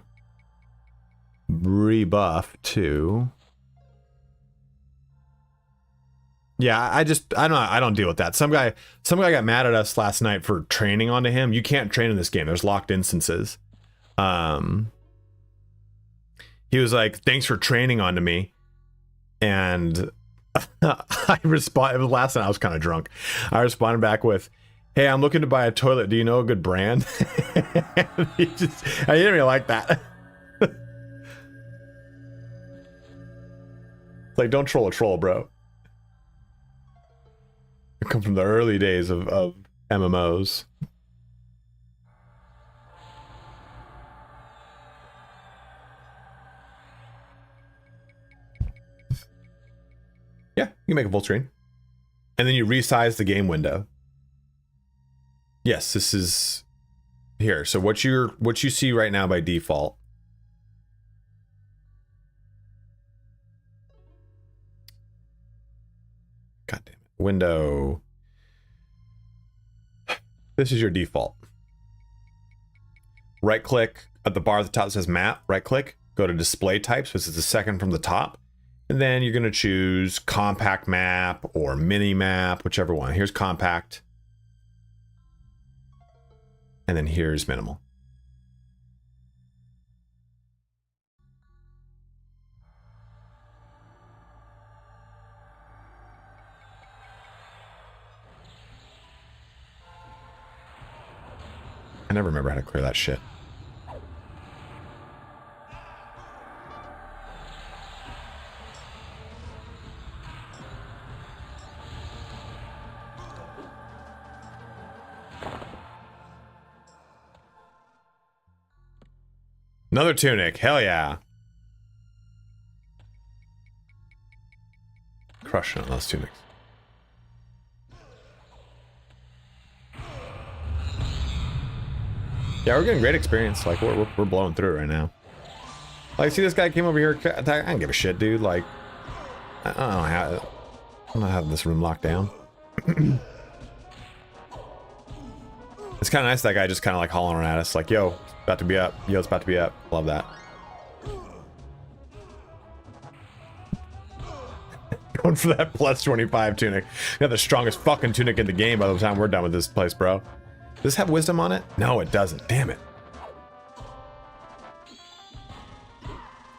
rebuff too. Yeah, I don't deal with that. Some guy got mad at us last night for training onto him. You can't train in this game. There's locked instances. He was like, "Thanks for training onto me," and I responded. Last night I was kind of drunk. I responded back with, "Hey, I'm looking to buy a toilet. Do you know a good brand?" I didn't really like that. It's like, don't troll a troll, bro. I come from the early days of MMOs. Yeah, you can make a full screen. And then you resize the game window. Yes, this is here. So what you see right now by default. God damn it. Window. This is your default. Right click at the bar at the top that says map, right click, go to display types, which is the second from the top. And then you're going to choose compact map or mini map, whichever one. Here's compact. And then here's minimal. I never remember how to clear that shit. Another tunic, hell yeah. Crushing on those tunics. Yeah, we're getting great experience. Like, we're blowing through it right now. Like, see this guy came over here, I don't give a shit, dude. Like, I don't know how this room locked down. It's kind of nice that guy just kind of like hollering at us, like, yo, about to be up. Yo, it's about to be up. Love that. Going for that plus 25 tunic. Got the strongest fucking tunic in the game by the time we're done with this place, bro. Does this have wisdom on it? No, it doesn't. Damn it.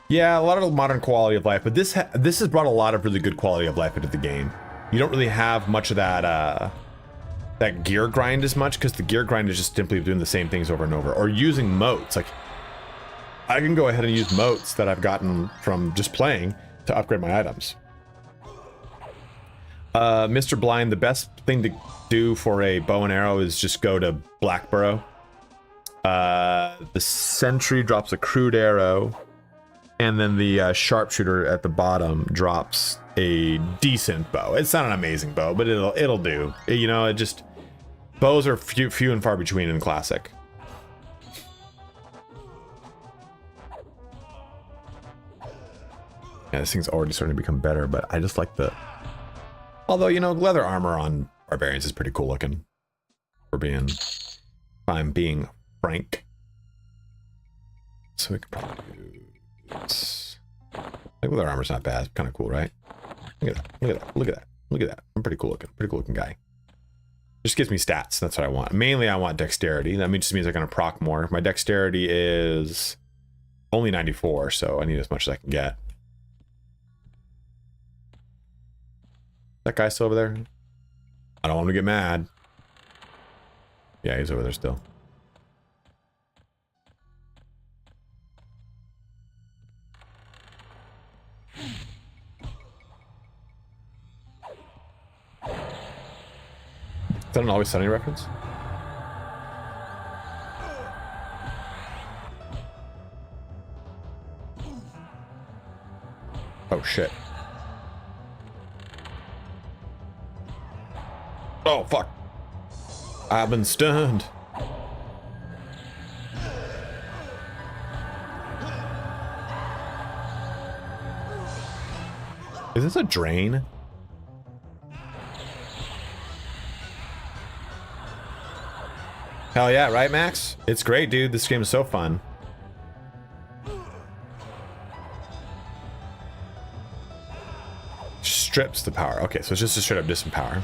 Yeah, a lot of modern quality of life, but this has brought a lot of really good quality of life into the game. You don't really have much of that that gear grind as much, because the gear grind is just simply doing the same things over and over, or using motes. Like, I can go ahead and use motes that I've gotten from just playing to upgrade my items. Mr. Blind, the best thing to do for a bow and arrow is just go to Blackborough. The sentry drops a crude arrow, and then the sharpshooter at the bottom drops a decent bow. It's not an amazing bow, but it'll do. You know, it just, bows are few and far between in Classic. Yeah, this thing's already starting to become better, but I just like the, although, you know, leather armor on barbarians is pretty cool looking. If I'm being frank. So we could probably do this. Like, leather armor's not bad. It's kind of cool, right? Look at that. Look at that. Look at that. Look at that. I'm pretty cool looking. Pretty cool looking guy. Just gives me stats. That's what I want. Mainly, I want dexterity. That just means I'm going to proc more. My dexterity is only 94, so I need as much as I can get. That guy still over there? I don't want him to get mad. Yeah, he's over there still. Is that an Always Sunny reference? Oh shit. Oh fuck. I've been stunned. Is this a drain? Hell yeah, right, Max? It's great, dude. This game is so fun. Strips the power. Okay, so it's just a straight up disempower.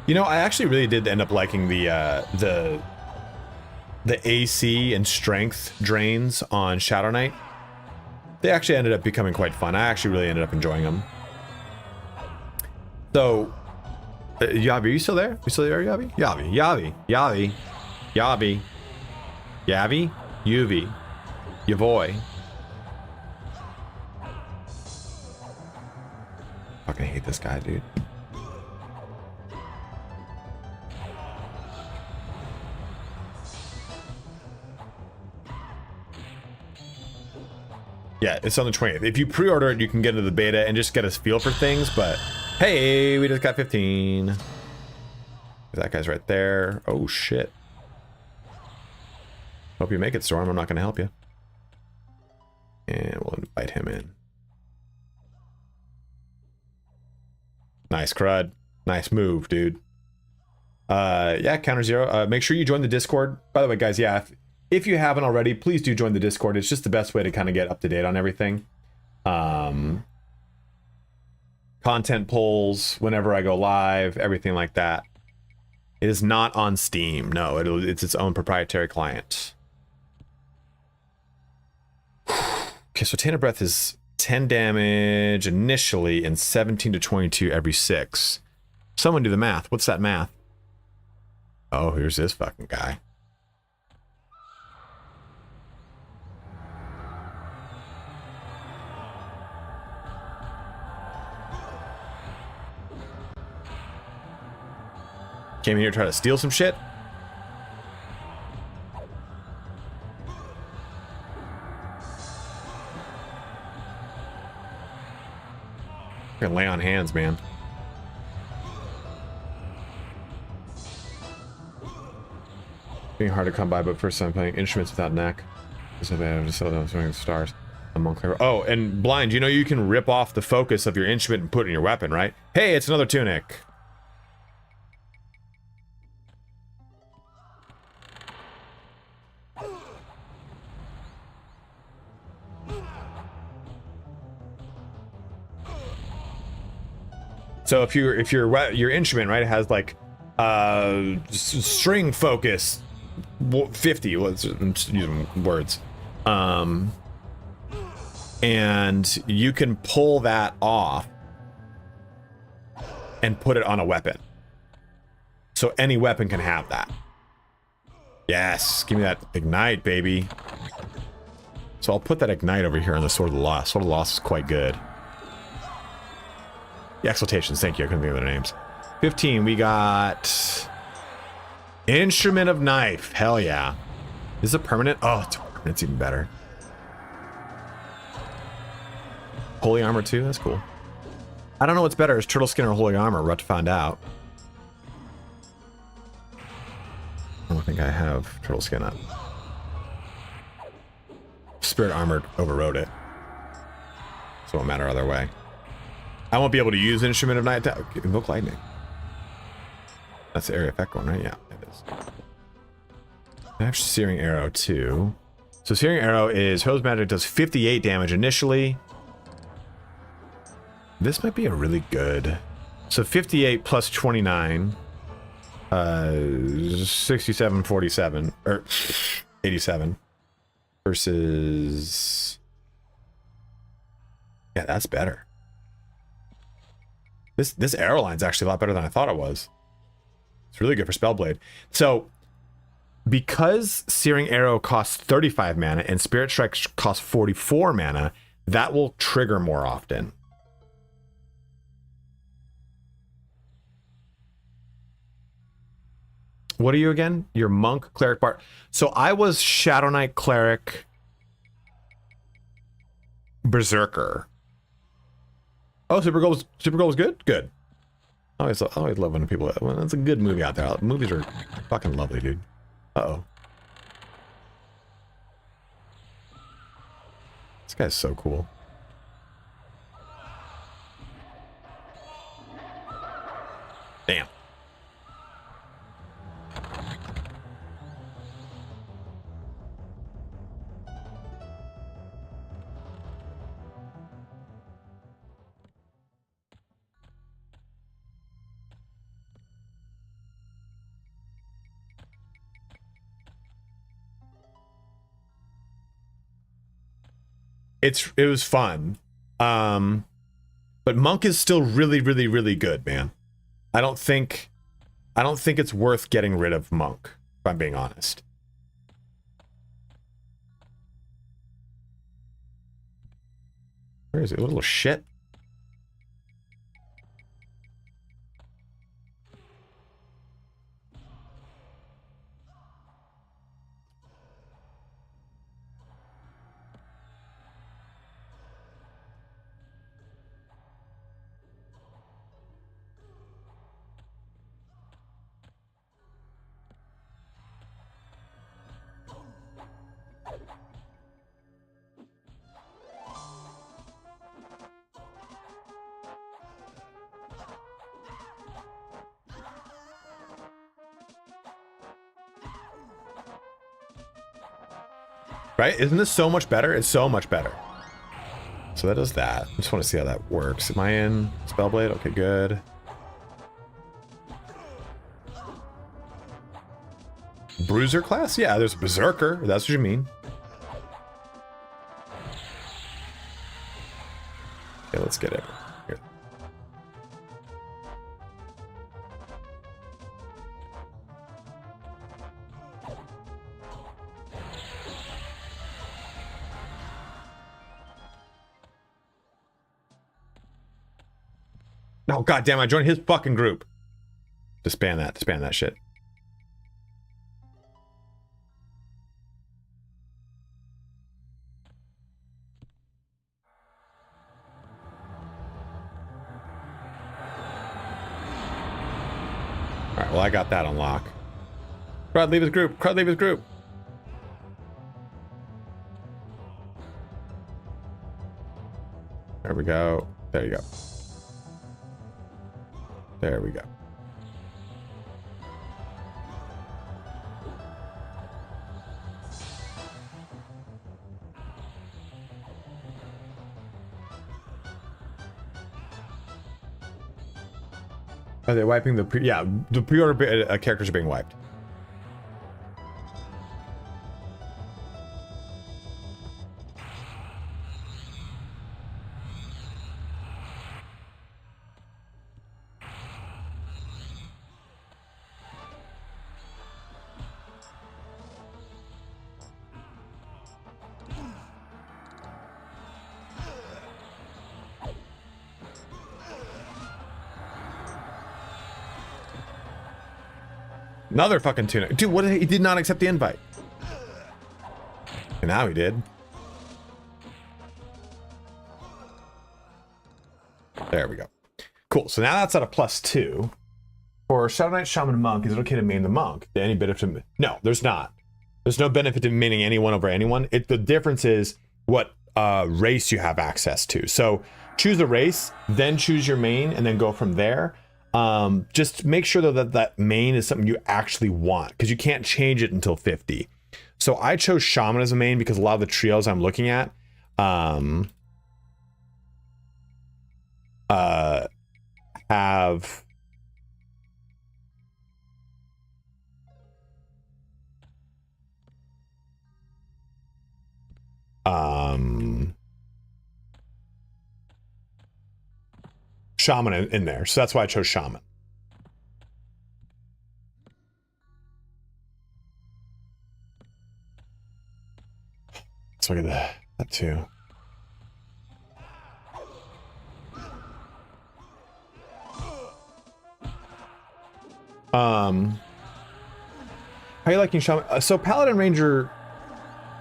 You know, I actually really did end up liking the AC and strength drains on Shadow Knight. They actually ended up becoming quite fun. I actually really ended up enjoying them. So, Yavi, are you still there? You still there, Yavi? Yavi, Yuvi, Yavoy. Fucking hate this guy, dude. Yeah, it's on the 20th. If you pre-order it, you can get into the beta and just get a feel for things, but hey, we just got 15. That guy's right there. Oh, shit. Hope you make it, Storm. I'm not going to help you. And we'll invite him in. Nice, Crud. Nice move, dude. Yeah, Counter Zero. Make sure you join the Discord. By the way, guys, yeah, If you haven't already, please do join the Discord. It's just the best way to kind of get up to date on everything. Content polls whenever I go live, everything like that. It is not on Steam. No, it's its own proprietary client. Okay, so Tainted Breath is 10 damage initially and 17 to 22 every 6. Someone do the math. What's that math? Oh, here's this fucking guy. Came in here to try to steal some shit. Gonna lay on hands, man. Being hard to come by, but first time playing instruments without neck. So bad, just so them stars. I'm unclear. Oh, and Blind, you know you can rip off the focus of your instrument and put it in your weapon, right? Hey, it's another tunic. So if your instrument, right, it has like string focus 50, let's use words, and you can pull that off and put it on a weapon. So any weapon can have that. Yes, give me that ignite, baby. So I'll put that ignite over here on the Sword of the Lost. Sword of the Lost is quite good. The Exaltations, thank you. I couldn't think of their names. 15, we got Instrument of Knife. Hell yeah. Is it permanent? Oh, it's permanent. It's even better. Holy Armor too? That's cool. I don't know what's better, is Turtle Skin or Holy Armor? We're about to find out. I don't think I have Turtle Skin up. Spirit Armor overrode it. So it won't matter either way. I won't be able to use Instrument of Night to invoke lightning. That's the area effect one, right? Yeah, it is. I have Searing Arrow too. So Searing Arrow is hose magic, does 58 damage initially. This might be a really good. So 58 plus 29, 67, 47 or 87 versus. Yeah, that's better. This arrow line's actually a lot better than I thought it was. It's really good for Spellblade. So, because Searing Arrow costs 35 mana and Spirit Strike costs 44 mana, that will trigger more often. What are you again? You're Monk, Cleric, Bard. So I was Shadow Knight, Cleric, Berserker. Oh, Supergirl was good? Good. I always love when people... Well, it's a good movie out there. Movies are fucking lovely, dude. Uh-oh. This guy's so cool. Damn. It was fun. But Monk is still really, really, really good, man. I don't think it's worth getting rid of Monk, if I'm being honest. Where is it? A little shit. Right? Isn't this so much better? It's so much better. So that does that. I just want to see how that works. Am I in Spellblade? Okay, good. Bruiser class? Yeah, there's a Berserker. That's what you mean. Okay, let's get it. Here. Oh, goddamn, I joined his fucking group. Disband that shit. Alright, well, I got that on lock. Crud, leave his group. Crud, leave his group. There we go. There you go. There we go. Are they wiping the pre? Yeah, the pre-order characters are being wiped. Another fucking tuna. Dude, what? He did not accept the invite. And now he did. There we go. Cool. So now that's at a +2. For Shadow Knight, Shaman, Monk, is it okay to main the Monk? Any benefit to... No, there's not. There's no benefit to maining anyone over anyone. The difference is what race you have access to. So choose a race, then choose your main, and then go from there. Just make sure though that main is something you actually want, because you can't change it until 50. So I chose Shaman as a main because a lot of the trios I'm looking at have Shaman in there, so that's why I chose Shaman. Let's look at that too. How are you liking Shaman? So Paladin Ranger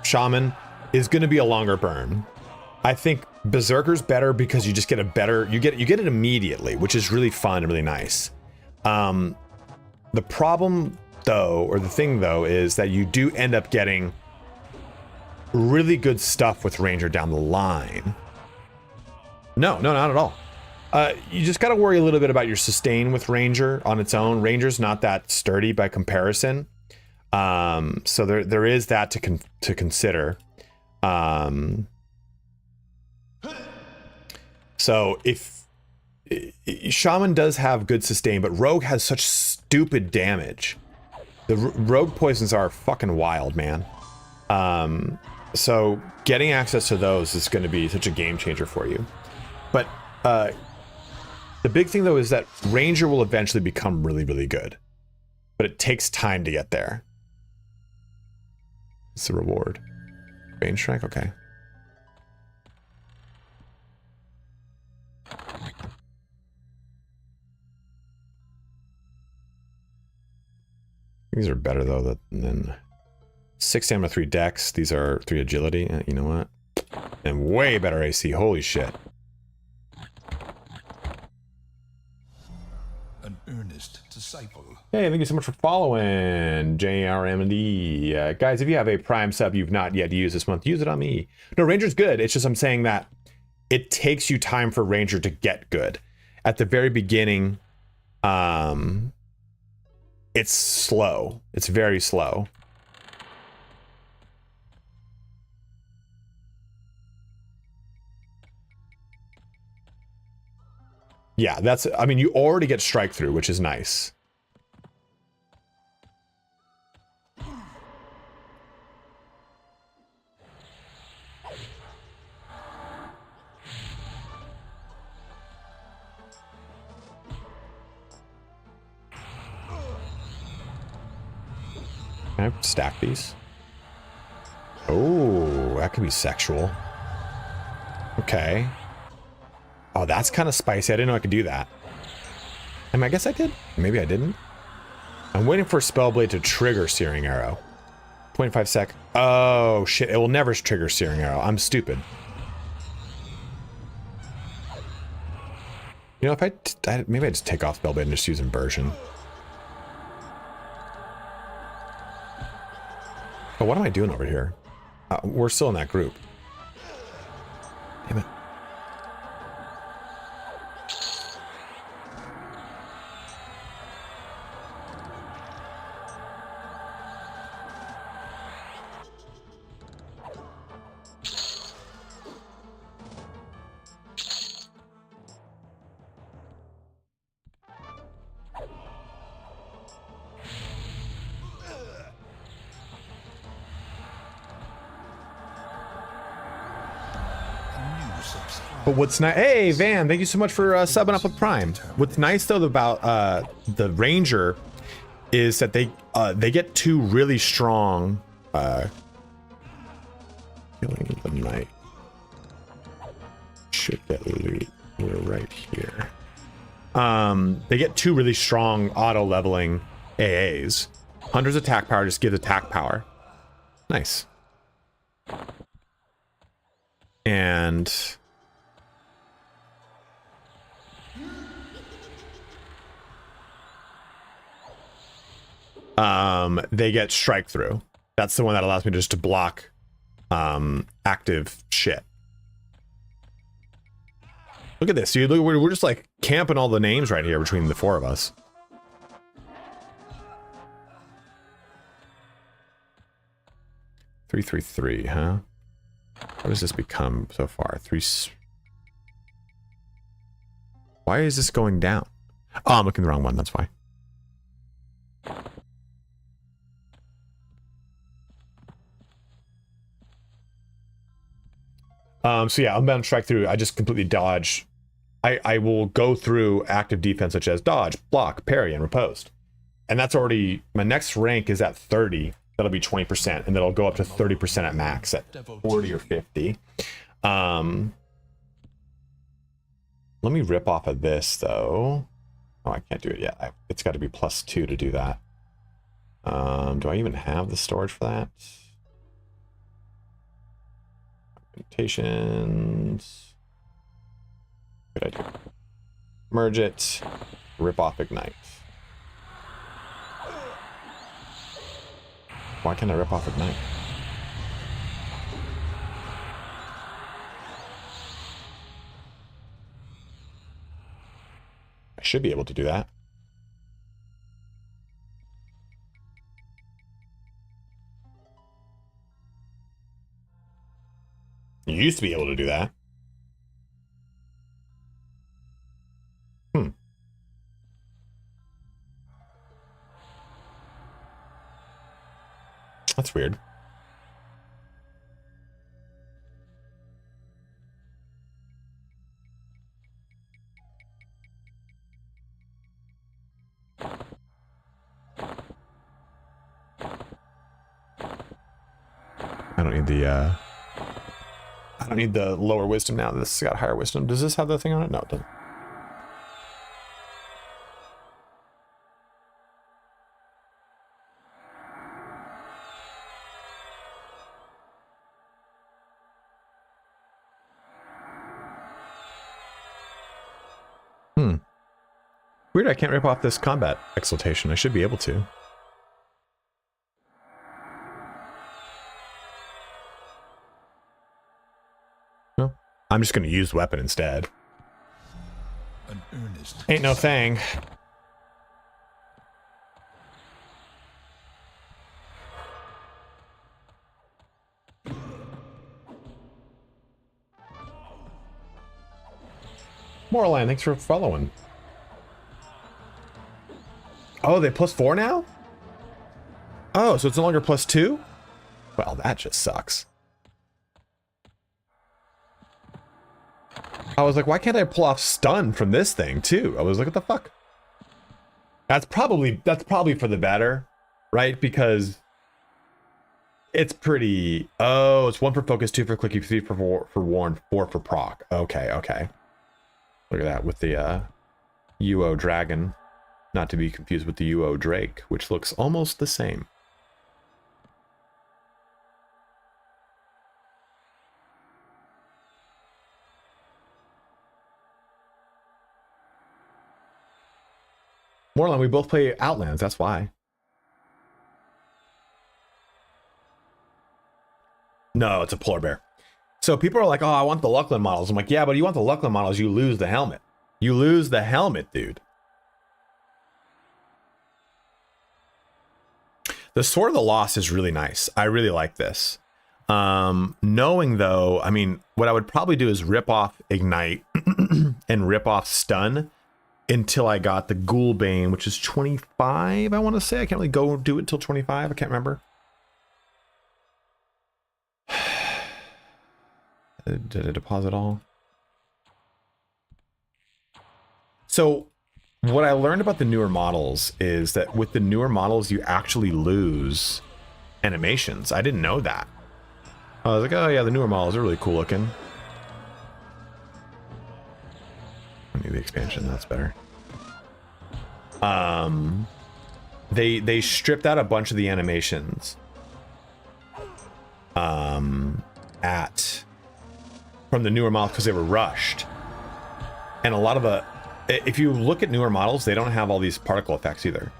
Shaman is going to be a longer burn. I think Berserker's better because you just get a better, you get it immediately, which is really fun and really nice. The problem though, or the thing though, is that you do end up getting really good stuff with Ranger down the line. No, not at all. You just got to worry a little bit about your sustain with Ranger on its own. Ranger's not that sturdy by comparison. So there is that to consider. So if Shaman does have good sustain, but Rogue has such stupid damage. The Rogue poisons are fucking wild, man. So getting access to those is going to be such a game changer for you. But the big thing though is that Ranger will eventually become really, really good, but it takes time to get there. It's the reward. Bane Strike, okay. These are better though than 6 stamina, 3 dex. These are 3 agility. You know what? And way better AC. Holy shit. An earnest disciple. Hey, thank you so much for following, JRMD. Guys, if you have a Prime sub you've not yet used this month, use it on me. No, Ranger's good. It's just I'm saying that it takes you time for Ranger to get good. At the very beginning, it's slow. It's very slow. Yeah, that's, I mean, you already get strike through, which is nice. Can I stack these? Oh, that could be sexual. Okay. Oh, that's kind of spicy. I didn't know I could do that. I mean, I guess I did. Maybe I didn't. I'm waiting for Spellblade to trigger Searing Arrow. 25 sec. Oh, shit. It will never trigger Searing Arrow. I'm stupid. You know, if maybe I just take off Spellblade and just use Inversion. Oh, what am I doing over here? We're still in that group. Damn it. But what's nice, hey Van, thank you so much for subbing up with Prime. What's nice though about the Ranger is that they get two really strong killing the knight. Should get loot. We're right here. They get two really strong auto leveling AAs. Hunter's attack power just gives attack power. Nice. And they get strike through. That's the one that allows me just to block active shit. Look at this, dude. Look, we're just like camping all the names right here between the four of us. Three, 3, 3, huh? What does this become so far? Why is this going down? Oh, I'm looking at the wrong one. That's why. So yeah, Unbound Strike Through, I just completely dodge. I will go through active defense such as dodge, block, parry, and riposte. And that's already, my next rank is at 30. That'll be 20%, and then it'll go up to 30% at max at 40 or 50. Let me rip off of this though. Oh, I can't do it yet. It's got to be +2 to do that. Do I even have the storage for that? Mutations. Good idea. Merge it. Rip off Ignite. Why can't I rip off Ignite? I should be able to do that. You used to be able to do that. That's weird. I don't need the lower wisdom now. This has got higher wisdom. Does this have the thing on it? No, it doesn't. Weird, I can't rip off this combat exaltation. I should be able to. No, I'm just going to use weapon instead. An earnest Ain't no thing. Moraline, thanks for following. Oh, they +4 now? Oh, so it's no longer +2? Well, that just sucks. I was like, why can't I pull off stun from this thing too? I was like, what the fuck? That's probably for the better, right? Because it's pretty. Oh, it's 1 for focus, 2 for clicky, 3 for warn, 4 for proc. Okay, okay. Look at that with the UO dragon, not to be confused with the UO drake, which looks almost the same. Moreland, we both play Outlands, that's why. No, it's a polar bear. So people are like, oh, I want the Luckland models. I'm like, yeah, but you want the Luckland models, you lose the helmet. You lose the helmet, dude. The Sword of the Lost is really nice. I really like this. Knowing though, I mean, what I would probably do is rip off Ignite and rip off Stun until I got the Ghoulbane, which is 25, I want to say. I can't really go do it till 25. I can't remember. Did I deposit all? So what I learned about the newer models is that with the newer models, you actually lose animations. I didn't know that. I was like, oh yeah, the newer models are really cool looking. I need the expansion, that's better. They stripped out a bunch of the animations from the newer models because they were rushed. And a lot of the, if you look at newer models, they don't have all these particle effects either.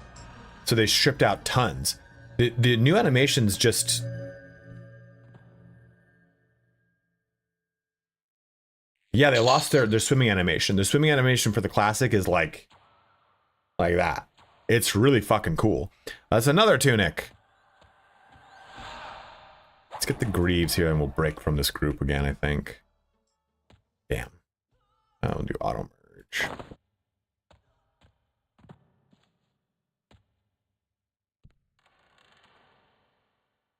So they stripped out tons. The new animations just, yeah, they lost their swimming animation. Their swimming animation for the classic is like that. It's really fucking cool. That's another tunic. Let's get the Greaves here and we'll break from this group again, I think. Damn. I'll do auto merge.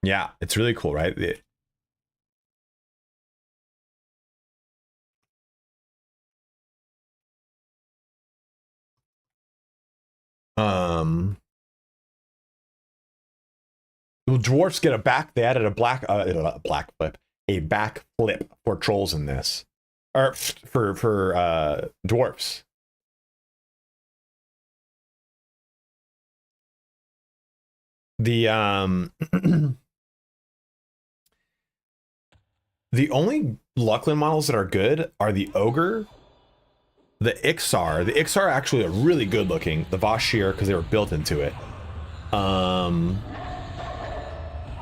Yeah, it's really cool, right? Dwarfs get a back. They added a back flip for trolls in this, or for dwarfs. The the only Luckland models that are good are the Ogre, the Ixar. The Ixar are actually a really good looking. The Vashir, because they were built into it.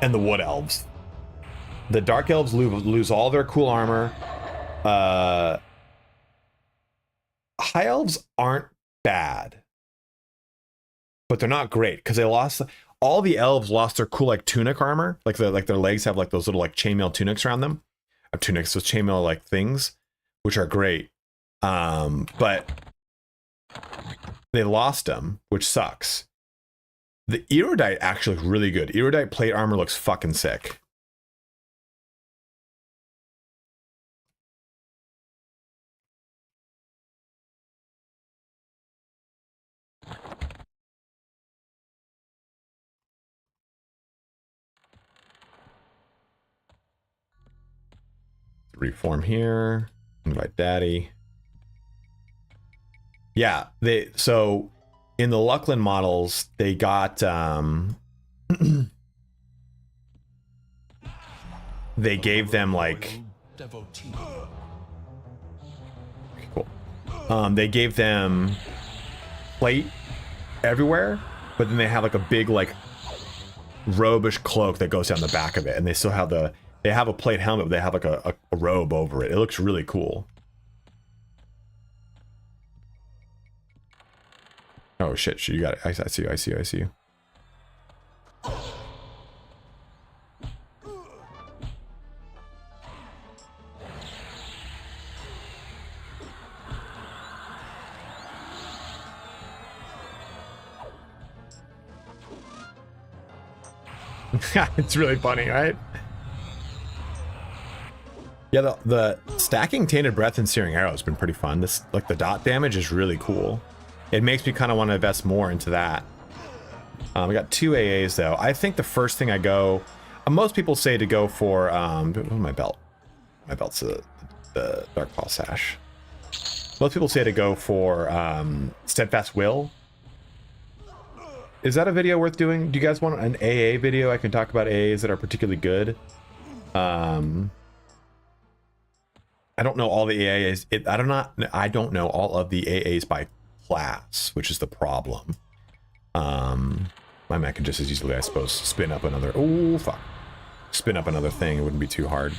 And the Wood Elves. The Dark Elves lose all their cool armor. High Elves aren't bad, but they're not great because they lost. All the elves lost their cool like tunic armor, like their legs have like those little like chainmail tunics around them. Tunics with chainmail like things, which are great. But they lost them, which sucks. The Erudite actually looks really good. Erudite plate armor looks fucking sick. Reform here. Invite daddy. Yeah, so in the Luckland models, they got they gave them like cool. They gave them plate everywhere, but then they have like a big like robish cloak that goes down the back of it, and they still have they have a plate helmet, but they have like a robe over it. It looks really cool. Oh shit, you got it. I see you, I see you, I see you. It's really funny, right? Yeah, the stacking Tainted Breath and Searing Arrow has been pretty fun. This, like, the dot damage is really cool. It makes me kind of want to invest more into that. We got 2 AAs though. I think the first thing I go, most people say to go for my belt. My belt's the Dark Paw Sash. Most people say to go for Steadfast Will. Is that a video worth doing? Do you guys want an AA video? I can talk about AAs that are particularly good. I don't know all the AAs. I don't know all of the AAs by class, which is the problem. My mech can just as easily, I suppose, spin up another. Oh fuck! Spin up another thing. It wouldn't be too hard.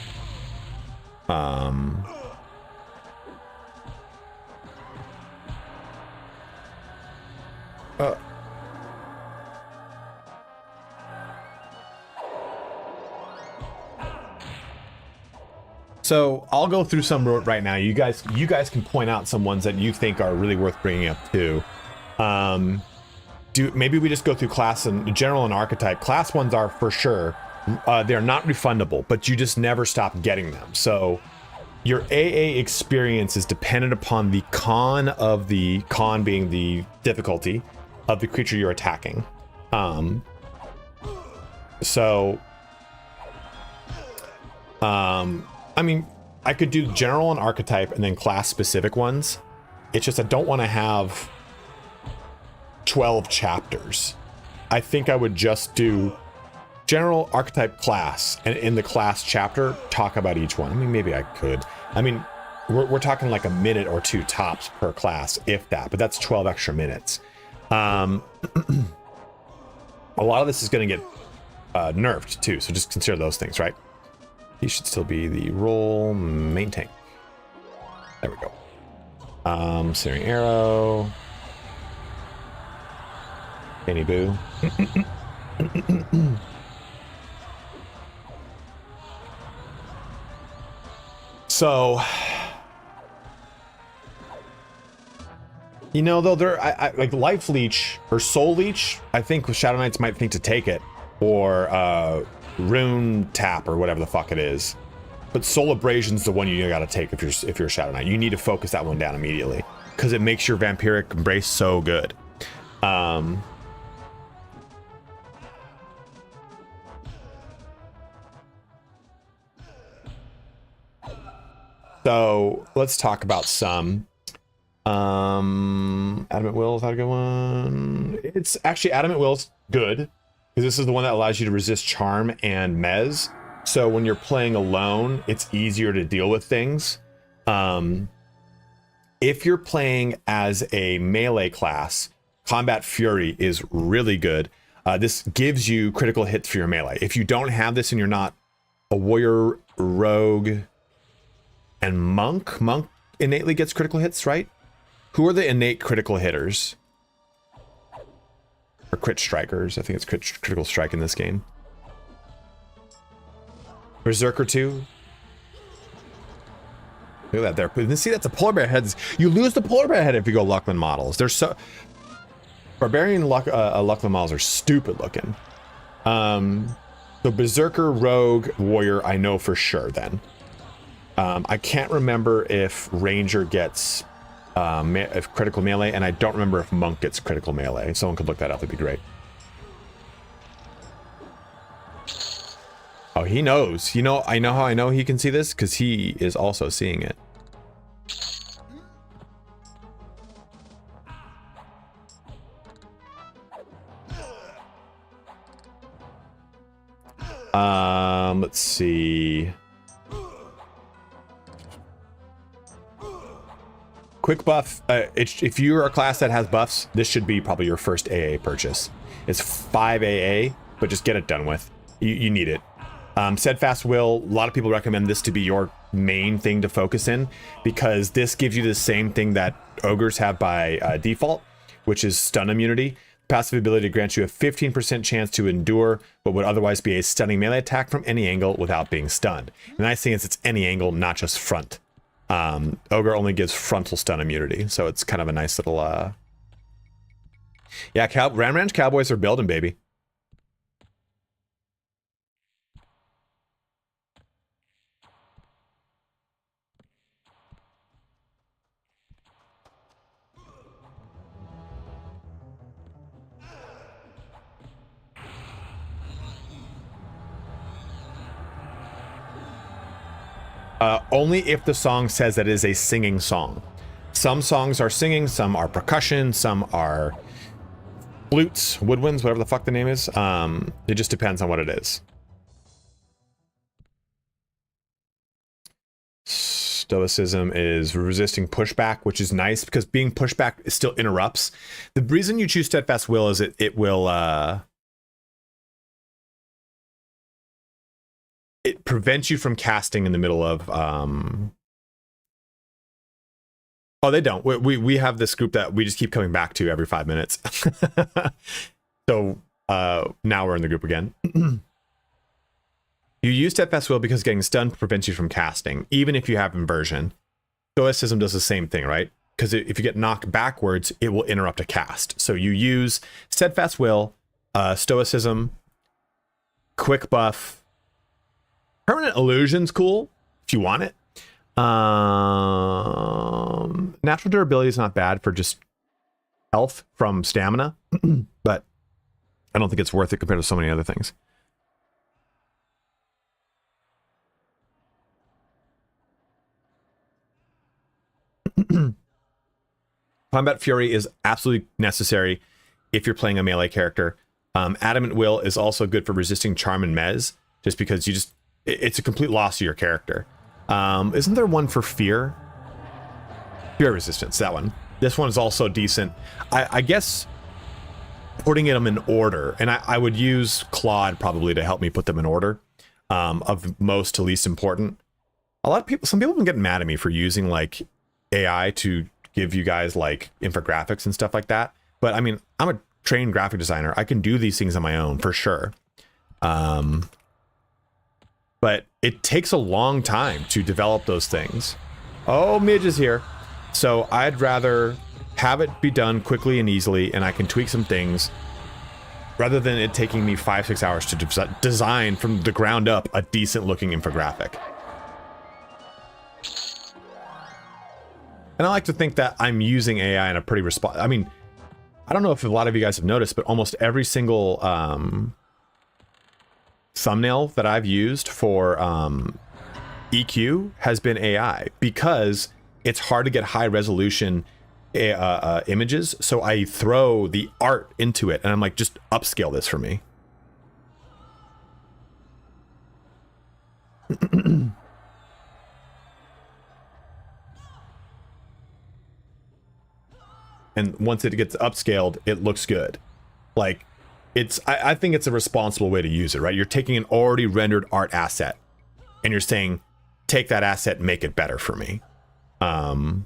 So I'll go through some right now. You guys can point out some ones that you think are really worth bringing up too. Maybe we just go through class and general and archetype. Class ones are for sure. They're not refundable, but you just never stop getting them. So your AA experience is dependent upon the con being the difficulty of the creature you're attacking. I mean, I could do general and archetype and then class specific ones. It's just I don't want to have 12 chapters. I think I would just do general, archetype, class, and in the class chapter talk about each one. I mean, maybe I could. I mean, we're talking like a minute or two tops per class, if that, but that's 12 extra minutes. A lot of this is going to get nerfed too, so just consider those things, right? He should still be the roll main tank. There we go. Searing Arrow. Danny Boo. So, you know, though, I like Life Leech or Soul Leech, I think Shadow Knights might think to take it, or Rune Tap or whatever the fuck it is. But Soul Abrasion's the one you gotta take if you're a Shadow Knight. You need to focus that one down immediately because it makes your Vampiric Embrace so good. So let's talk about some. Adamant Will is that a good one? It's actually Adamant Will's good because this is the one that allows you to resist Charm and Mez. So when you're playing alone, it's easier to deal with things. If you're playing as a melee class, Combat Fury is really good. This gives you critical hits for your melee. If you don't have this and you're not a warrior, rogue, and monk innately gets critical hits, right? Who are the innate critical hitters? Or crit strikers. I think it's critical strike in this game. Berserker 2. Look at that there. See, that's a polar bear head. You lose the polar bear head if you go Luckman models. They're so... Barbarian Luckman models are stupid looking. So Berserker, Rogue, Warrior, I know for sure then. I can't remember if Ranger gets if critical melee, and I don't remember if Monk gets critical melee. Someone could look that up, that'd be great. Oh, he knows. You know, I know how I know he can see this, because he is also seeing it. Let's see. Quick buff. If you're a class that has buffs, this should be probably your first AA purchase. It's 5 AA, but just get it done with. You need it. Steadfast Will, a lot of people recommend this to be your main thing to focus in, because this gives you the same thing that ogres have by default, which is stun immunity. Passive ability grants you a 15% chance to endure what would otherwise be a stunning melee attack from any angle without being stunned. The nice thing is it's any angle, not just front. Ogre only gives frontal stun immunity, so it's kind of a nice little yeah, Ram Ranch Cowboys are building, baby. Only if the song says that it is a singing song. Some songs are singing, some are percussion, some are flutes, woodwinds, whatever the fuck the name is. It just depends on what it is. Stoicism is resisting pushback, which is nice because being pushback still interrupts. The reason you choose steadfast will is it will it prevents you from casting in the middle of oh, they don't. We have this group that we just keep coming back to every 5 minutes. So now we're in the group again. You use steadfast will because getting stunned prevents you from casting, even if you have inversion. Stoicism does the same thing, right? Because if you get knocked backwards, it will interrupt a cast. So you use steadfast will, stoicism, quick buff, permanent illusion's cool if you want it. Natural durability is not bad for just health from stamina, but I don't think it's worth it compared to so many other things. Combat Fury is absolutely necessary if you're playing a melee character. Adamant Will is also good for resisting Charm and Mez, just because it's a complete loss to your character. Isn't there one for Fear? Fear Resistance, that one. This one is also decent. I guess putting them in order, and I would use Claude probably to help me put them in order, of most to least important. Some people have been getting mad at me for using like AI to give you guys like infographics and stuff like that. But I mean, I'm a trained graphic designer. I can do these things on my own for sure. But it takes a long time to develop those things. Oh, Midge is here. So I'd rather have it be done quickly and easily, and I can tweak some things rather than it taking me 5-6 hours to design from the ground up a decent looking infographic. And I like to think that I'm using AI in a pretty I mean, I don't know if a lot of you guys have noticed, but almost every single thumbnail that I've used for EQ has been AI, because it's hard to get high resolution images. So I throw the art into it and I'm like, just upscale this for me. And once it gets upscaled, it looks good. Like, I think it's a responsible way to use it, right? You're taking an already rendered art asset and you're saying, take that asset and make it better for me. And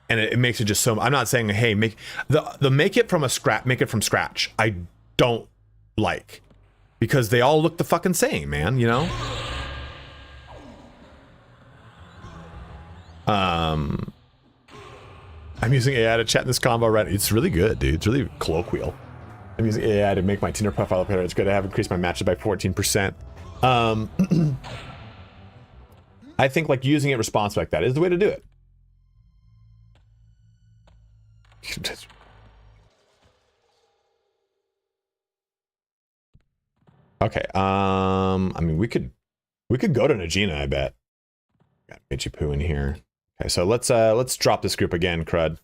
it makes it just so, I'm not saying, hey, make it from scratch. I don't like, because they all look the fucking same, man, you know? I'm using AI to chat in this combo right. It's really good, dude. It's really colloquial. I'm using AI to make my Tinder profile better. It's good to have increased my matches by 14%. I think like using it responsibly like that is the way to do it. Okay. I mean, we could go to Najina, I bet. Got Mitchy Poo in here. Okay, so let's drop this group again, crud.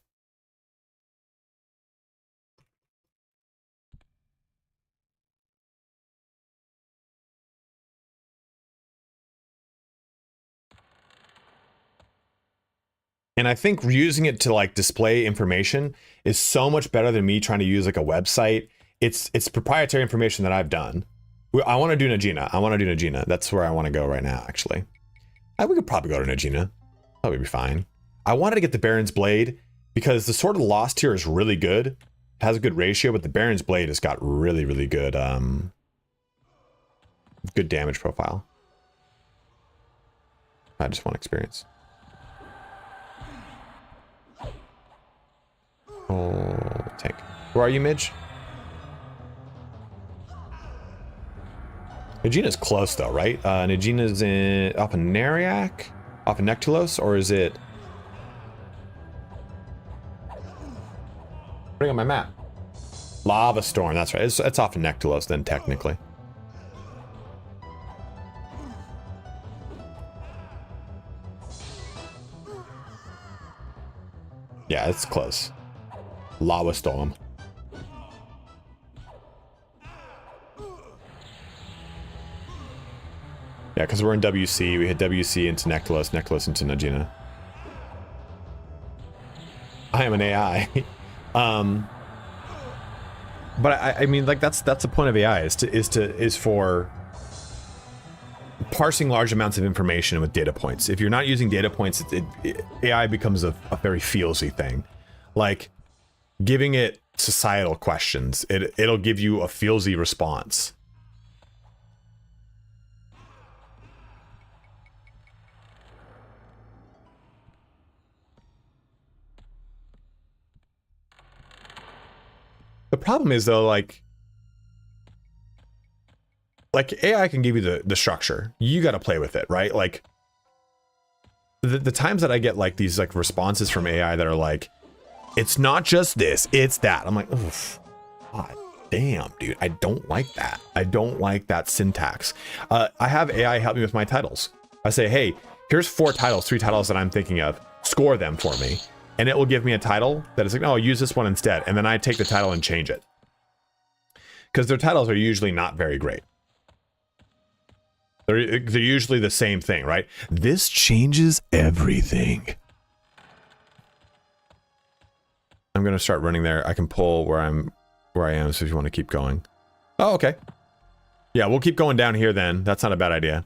And I think using it to like display information is so much better than me trying to use like a website. It's proprietary information that I've done. I want to do Najina. That's where I want to go right now, actually. We could probably go to Najina. Probably be fine. I wanted to get the Baron's Blade because the Sword of the Lost here is really good. It has a good ratio, but the Baron's Blade has got really, really good good damage profile. I just want experience. Oh, tank. Where are you, Midge? Najina's close though, right? Najina's in off of Neriak? Off of Nectulos, or is it? Bring on my map. Lava Storm, that's right. It's off of Nectulos then, technically. Yeah, it's close. Lava Storm. Yeah, because we're in WC. We hit WC into Nektalos, Nektalos into Najina. I am an AI. But I mean, like that's the point of AI is for parsing large amounts of information with data points. If you're not using data points, AI becomes a very feelsy thing. Like giving it societal questions, it'll give you a feelsy response. The problem is though, like AI can give you the structure. You got to play with it, right? Like the times that I get like these like responses from AI that are like, it's not just this, it's that. I'm like, oof, God damn, dude, I don't like that. I don't like that syntax. I have AI help me with my titles. I say, hey, here's 3 titles that I'm thinking of. Score them for me. And it will give me a title that is like, oh, use this one instead. And then I take the title and change it. Because their titles are usually not very great. They're usually the same thing, right? This changes everything. I'm going to start running there. I can pull where I am, so if you want to keep going. Oh, okay. Yeah, we'll keep going down here then. That's not a bad idea.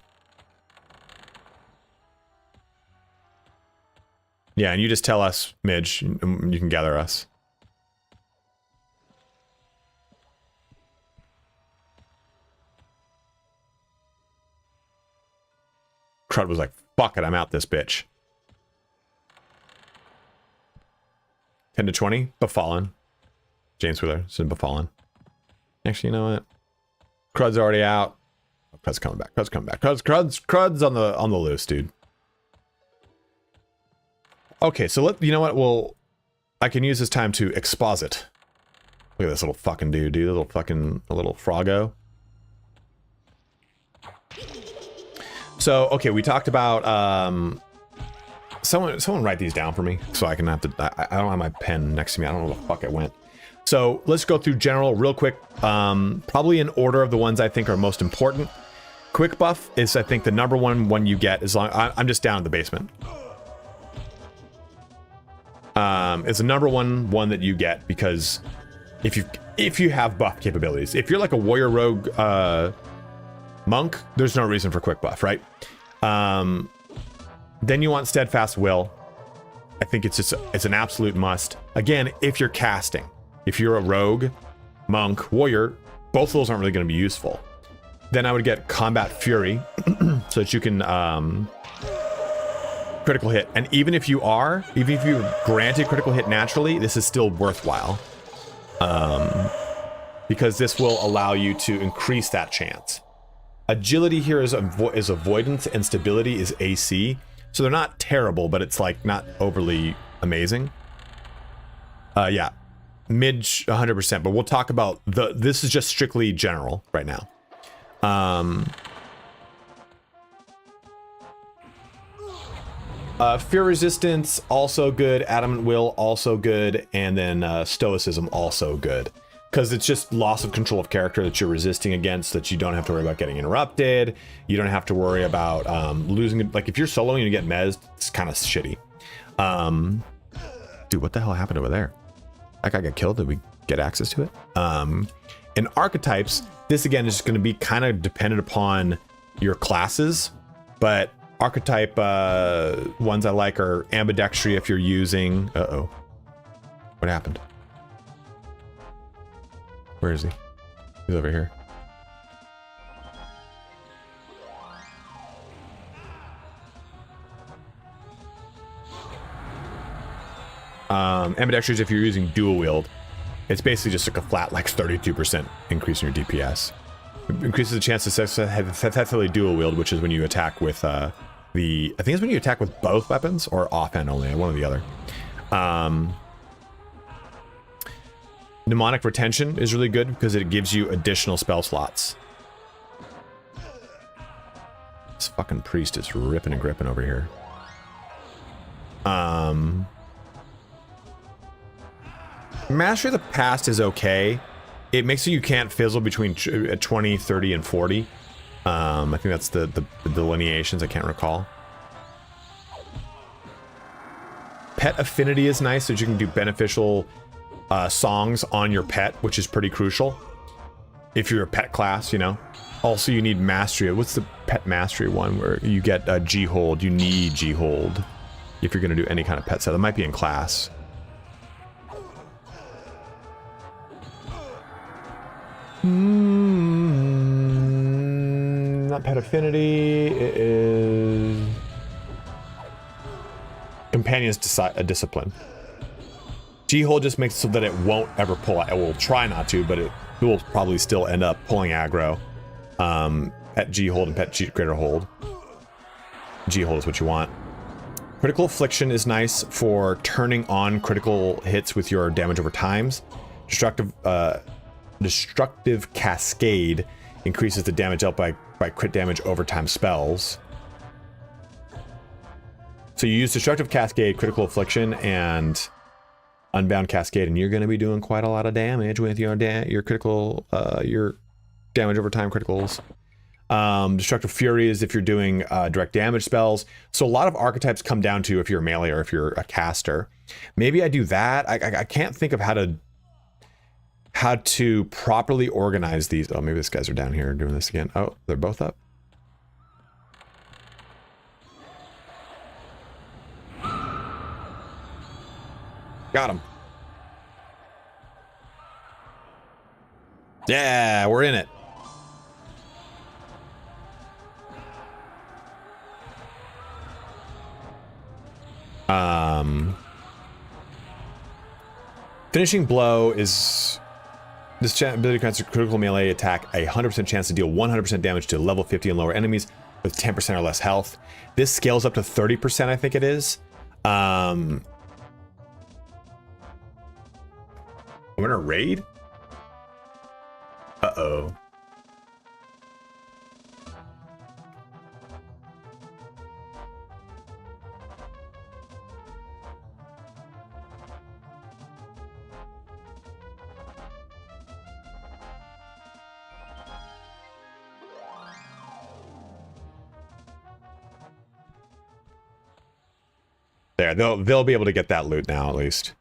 Yeah, and you just tell us, Midge, and you can gather us. Crud was like, fuck it, I'm out this bitch. 10 to 20, Befallen. James Wheeler, it's in Befallen. Actually, you know what? Crud's already out. Oh, Crud's coming back. Crud's coming back. Crud's on the loose, dude. Okay, so you know what? I can use this time to exposit. Look at this little fucking dude, a little froggo. So, okay, we talked about, someone write these down for me so I can have to, I don't have my pen next to me. I don't know where the fuck it went. So let's go through general real quick, probably in order of the ones I think are most important. Quick buff is, I think, the number one you get as long, I'm just down in the basement. It's the number one that you get because if you have buff capabilities, if you're like a warrior rogue monk, there's no reason for quick buff, right? Then you want steadfast will. I think it's an absolute must. Again, if you're casting, if you're a rogue, monk, warrior, both of those aren't really going to be useful. Then I would get combat fury so that you can critical hit. And even if you granted critical hit naturally, this is still worthwhile. Because this will allow you to increase that chance. Agility here is avoidance and stability is AC. So they're not terrible, but it's like not overly amazing. Yeah, Midge 100%, but we'll talk about this is just strictly general right now. Fear resistance, also good. Adamant will, also good. And then stoicism, also good. Because it's just loss of control of character that you're resisting against, that you don't have to worry about getting interrupted. You don't have to worry about losing. Like, if you're soloing and you get mezzed, it's kind of shitty. Dude, what the hell happened over there? That guy got killed. Did we get access to it? In archetypes, this again is just going to be kind of dependent upon your classes. But archetype ones I like are ambidextry if you're using... Uh-oh. What happened? Where is he? He's over here. Ambidextry is if you're using dual wield. It's basically just like a flat, like 32% increase in your DPS. It increases the chance to successfully dual wield, which is when you attack with I think it's when you attack with both weapons or offhand only, one or the other. Mnemonic retention is really good because it gives you additional spell slots. This fucking priest is ripping and gripping over here. Mastery of the Past is okay. It makes it you can't fizzle between 20, 30, and 40. I think that's the delineations. I can't recall. Pet affinity is nice, so you can do beneficial songs on your pet, which is pretty crucial. If you're a pet class, you know. Also, you need mastery. What's the pet mastery one where you get G-hold? You need G-hold if you're going to do any kind of pet set. That might be in class. Not pet affinity. It is companion's discipline. G-hold just makes it so that it won't ever pull out. It will try not to, but it will probably still end up pulling aggro. Pet G-hold and pet greater hold. G-hold is what you want. Critical affliction is nice for turning on critical hits with your damage over times. Destructive cascade increases the damage dealt by crit damage over time spells. So you use destructive cascade, critical affliction, and unbound cascade, and you're going to be doing quite a lot of damage with your critical your damage over time criticals. Destructive fury is if you're doing direct damage spells. So a lot of archetypes come down to if you're a melee or if you're a caster. Maybe I do that. I can't think of how to properly organize these. Oh, maybe these guys are down here doing this again. Oh, they're both up. Got him. Yeah, we're in it. Finishing blow is this ability grants a critical melee attack a 100% chance to deal 100% damage to level 50 and lower enemies with 10% or less health. This scales up to 30%, I think it is. I'm gonna raid. Uh-oh. There, they'll be able to get that loot now at least.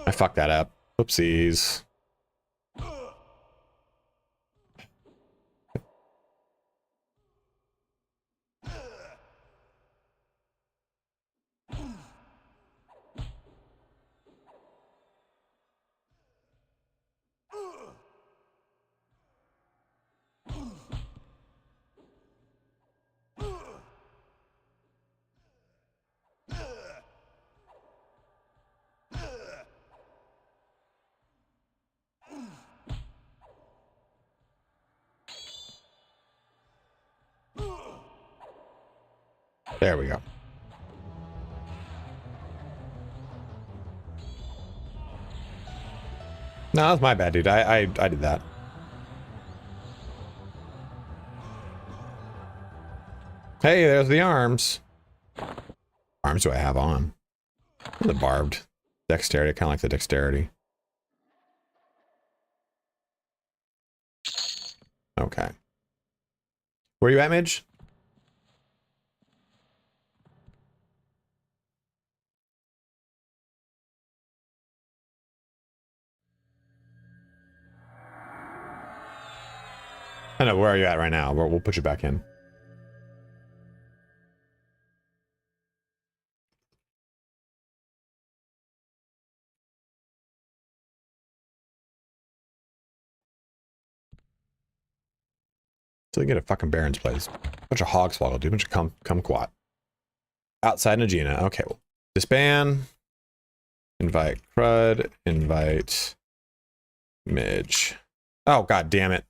I fucked that up. Oopsies. There we go. No, that was my bad, dude. I did that. Hey, there's the arms. Arms do I have on? The barbed. Dexterity. I kind of like the dexterity. Okay. Where are you at, Midge? I know, where are you at right now? We'll put you back in. So they get a fucking Baron's place. Bunch of hog swallow, dude. Bunch of kumquat. Outside Najina. Okay, well, disband. Invite Crud. Invite Midge. Oh, god damn it.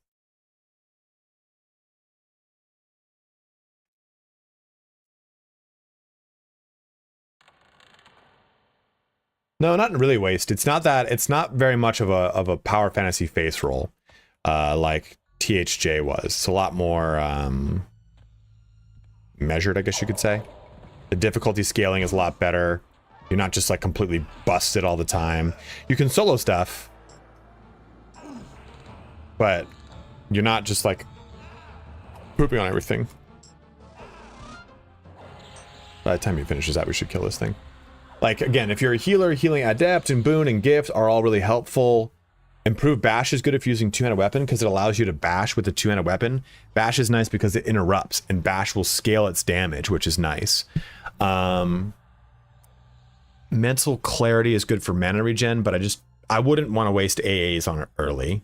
No, not really waste. It's not that. It's not very much of a power fantasy face roll, like THJ was. It's a lot more measured, I guess you could say. The difficulty scaling is a lot better. You're not just like completely busted all the time. You can solo stuff, but you're not just like pooping on everything. By the time he finishes that, we should kill this thing. Like, again, if you're a healer, healing adept and boon and gift are all really helpful. Improved bash is good if you're using two-handed weapon because it allows you to bash with a two-handed weapon. Bash is nice because it interrupts and bash will scale its damage, which is nice. Mental clarity is good for mana regen, but I wouldn't want to waste AAs on it early.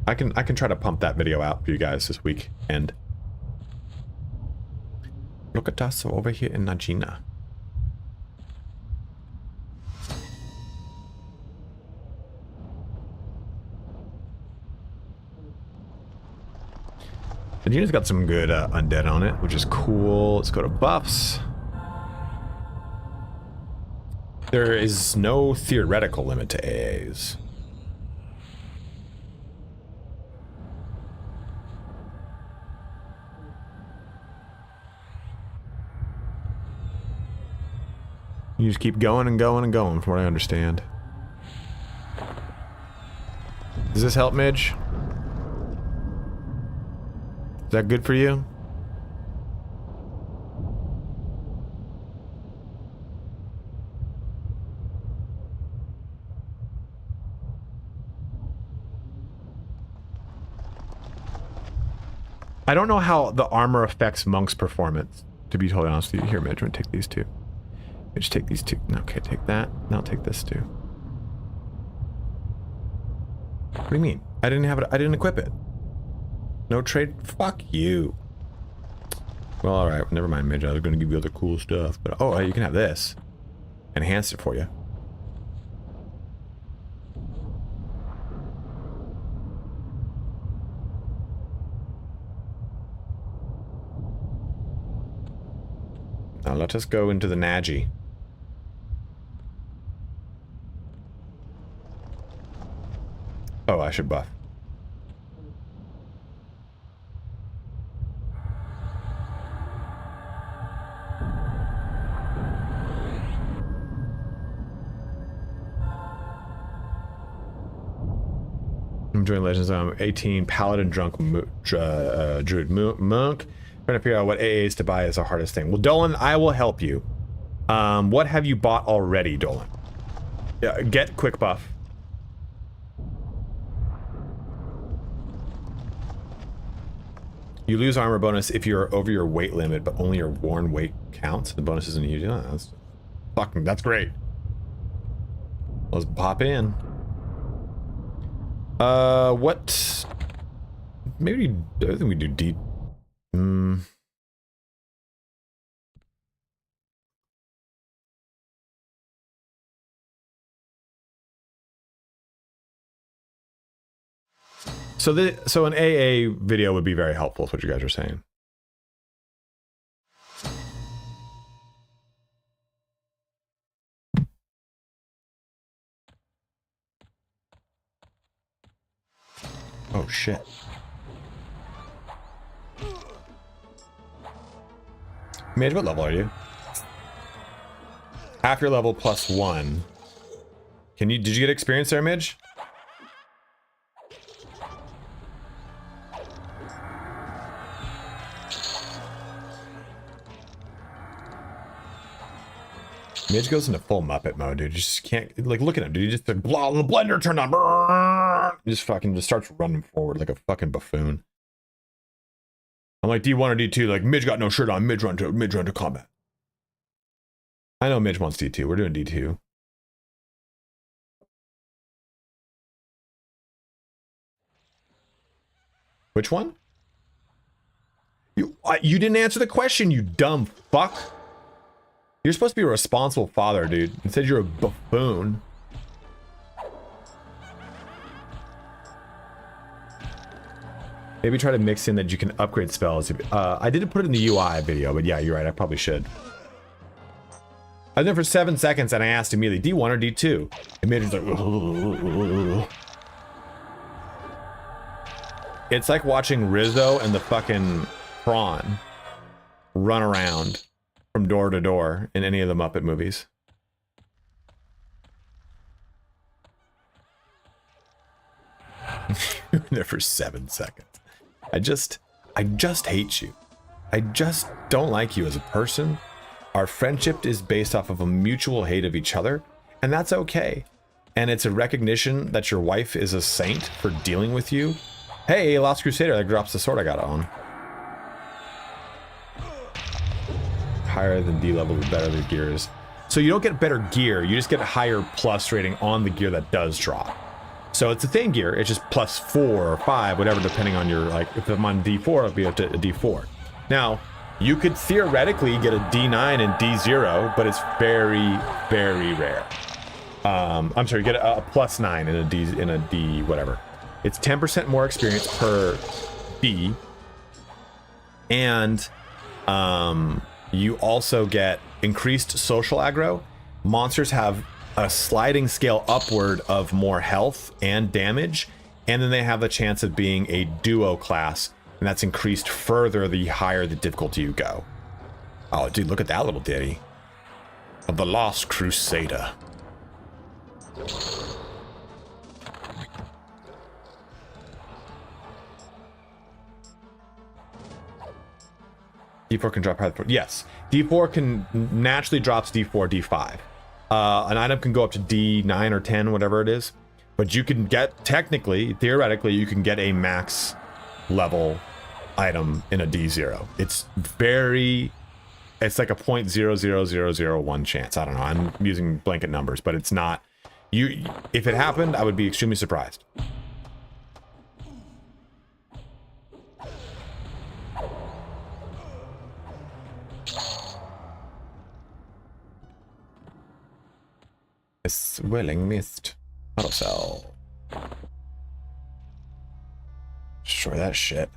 I can try to pump that video out for you guys this week. And look at us over here in Najina. Najina's got some good undead on it, which is cool. Let's go to buffs. There is no theoretical limit to AAs. You just keep going and going and going, from what I understand. Does this help, Midge? Is that good for you? I don't know how the armor affects Monk's performance, to be totally honest with you. Here, Midge, I'm gonna take these two. Just take these two. Okay, take that. Now take this too. What do you mean? I didn't have it. I didn't equip it. No trade. Fuck you. Well, all right. Never mind, Midge. I was going to give you other cool stuff, but oh, you can have this. Enhance it for you. Now let us go into the Naji. Oh, I should buff. I'm enjoying Legends. I'm 18, Paladin, Drunk, Druid, Monk. Trying to figure out what AAs to buy is the hardest thing. Well, Dolan, I will help you. What have you bought already, Dolan? Yeah, get quick buff. You lose armor bonus if you're over your weight limit, but only your worn weight counts. The bonus isn't used. Oh, that's fucking, that's great. Let's pop in. What? Maybe, I think we do D. So an AA video would be very helpful, is what you guys are saying. Oh shit. Mage, what level are you? Half your level plus 1. Did you get experience there, Midge? Midge goes into full Muppet mode, dude. You just can't, like, look at him, dude. You just, like, blah, the blender turned on. He just fucking just starts running forward like a fucking buffoon. I'm like D1 or D2, like, Midge got no shirt on, Midge run to combat. I know Midge wants D2. We're doing D2. Which one? You didn't answer the question, you dumb fuck. You're supposed to be a responsible father, dude. Instead, you're a buffoon. Maybe try to mix in that you can upgrade spells. I didn't put it in the UI video, but yeah, you're right. I probably should. I was there for 7 seconds and I asked immediately, D1 or D2? And Midge was like, it's like watching Rizzo and the fucking prawn run around from door to door in any of the Muppet movies. There for 7 seconds. I just hate you. I just don't like you as a person. Our friendship is based off of a mutual hate of each other, and that's okay. And it's a recognition that your wife is a saint for dealing with you. Hey, Lost Crusader, that drops the sword I got on. Higher than D level, the better the gear is. So you don't get better gear, you just get a higher plus rating on the gear that does drop. So it's the same gear, it's just plus 4 or 5, whatever, depending on your, like, if I'm on D4, it'll be up to a D4. Now, you could theoretically get a D9 and D0, but it's very, very rare. I'm sorry, you get a plus 9 in a D whatever. It's 10% more experience per D, and you also get increased social aggro. Monsters have a sliding scale upward of more health and damage, and then they have the chance of being a duo class, and that's increased further the higher the difficulty you go. Oh, dude, look at that little ditty. Of the Lost Crusader. D4 can drop higher. Yes, D4 can naturally drops D4, D5. An item can go up to D9 or 10, whatever it is. But you can get, technically, theoretically, you can get a max level item in a D0. It's like a 0.00001 chance. I don't know. I'm using blanket numbers, but it's not. If it happened, I would be extremely surprised. Swelling mist. Auto cell. Destroy that shit.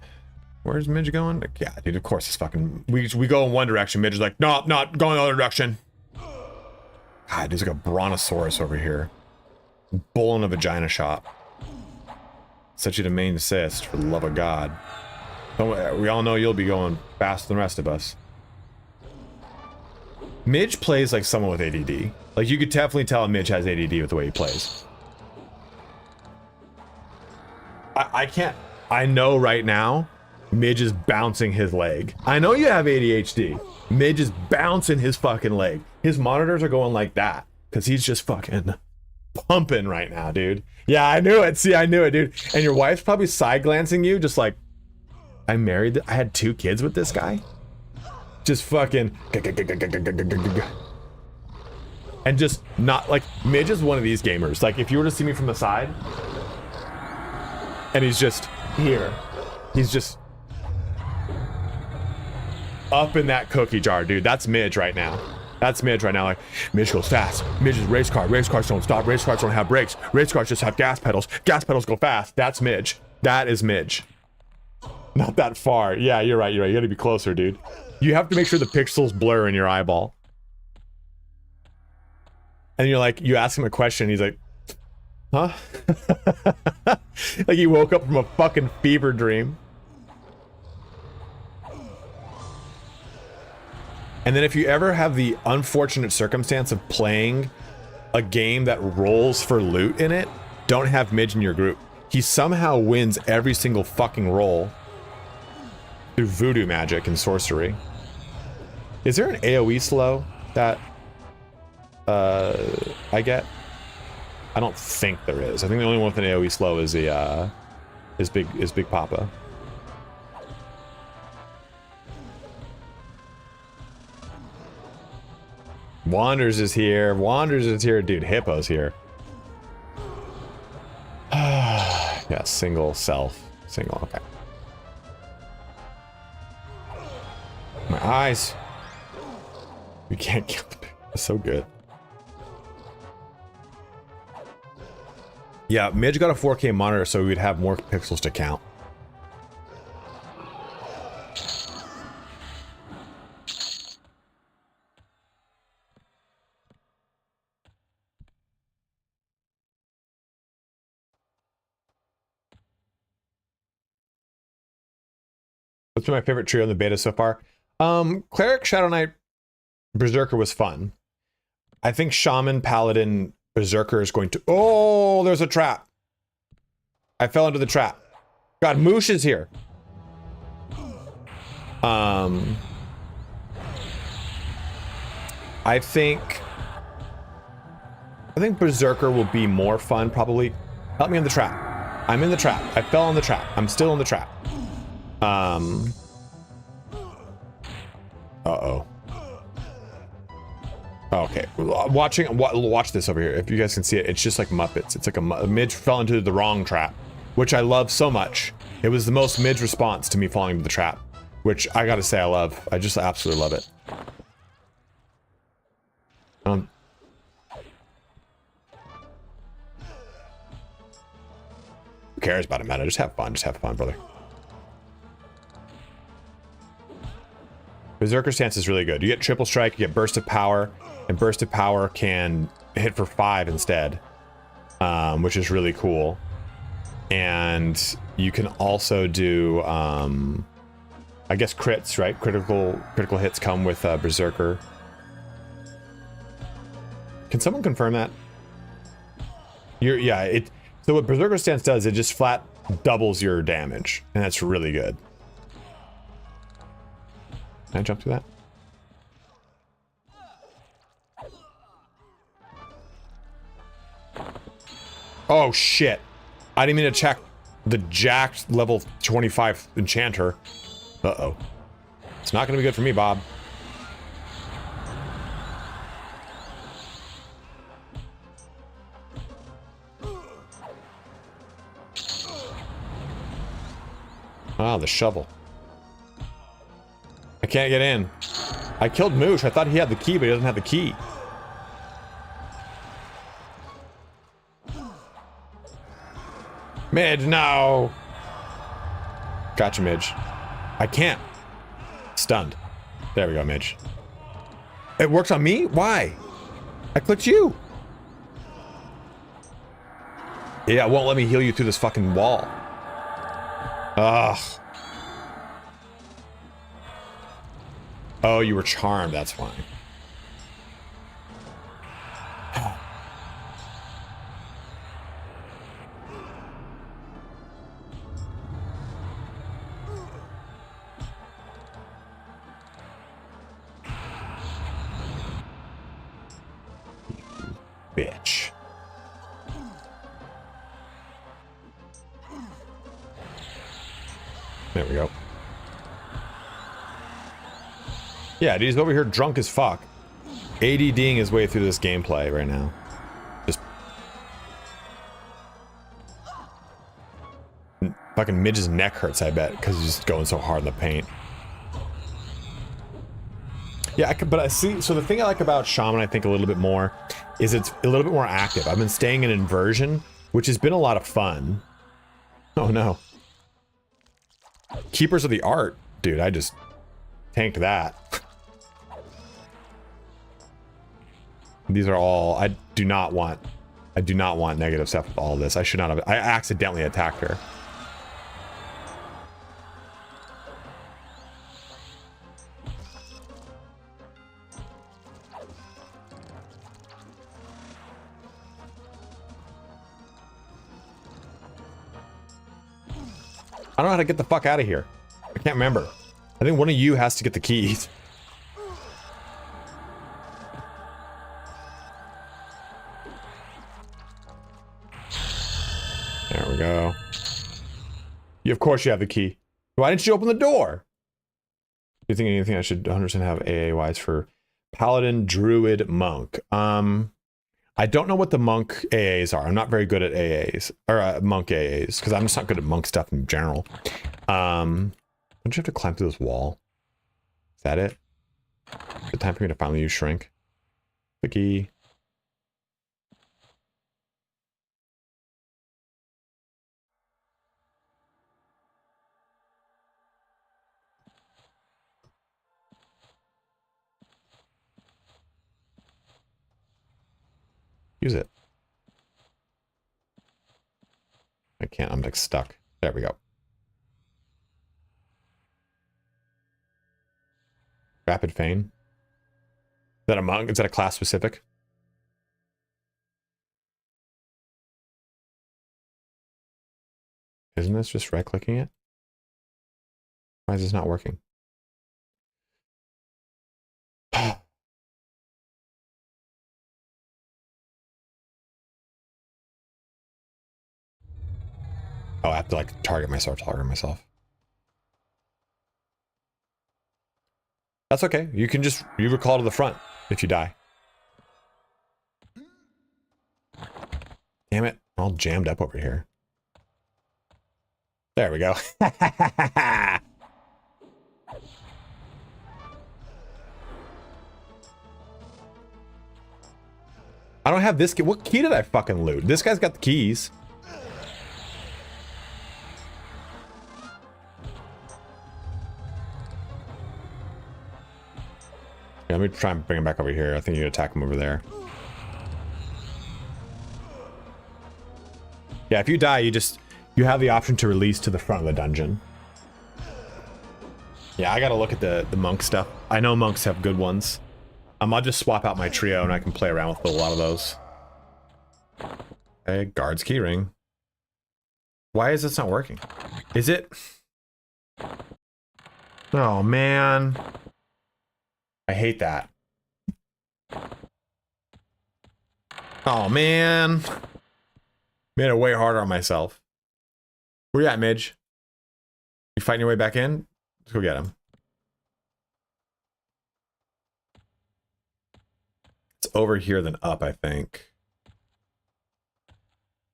Where's Midge going? Yeah, dude, of course it's fucking... We go in one direction. Midge is like, no, not going the other direction. God, there's like a brontosaurus over here. Bull in a vagina shop. Set you to main assist, for the love of God. We all know you'll be going faster than the rest of us. Midge plays like someone with ADD. Like, you could definitely tell Midge has ADD with the way he plays. I can't... I know right now, Midge is bouncing his leg. I know you have ADHD. Midge is bouncing his fucking leg. His monitors are going like that, because he's just fucking pumping right now, dude. Yeah, I knew it. See, I knew it, dude. And your wife's probably side-glancing you, just like, I had 2 kids with this guy? Just fucking... And just not, like, Midge is one of these gamers. Like, if you were to see me from the side, and he's just here. He's just up in that cookie jar, dude. That's Midge right now. That's Midge right now. Like, Midge goes fast. Midge is race car. Race cars don't stop. Race cars don't have brakes. Race cars just have gas pedals. Gas pedals go fast. That's Midge. That is Midge. Not that far. Yeah, you're right. You're right. You gotta be closer, dude. You have to make sure the pixels blur in your eyeball. And you're like, you ask him a question, he's like, huh? Like he woke up from a fucking fever dream. And then if you ever have the unfortunate circumstance of playing a game that rolls for loot in it, don't have Midge in your group. He somehow wins every single fucking roll through voodoo magic and sorcery. Is there an AoE slow that I get? I don't think there is. I think the only one with an AoE slow is the is Big Papa. Wanders is here. Wanders is here. Dude, Hippo's here. Yeah, single self. Single, okay. My eyes. We can't kill the pig. That's so good. Yeah, Midge got a 4K monitor so we'd have more pixels to count. What's been my favorite trio in the beta so far? Cleric, Shadow Knight, Berserker was fun. I think Shaman, Paladin, Berserker is going to... Oh, there's a trap. I fell into the trap. God, Moosh is here. I think Berserker will be more fun, probably. Help me in the trap. I'm in the trap. I fell in the trap. I'm still in the trap. Uh-oh. Okay, watch this over here. If you guys can see it, it's just like Muppets. It's like a Midge fell into the wrong trap, which I love so much. It was the most Midge response to me falling into the trap, which I gotta say I love. I just absolutely love it. Who cares about it, man? Just have fun. Just have fun, brother. Berserker stance is really good. You get triple strike, you get burst of power, and burst of power can hit for 5 instead, which is really cool. And you can also do, I guess crits, right? Critical hits come with Berserker. Can someone confirm that? So what Berserker stance does, it just flat doubles your damage, and that's really good. Can I jump through that? Oh shit. I didn't mean to check the jacked level 25 enchanter. Uh-oh. It's not gonna be good for me, Bob. Ah, the shovel. I can't get in. I killed Moosh. I thought he had the key, but he doesn't have the key. Midge, no! Gotcha, Midge. I can't. Stunned. There we go, Midge. It works on me? Why? I clicked you. Yeah, it won't let me heal you through this fucking wall. Ugh. Oh, you were charmed, that's why. Bitch. There we go. Yeah, dude, he's over here drunk as fuck. ADDing his way through this gameplay right now. Just... Fucking Midge's neck hurts, I bet, because he's just going so hard in the paint. Yeah, but I see, so the thing I like about Shaman, I think a little bit more, is it's a little bit more active. I've been staying in inversion, which has been a lot of fun. Oh no. Keepers of the Art. Dude, I just tanked that. These are all, I do not want negative stuff with all this. I should not have, I accidentally attacked her. I don't know how to get the fuck out of here. I can't remember. I think one of you has to get the keys. There we go. You, of course you have the key. Why didn't you open the door? Do you think anything I should 100% have AA-wise for Paladin, Druid, Monk. I don't know what the Monk AAs are. I'm not very good at AAs, or Monk AAs, because I'm just not good at Monk stuff in general. Don't you have to climb through this wall? Is that it? The time for me to finally use Shrink. Clicky. Use it. I can't, I'm like stuck. There we go. Rapid Feign. Is that a monk? Is that a class specific? Isn't this just right clicking it? Why is this not working? Oh, I have to like target myself. That's okay. You can just recall to the front if you die. Damn it. I'm all jammed up over here. There we go. I don't have this key. What key did I fucking loot? This guy's got the keys. Yeah, let me try and bring him back over here. I think you attack him over there. Yeah, if you die, you have the option to release to the front of the dungeon. Yeah, I gotta look at the monk stuff. I know monks have good ones. I'll just swap out my trio and I can play around with a lot of those. Okay, guard's keyring. Why is this not working? Is it? Oh man. I hate that. Oh man. Made it way harder on myself. Where you at, Midge? You fighting your way back in? Let's go get him. It's over here than up, I think.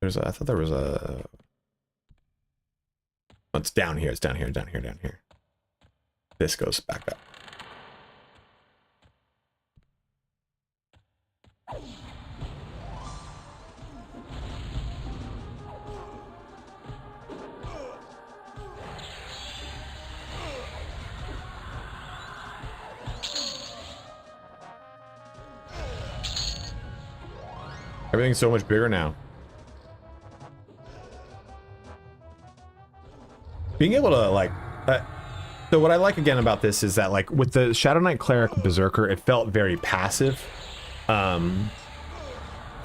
I thought there was a... Oh, it's down here, down here. This goes back up. Everything's so much bigger now. Being able to like, so what I like again about this is that like with the Shadow Knight Cleric Berserker, it felt very passive. I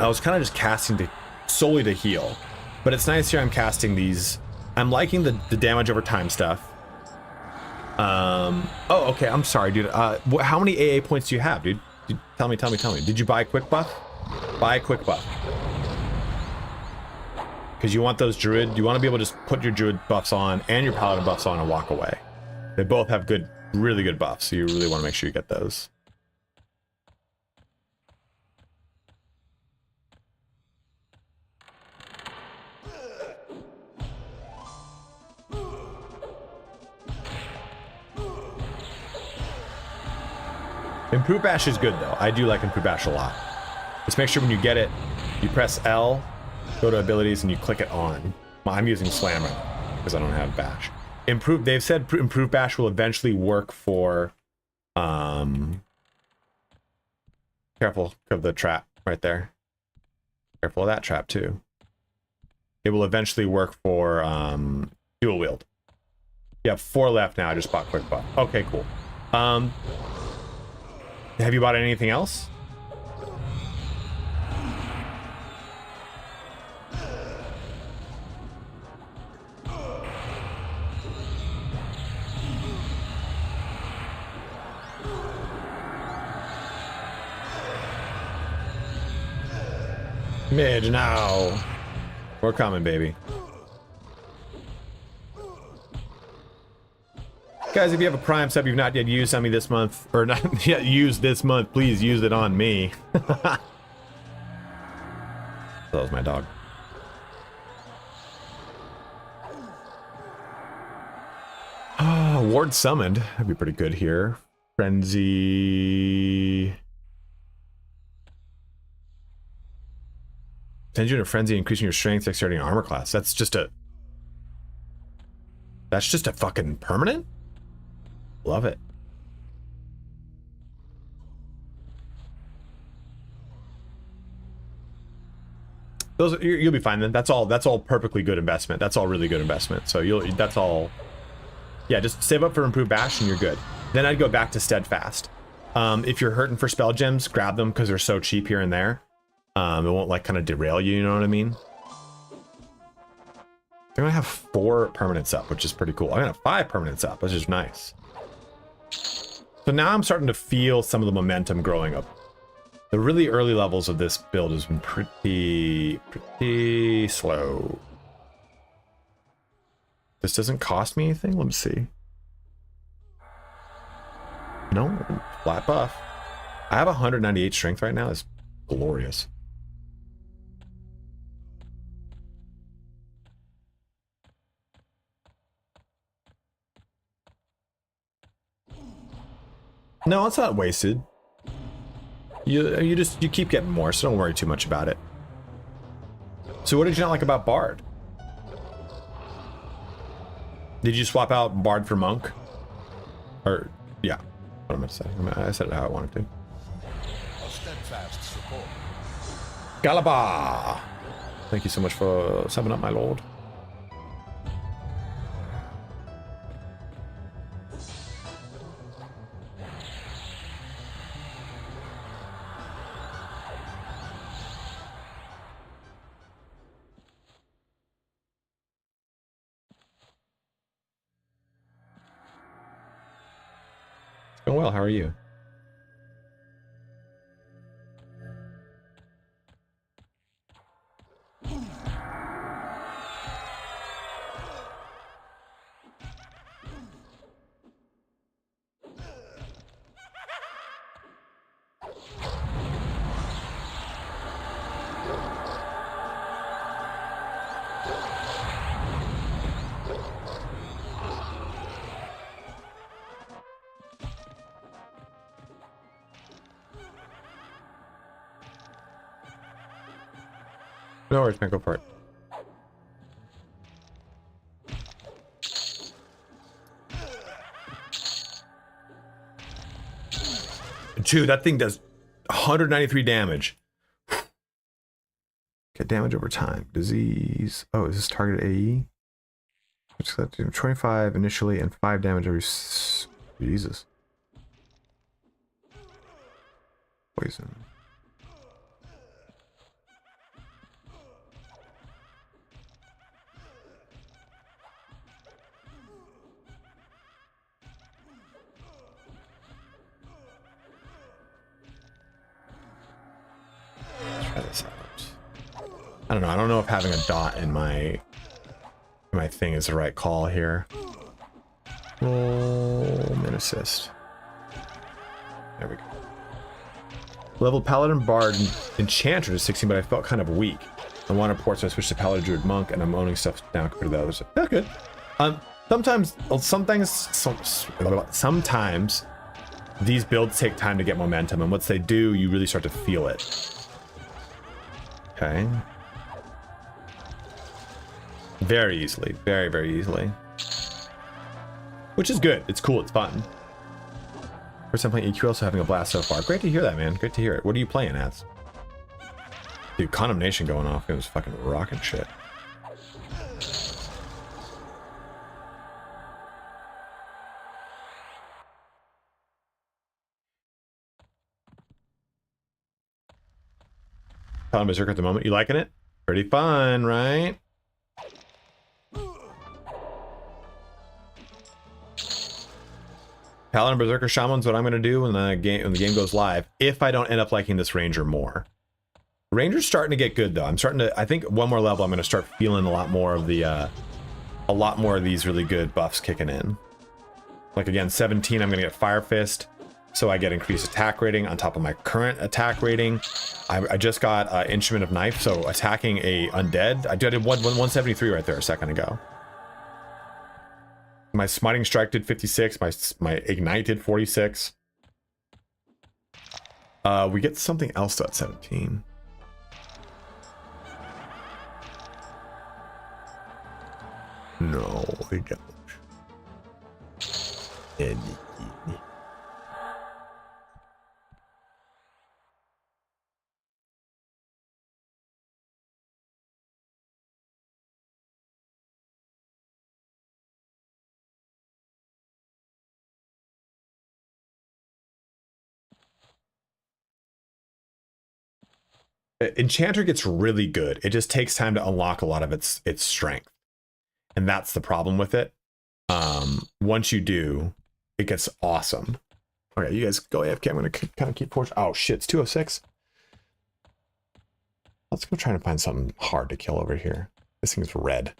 was kind of just casting solely to heal, but it's nice here I'm casting these. I'm liking the damage over time stuff. Oh, okay, I'm sorry, dude. How many AA points do you have, dude? Tell me. Did you buy a quick buff? Buy a quick buff. Because you want those druid, you want to be able to just put your druid buffs on and your paladin buffs on and walk away. They both have good, really good buffs, so you really want to make sure you get those. Improve Bash is good though. I do like Improve Bash a lot. Just make sure when you get it, you press L, go to abilities, and you click it on. Well, I'm using Slammer because I don't have Bash. They've said Improve Bash will eventually work for, careful of the trap right there. Careful of that trap too. It will eventually work for dual wield. You have 4 left now. I just bought quick buff. Okay, cool. Have you bought anything else? Midge, now. We're coming, baby. Guys, if you have a Prime sub you've not yet used on me this month, or not yet used this month, please use it on me. That was my dog. Ward summoned. That'd be pretty good here. Frenzy. Sends you in a frenzy, increasing your strength, dexterity, and armor class. That's just a fucking permanent? Love it. Those you'll be fine then. That's all perfectly good investment. That's all really good investment. So that's all. Yeah, just save up for improved bash and you're good. Then I'd go back to steadfast. If you're hurting for spell gems, grab them because they're so cheap here and there. It won't like kind of derail you, you know what I mean? They're gonna have 4 permanents up, which is pretty cool. I'm gonna have 5 permanents up, which is nice. So now I'm starting to feel some of the momentum growing up. The really early levels of this build has been pretty slow. This doesn't cost me anything. Let me see. No, flat buff. I have 198 strength right now. It's glorious. No, it's not wasted. You keep getting more, so don't worry too much about it. So what did you not like about Bard? Did you swap out Bard for Monk? Or, yeah. What am I saying? I said it how I wanted to. Steadfast support. Galaba! Thank you so much for summing up, my lord. It's going well, how are you? No worries, man, go for it. Dude, that thing does 193 damage. Get damage over time. Disease. Oh, is this targeted AE? It's got 25 initially and 5 damage every... Jesus. Poison. Try this out. I don't know. I don't know if having a dot in my thing is the right call here. Roll min assist. There we go. Level Paladin, Bard, and Enchanter to 16, but I felt kind of weak. I want to port, so I switched to Paladin, Druid, Monk, and I'm owning stuff now compared to the others. That's good. Sometimes these builds take time to get momentum, and once they do, you really start to feel it. Okay. Very easily. Very, very easily. Which is good. It's cool. It's fun. First time playing EQL, so having a blast so far. Great to hear that, man. Great to hear it. What are you playing as? Dude, Condemnation going off. It was fucking rocking shit. Paladin Berserker at the moment. You liking it? Pretty fun, right? Paladin Berserker Shaman's what I'm going to do when the game goes live, if I don't end up liking this Ranger more. Ranger's starting to get good though. I think one more level I'm going to start feeling a lot more of these really good buffs kicking in. Like again, 17, I'm gonna get Fire Fist. So I get increased attack rating on top of my current attack rating. I just got Instrument of Knife, so attacking a undead. I did 173 right there a second ago. My Smiting Strike did 56, my Ignite did 46. We get something else at 17. No, we don't. Enchanter gets really good. It just takes time to unlock a lot of its strength. And that's the problem with it. Once you do, it gets awesome. Okay, you guys go AFK. I'm going to kind of keep fortune. Oh shit, it's 206. Let's go try to find something hard to kill over here. This thing's red.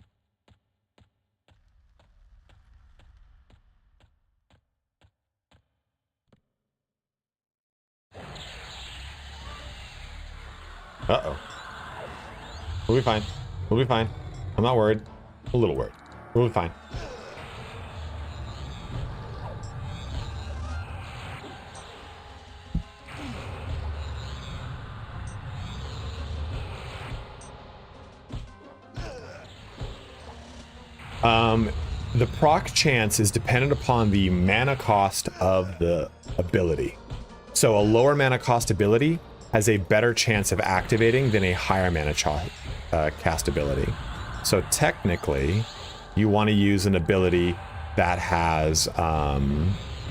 Uh-oh. We'll be fine. We'll be fine. I'm not worried. A little worried. We'll be fine. The proc chance is dependent upon the mana cost of the ability. So a lower mana cost ability has a better chance of activating than a higher mana cast ability. So technically, you want to use an ability that has a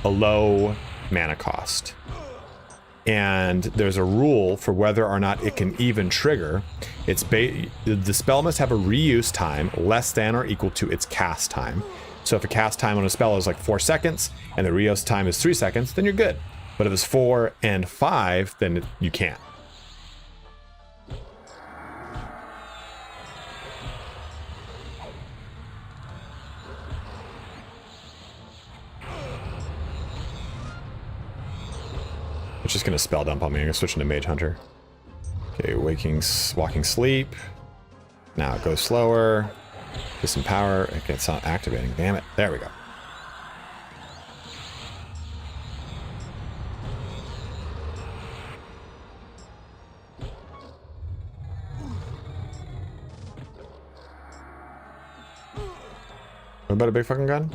low mana cost. And there's a rule for whether or not it can even trigger. The spell must have a reuse time less than or equal to its cast time. So if a cast time on a spell is like 4 seconds and the reuse time is 3 seconds, then you're good. But if it's 4 and 5, then you can't. It's just gonna spell dump on me. I'm gonna switch into Mage Hunter. Okay, walking sleep. Now it goes slower. Get some power. Okay, it's not activating. Damn it. There we go. What about a big fucking gun?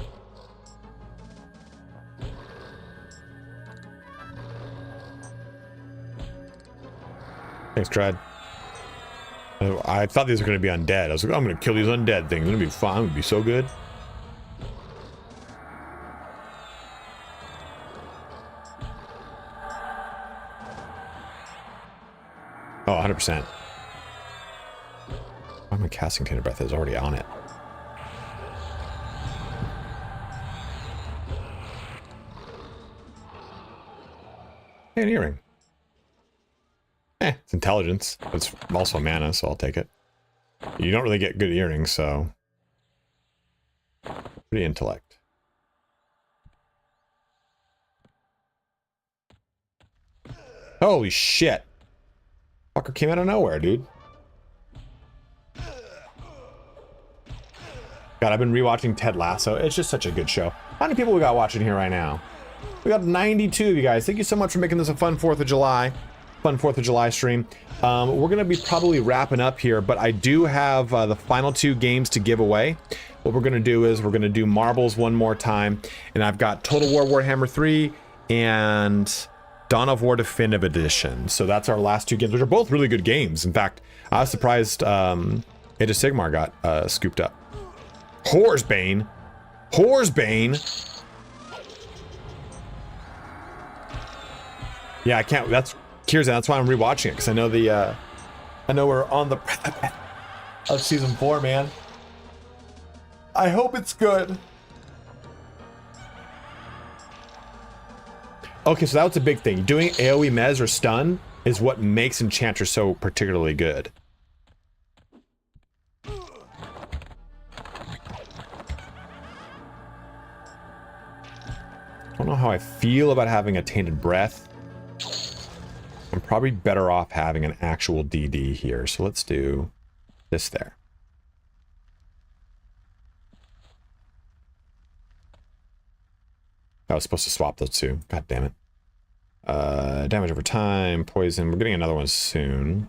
Thanks, Trad. I thought these were going to be undead. I was like, oh, I'm going to kill these undead things. It's going to be fun. It's going to be so good. Oh, 100%. Why am I casting Kind of Breath? Is already on it. Hey, an earring. It's intelligence. It's also mana, so I'll take it. You don't really get good earrings, so... Pretty intellect. Holy shit! Fucker came out of nowhere, dude. God, I've been rewatching Ted Lasso. It's just such a good show. How many people we got watching here right now? We got 92 of you guys. Thank you so much for making this a fun 4th of July. Fun 4th of July stream. We're gonna be probably wrapping up here, but I do have the final 2 games to give away. What we're gonna do is we're gonna do Marbles one more time, and I've got Total War Warhammer 3 and Dawn of War Definitive Edition. So that's our last 2 games, which are both really good games. In fact, I was surprised Age of Sigmar got scooped up. Horsebane. Yeah, I can't. That's Kieran. That's why I'm rewatching it, because I know I know we're on the of season 4, man. I hope it's good. Okay, so that was a big thing. Doing AoE Mez or stun is what makes Enchanter so particularly good. Don't know how I feel about having a tainted breath. I'm probably better off having an actual DD here. So let's do this there. I was supposed to swap those two. God damn it. Damage over time, poison. We're getting another one soon.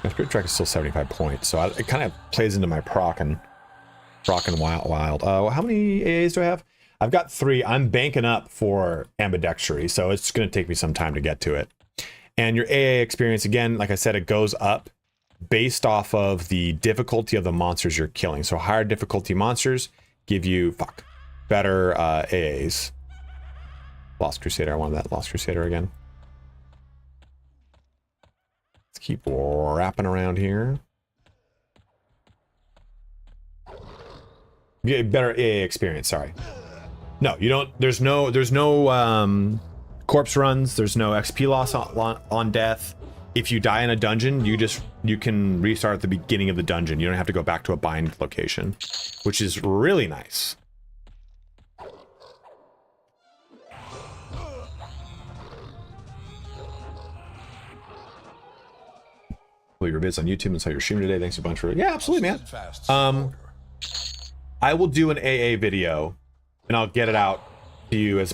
My spirit track is still 75 points, so it kind of plays into my proc and wild. How many AAs do I have? I've got 3. I'm banking up for ambidextry, so it's going to take me some time to get to it. And your AA experience, again, like I said, it goes up based off of the difficulty of the monsters you're killing. So higher difficulty monsters give you better AAs. Lost Crusader. I wanted that Lost Crusader again. Let's keep wrapping around here. You get better AA experience, sorry. No, you don't. There's no corpse runs. There's no XP loss on death. If you die in a dungeon, you can restart at the beginning of the dungeon. You don't have to go back to a bind location, which is really nice. Your vids on YouTube and saw your stream today. Thanks a bunch for it. Yeah, absolutely, man. I will do an AA video and I'll get it out to you as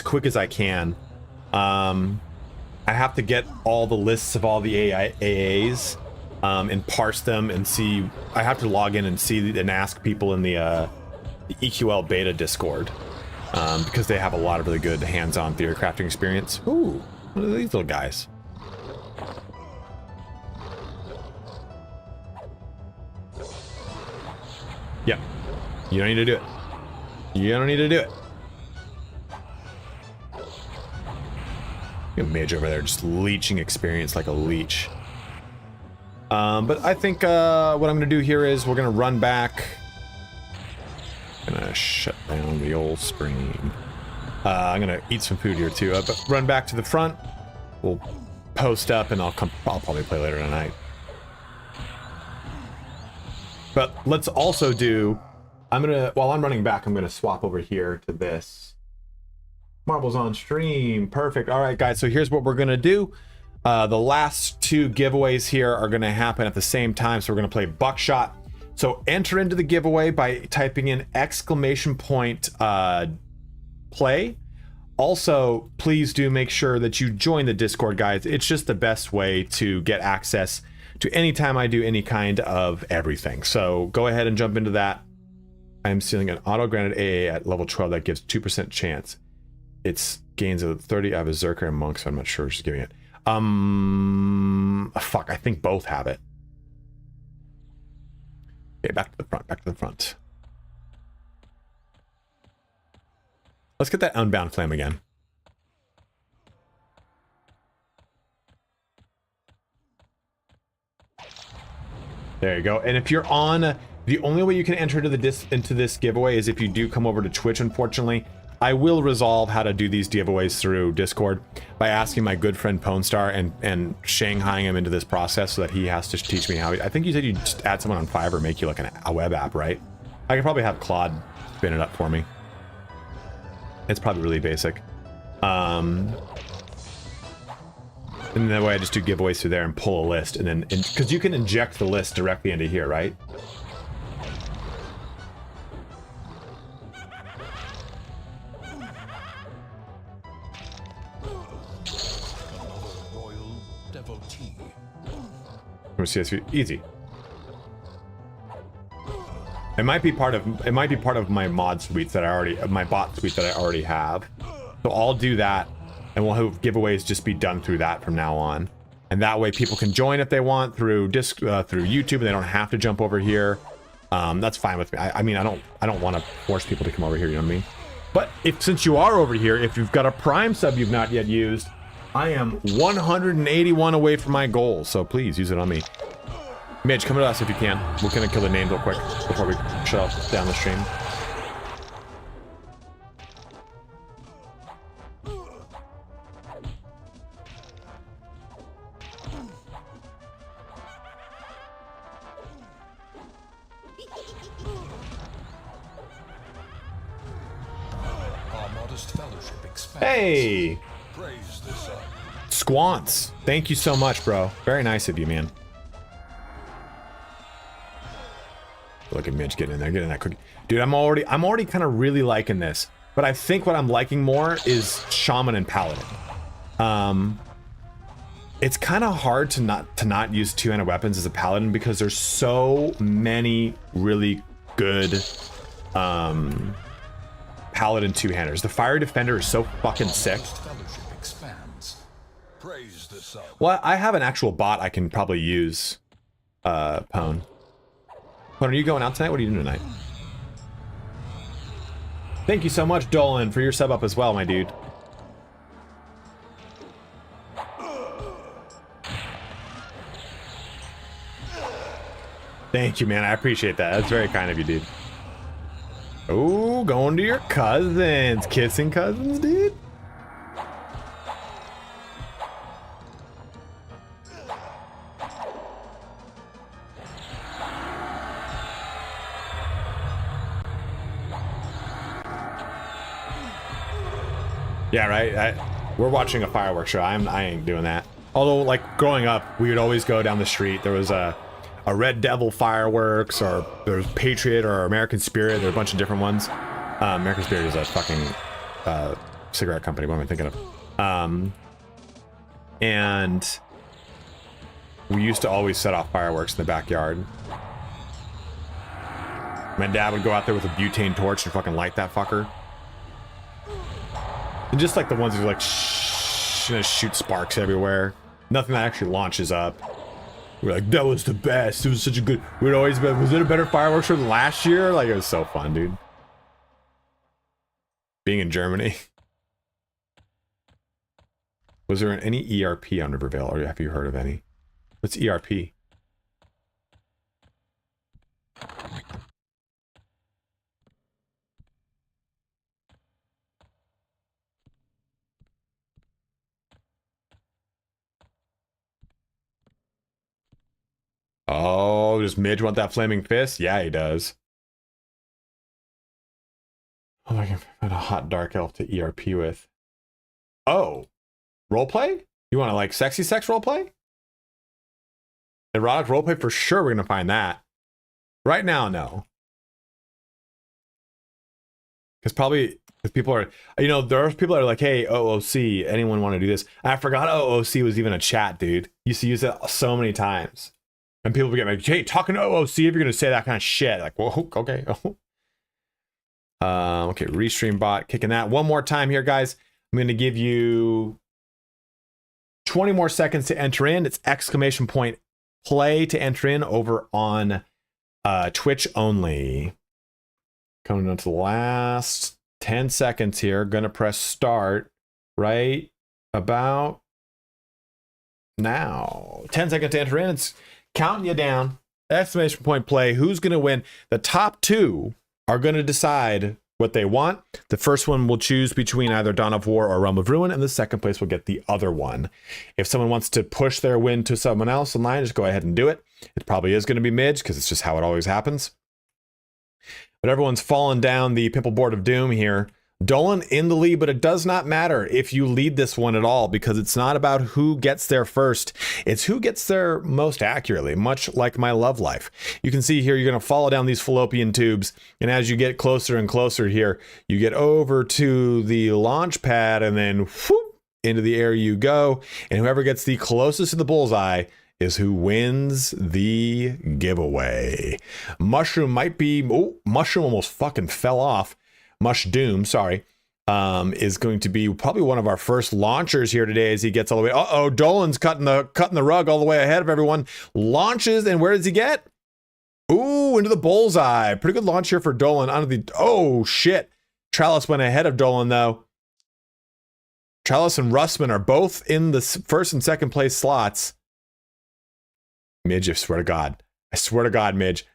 quick as I can. I have to get all the lists of all the AAs and parse them and see. I have to log in and see and ask people in the EQL beta Discord because they have a lot of really good hands-on theory crafting experience. Ooh, what are these little guys? Yep. You don't need to do it. You don't need to do it. You have mage over there just leeching experience like a leech. But I think what I'm going to do here is we're going to run back. I'm going to shut down the old screen. I'm going to eat some food here too. But run back to the front. We'll post up and I'll probably play later tonight. But let's also do, while I'm running back, I'm gonna swap over here to this. Marbles on stream, perfect. All right, guys, so here's what we're gonna do. The last 2 giveaways here are gonna happen at the same time, so we're gonna play Buckshot. So enter into the giveaway by typing in !play. Also, please do make sure that you join the Discord, guys. It's just the best way to get access to any time I do any kind of everything. So go ahead and jump into that. I'm seeing an auto-granted AA at level 12 that gives 2% chance. It's gains of 30. I have a Zerker and Monk, so I'm not sure she's giving it. Fuck, I think both have it. Okay, back to the front. Let's get that Unbound Flame again. There you go. And if you're on, the only way you can enter into this giveaway is if you do come over to Twitch, unfortunately. I will resolve how to do these giveaways through Discord by asking my good friend Pwnstar and shanghaiing him into this process so that he has to teach me how. I think you said you just add someone on Fiverr, make you like a web app, right? I could probably have Claude spin it up for me. It's probably really basic. And that way I just do giveaways through there and pull a list, and then because you can inject the list directly into here, right? Royal devotee. CSV easy. It might be part of my mod suite that my bot suite that I already have. So I'll do that. And we'll have giveaways just be done through that from now on. And that way people can join if they want through YouTube and they don't have to jump over here. That's fine with me. I mean, I don't want to force people to come over here, you know what I mean? But since you are over here, if you've got a Prime sub you've not yet used, I am 181 away from my goal. So please use it on me. Midge, come to us if you can. We're gonna kill the name real quick before we shut down the stream. Our modest fellowship expands. Hey, Praise the sun. Squants. Thank you so much, bro. Very nice of you, man. Look at Midge getting in there, getting that cookie. Dude, I'm already kind of really liking this. But I think what I'm liking more is Shaman and Paladin. It's kind of hard to not use two-handed weapons as a Paladin because there's so many really good Paladin two-handers. The Fire Defender is so fucking sick. Fellowship expands. Praise the sun. Well, I have an actual bot I can probably use. Pwn. Pwn, are you going out tonight? What are you doing tonight? Thank you so much, Dolan, for your sub up as well, my dude. Thank you, man. I appreciate that. That's very kind of you, dude. Oh, going to your cousins. Kissing cousins, dude. Yeah, right. We're watching a fireworks show. I ain't doing that. Although, like, growing up, we would always go down the street. There was a Red Devil fireworks, or there was Patriot or American Spirit. There were a bunch of different ones. American Spirit is a fucking cigarette company. What am I thinking of? And we used to always set off fireworks in the backyard. My dad would go out there with a butane torch and fucking light that fucker. And just like the ones that are like shoot sparks everywhere. Nothing that actually launches up. We're like, that was the best. It was such a good. We'd always been. Was it a better fireworks show than last year? Like, it was so fun, dude. Being in Germany. Was there any ERP on Rivervale, or have you heard of any? What's ERP? Oh, does Midge want that flaming fist? Yeah, he does. Oh, I can find a hot dark elf to ERP with. Oh, roleplay? You want to like sexy sex roleplay? Erotic roleplay for sure. We're gonna find that. Right now, no. Because probably if people are, you know, there are people that are like, hey, OOC, anyone want to do this? I forgot OOC was even a chat, dude. Used to use it so many times. And people would get like, hey, talking to OOC if you're going to say that kind of shit. Like, whoa, okay. Okay, restream bot, kicking that. One more time here, guys. I'm going to give you 20 more seconds to enter in. It's exclamation point play to enter in over on Twitch only. Coming down to the last 10 seconds here. Going to press start right about now. 10 seconds to enter in. It's counting you down. Exclamation point play. Who's going to win? The top two are going to decide what they want. The first one will choose between either Dawn of War or Realm of Ruin, and the second place will get the other one. If someone wants to push their win to someone else online, just go ahead and do it. It probably is going to be Midge, because it's just how it always happens. But everyone's fallen down the Pimple Board of Doom here. Dolan in the lead, but it does not matter if you lead this one at all, because it's not about who gets there first. It's who gets there most accurately, much like my love life. You can see here, you're going to follow down these fallopian tubes, and as you get closer and closer here, you get over to the launch pad, and then whoop, into the air you go, and whoever gets the closest to the bullseye is who wins the giveaway. Mushroom might be... Oh, Mushroom almost fucking fell off. Mush Doom, sorry, is going to be probably one of our first launchers here today as he gets all the way. Uh-oh, Dolan's cutting the rug all the way ahead of everyone. Launches, and where does he get? Ooh, into the bullseye. Pretty good launch here for Dolan. Onto the... Oh, shit. Trellis went ahead of Dolan, though. Trellis and Russman are both in the first and second place slots. Midge, I swear to God. I swear to God, Midge.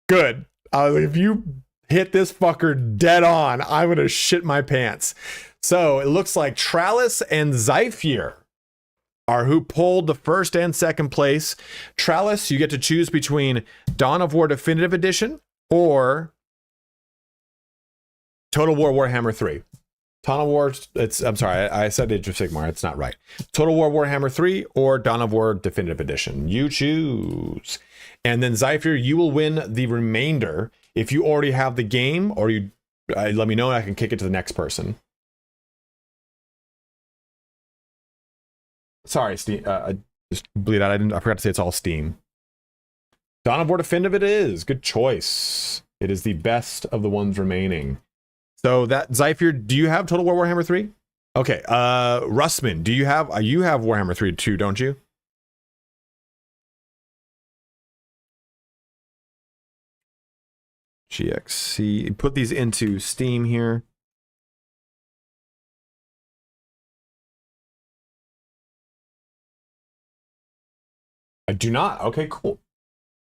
Good. If you hit this fucker dead on, I'm gonna shit my pants. So it looks like Trellis and Zyphier are who pulled the first and second place. Trellis, you get to choose between Dawn of War Definitive Edition or Total War Warhammer 3. Dawn of War, I'm sorry, I said Age of Sigmar, it's not right. Total War Warhammer 3 or Dawn of War Definitive Edition. You choose. And then Zypher, you will win the remainder. If you already have the game, or you let me know and I can kick it to the next person. Sorry, Steam. Just bleed out. I forgot to say it's all Steam. Dawn of War Definitive it is. Good choice. It is the best of the ones remaining. So that Zypher, do you have Total War Warhammer 3? Okay. Russman, do you have Warhammer 3 too, don't you? GXC. Put these into Steam here. I do not. Okay, cool.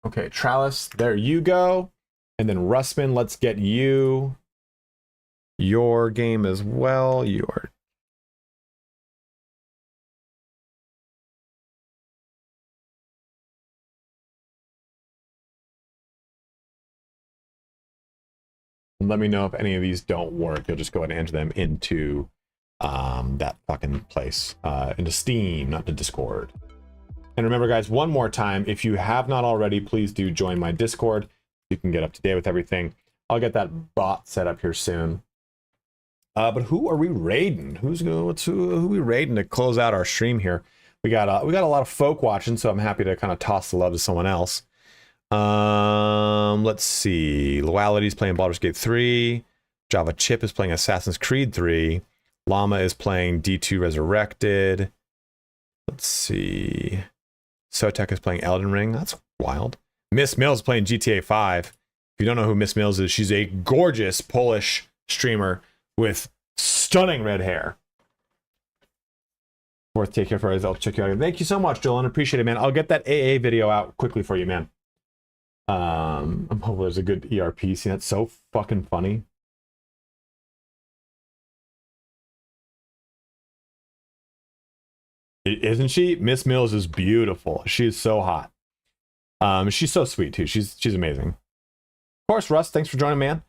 Okay, Trallis, there you go. And then Russman, let's get you your game as well. Your let me know if any of these don't work. You'll just go ahead and enter them into that fucking place, into Steam, not to Discord. And remember, guys, one more time, if you have not already, please do join my Discord. You can get up to date with everything. I'll get that bot set up here soon. But who are we raiding? Who we raiding to close out our stream here? We got a lot of folk watching, so I'm happy to kind of toss the love to someone else. Let's see. Loyality's playing Baldur's Gate 3. Java Chip is playing Assassin's Creed 3. Llama is playing D2 Resurrected. Let's see. Sotek is playing Elden Ring. That's wild. Miss Mills is playing GTA 5. If you don't know who Miss Mills is, she's a gorgeous Polish streamer with stunning red hair. Worth take care for us. I'll check you out. Thank you so much, Dylan. Appreciate it, man. I'll get that AA video out quickly for you, man. I'm hoping there's a good ERP scene. That's so fucking funny. Isn't she? Miss Mills is beautiful. She is so hot. She's so sweet too. She's amazing. Of course, Russ, thanks for joining, man.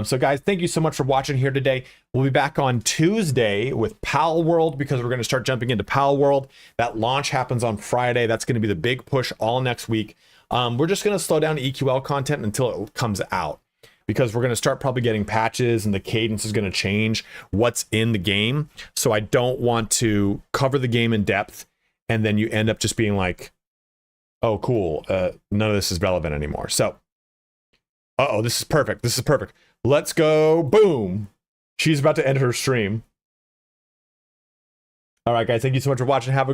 So guys, thank you so much for watching here today. We'll be back on Tuesday with Pal World because we're going to start jumping into Pal World. That launch happens on Friday. That's going to be the big push all next week. We're just going to slow down EQL content until it comes out, because we're going to start probably getting patches and the cadence is going to change what's in the game. So I don't want to cover the game in depth and then you end up just being like, oh, cool. None of this is relevant anymore. So, this is perfect. This is perfect. Let's go. Boom. She's about to end her stream. All right, guys. Thank you so much for watching. Have a